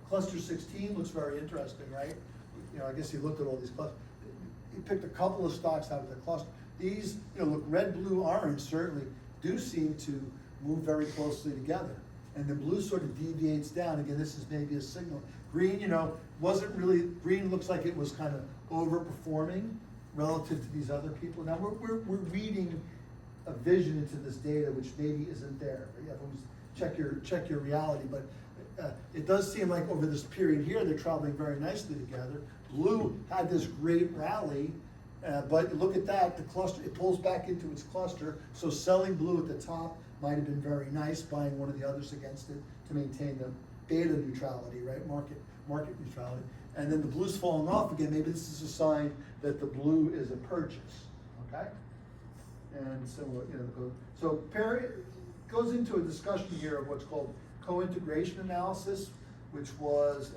Cluster 16 looks very interesting, right? I guess he looked at all these clusters. He picked a couple of stocks out of the cluster. These, look, red, blue, orange certainly do seem to move very closely together. And the blue sort of deviates down. Again, this is maybe a signal. Green, wasn't really, green looks like it was kind of overperforming relative to these other people. Now, we're reading a vision into this data which maybe isn't there. You have to always check your reality, but it does seem like over this period here, they're traveling very nicely together. Blue had this great rally, but look at that, the cluster, it pulls back into its cluster, so selling blue at the top might have been very nice, buying one of the others against it to maintain the beta neutrality, right, market neutrality. And then the blue's falling off again, maybe this is a sign that the blue is a purchase, okay? And so, so Perry goes into a discussion here of what's called co-integration analysis, which was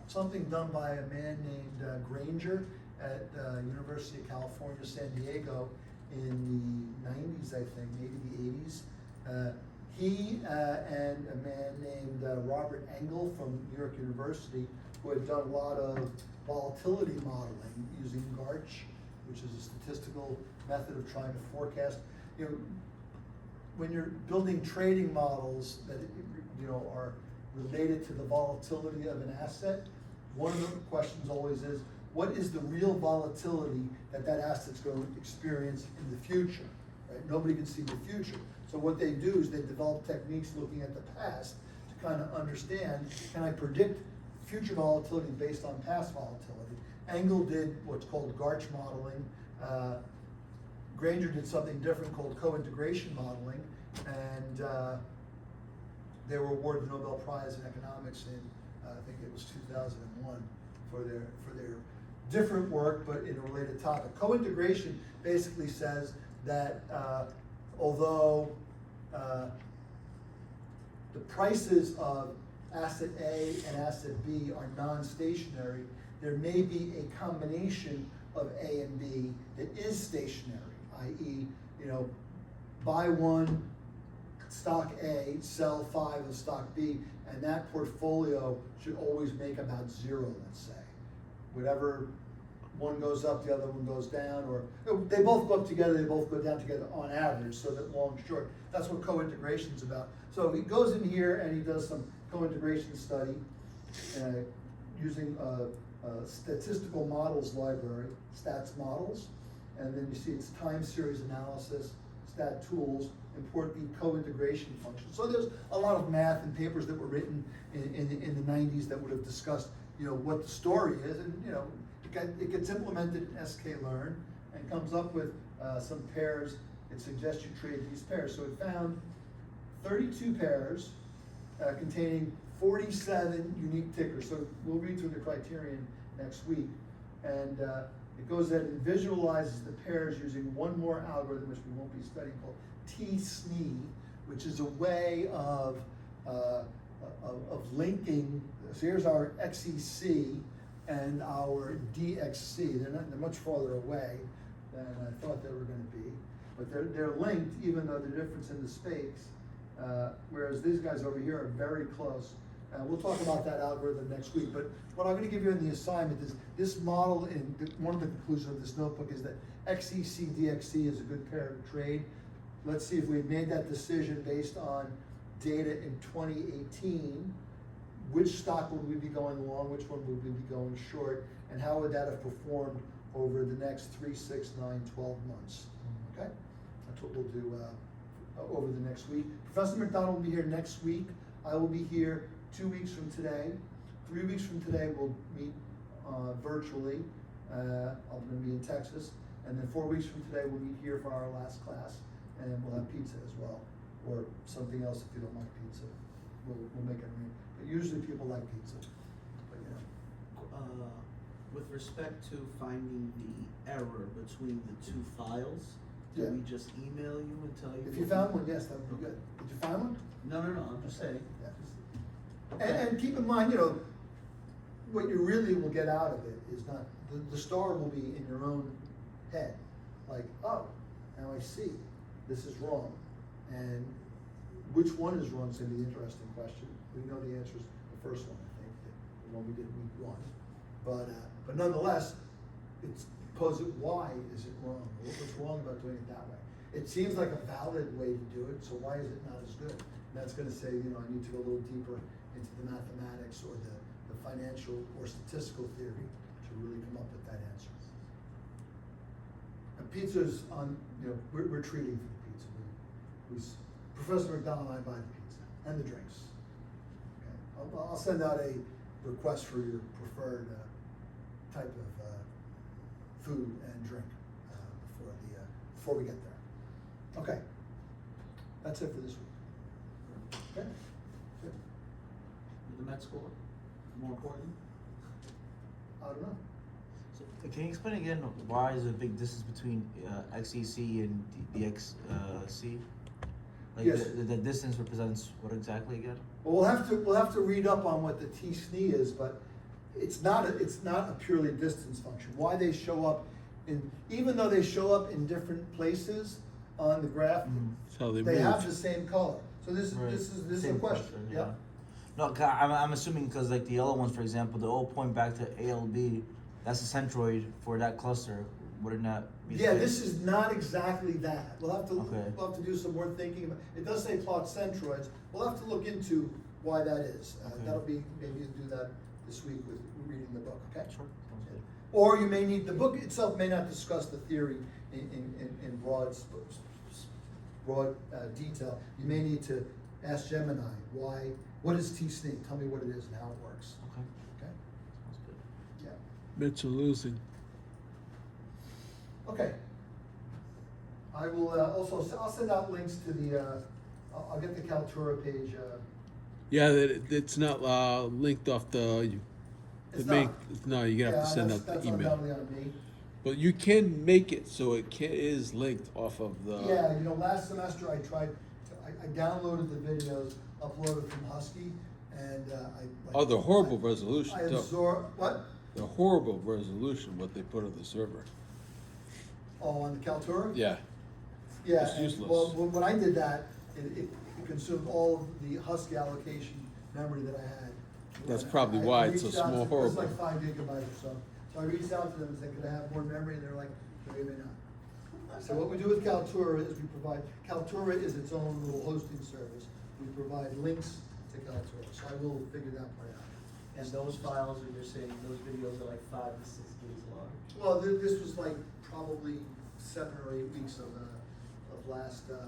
something done by a man named Granger at University of California, San Diego in the 90s, I think, maybe the 80s. He and a man named Robert Engel from New York University, who had done a lot of volatility modeling using GARCH, which is a statistical method of trying to forecast. When you're building trading models that are related to the volatility of an asset, one of the questions always is, what is the real volatility that asset's going to experience in the future? Right? Nobody can see the future. So what they do is they develop techniques looking at the past to kind of understand, can I predict future volatility based on past volatility? Engel did what's called GARCH modeling. Granger did something different called co-integration modeling, and they were awarded the Nobel Prize in Economics in, I think it was 2001, for their different work, but in a related topic. Co-integration basically says that although the prices of asset A and asset B are non-stationary, there may be a combination of A and B that is stationary, i.e., buy one stock A, sell 5 of stock B, and that portfolio should always make about 0, let's say. Whatever one goes up, the other one goes down, or they both go up together, they both go down together on average, so that long short. That's what co-integration is about. So he goes in here and he does some co-integration study using a statistical models library, stats models, and then you see it's time series analysis, stat tools, import the co-integration function. So there's a lot of math and papers that were written in the 90s that would have discussed, what the story is, and it gets implemented in sklearn and comes up with some pairs. It suggests you trade these pairs. So it found 32 pairs containing 47 unique tickers. So we'll read through the criterion next week, and it goes ahead and visualizes the pairs using one more algorithm, which we won't be studying, called T-SNE, which is a way of linking. So here's our XEC and our DXC. They're much farther away than I thought they were going to be. but they're linked even though the difference in the space, whereas these guys over here are very close. We'll talk about that algorithm next week, but what I'm gonna give you in the assignment is, this model, and one of the conclusions of this notebook is that XEC DXC is a good pair to trade. Let's see if we had made that decision based on data in 2018, which stock would we be going long, which one would we be going short, and how would that have performed over the next 3, 6, 9, 12 months, okay? That's what we'll do over the next week. Professor McDonald will be here next week. I will be here 2 weeks from today. 3 weeks from today, we'll meet virtually. I'm gonna be in Texas. And then 4 weeks from today, we'll meet here for our last class, and we'll have pizza as well, or something else if you don't like pizza. We'll make it rain. But usually people like pizza, but you know. With respect to finding the error between the two files, do Yeah. we just email you and tell you? If you found one, yes, that would be good. Did you find one? No, I'm just saying. Yeah. And keep in mind, you know, what you really will get out of it is not, the star will be in your own head. Like, oh, now I see, this is wrong. And which one is wrong is gonna be the interesting question. We know the answer is the first one, I think, the one we did week 1. But nonetheless, it's pose it, why is it wrong? What's wrong about doing it that way? It seems like a valid way to do it, so why is it not as good? And that's gonna say, you know, I need to go a little deeper into the mathematics or the financial or statistical theory to really come up with that answer. And pizza's on, you know, we're treating for the pizza. Professor McDonald and I buy the pizza and the drinks. Okay, I'll send out a request for your preferred type of food and drink before we get there. Okay, that's it for this week. Okay, good. Did the Mets score? More important? I don't know. So, can you explain again why is there a big distance between XEC and DXC? Like Yes. the distance represents what exactly again? Well, we'll have to read up on what the t-SNE is, but it's not a purely distance function. Why they show up even though they show up in different places on the graph, That's how they they move. have the same color. So this Right. is a Same question. yeah. Yeah. No, I'm assuming because like the yellow ones, for example, they all point back to ALB. That's a centroid for that cluster. Wouldn't that be? Yeah, the this case? is not exactly that. We'll have to do some more thinking about. It does say plot centroids. We'll have to look into why that is. Okay. That'll be, maybe do that this week with reading the book, okay? Sure. Sounds good. Or you may need, the book itself may not discuss the theory in broad detail. You may need to ask Gemini, what is t-SNE? Tell me what it is and how it works, Okay. okay? Sounds good. Yeah. Mets are losing. Okay. I will I'll send out links to I'll get the Kaltura page. Yeah, it's not linked off the It's main. not. No, you're gonna have to send out That's the email. undoubtedly on me. But you can make it so is linked off of the. Yeah, you know, last semester I tried, I downloaded the videos, uploaded from Husky, and Oh, the horrible resolution. I too. absorbed, what? The horrible resolution what they put on the server. Oh, on the Kaltura? Yeah. Yeah, It's and, useless. well, when I did that, it consumed all of the Husky allocation memory that I had. That's And probably I why it's so reached out small, to- It was horrible. like 5 gigabytes or so. So I reached out to them and said, could I have more memory? And they're like, maybe not. So what we do with Kaltura is Kaltura is its own little hosting service. We provide links to Kaltura, so I will figure that part out. And those files, are you're saying, those videos are like 5 to 6 gigs long? Well, this was like probably 7 or 8 weeks of last class.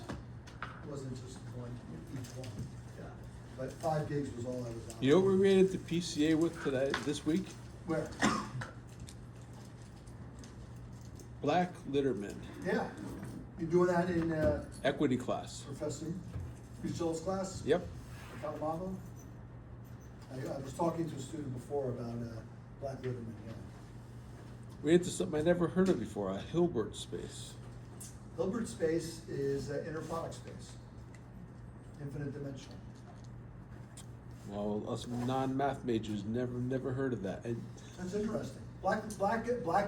It wasn't just one, each one. Yeah. But 5 gigs was all I was on. You know what we ran into PCA with this week? Where? Black Litterman, Yeah. You're doing that in equity class. Professor Buchel's class? Yep. Calamago? I was talking to a student before about Black Ribbon, yeah. We into something I never heard of before, a Hilbert space. Hilbert space is inner product space, infinite dimensional. Well, us non-math majors never heard of that. And That's interesting. Black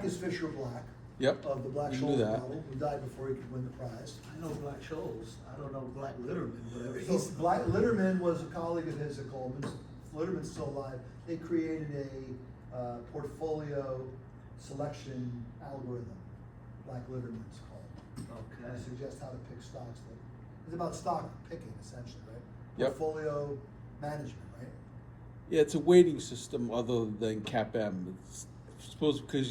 is Fisher Black. Yep. of the Black We Scholes knew that. model, who died before he could win the prize. I know Black Scholes, I don't know Black Litterman, whatever. So Black, Litterman was a colleague of his at Goldman's. Litterman's still alive. They created a portfolio selection algorithm, Black Litterman's called. Okay. That suggests how to pick stocks. It's about stock picking essentially, right? Yep. Portfolio management, right? Yeah, it's a weighting system other than CAPM. It's supposed because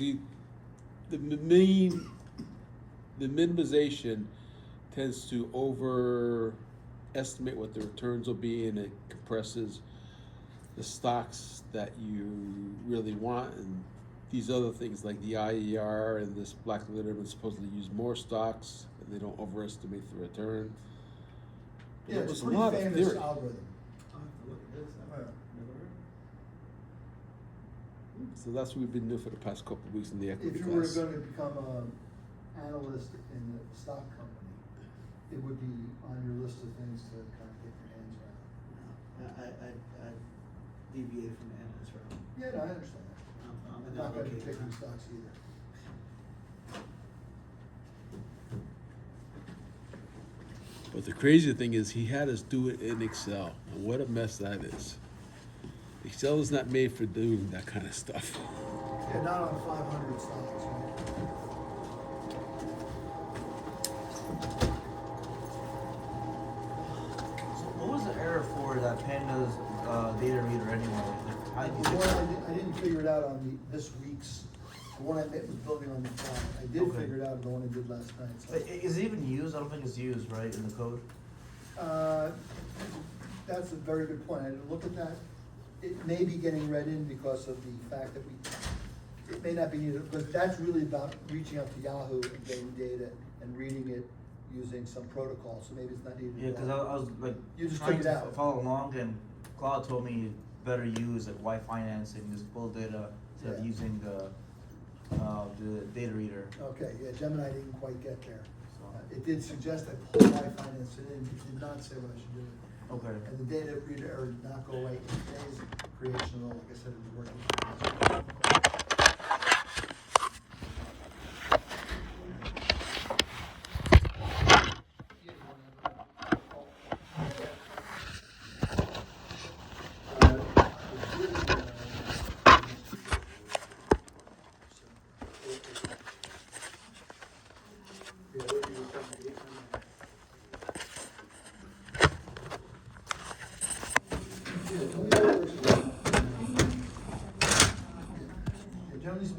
the minimization tends to overestimate what the returns will be, and it compresses the stocks that you really want, and these other things like the IER and this Black Litterman supposedly use more stocks, and they don't overestimate the return. Yeah, There it's was a pretty lot of famous theory. algorithm. I'll have to look at this, I've never heard. So that's what we've been doing for the past couple of weeks in the equity If you were class. going to become an analyst in a stock company, it would be on your list of things to kind of get your hands around. I deviated from the analyst route. Yeah, no, I understand that. I'm I'm an not going to be allocator. picking stocks either. But the crazy thing is he had us do it in Excel, and what a mess that is. Excel is not made for doing that kind of stuff. Yeah, not on 500 stocks, right? So what was the error for that Panda's data reader anyway? How The did you one fix I it? I didn't figure it out on this week's, the one I was building on the fly. I did Okay. figure it out on the one I did last night. So. Is it even used? I don't think it's used, right, in the code? That's a very good point. I didn't look at that. It may be getting read in because of the fact that it may not be needed, but that's really about reaching out to Yahoo and getting data and reading it using some protocol, so maybe it's not needed. Yeah, because I was like You just trying took it to out. follow along, and Claude told me better use like Y financing, just pull data instead of Yeah. using the data reader. Okay, yeah, Gemini didn't quite get there. So It did suggest I pull my finance it in, it did not say what I should do. okay. And the data reader error did not go away in today's creation, although, like I said, it was working. Generally speaking,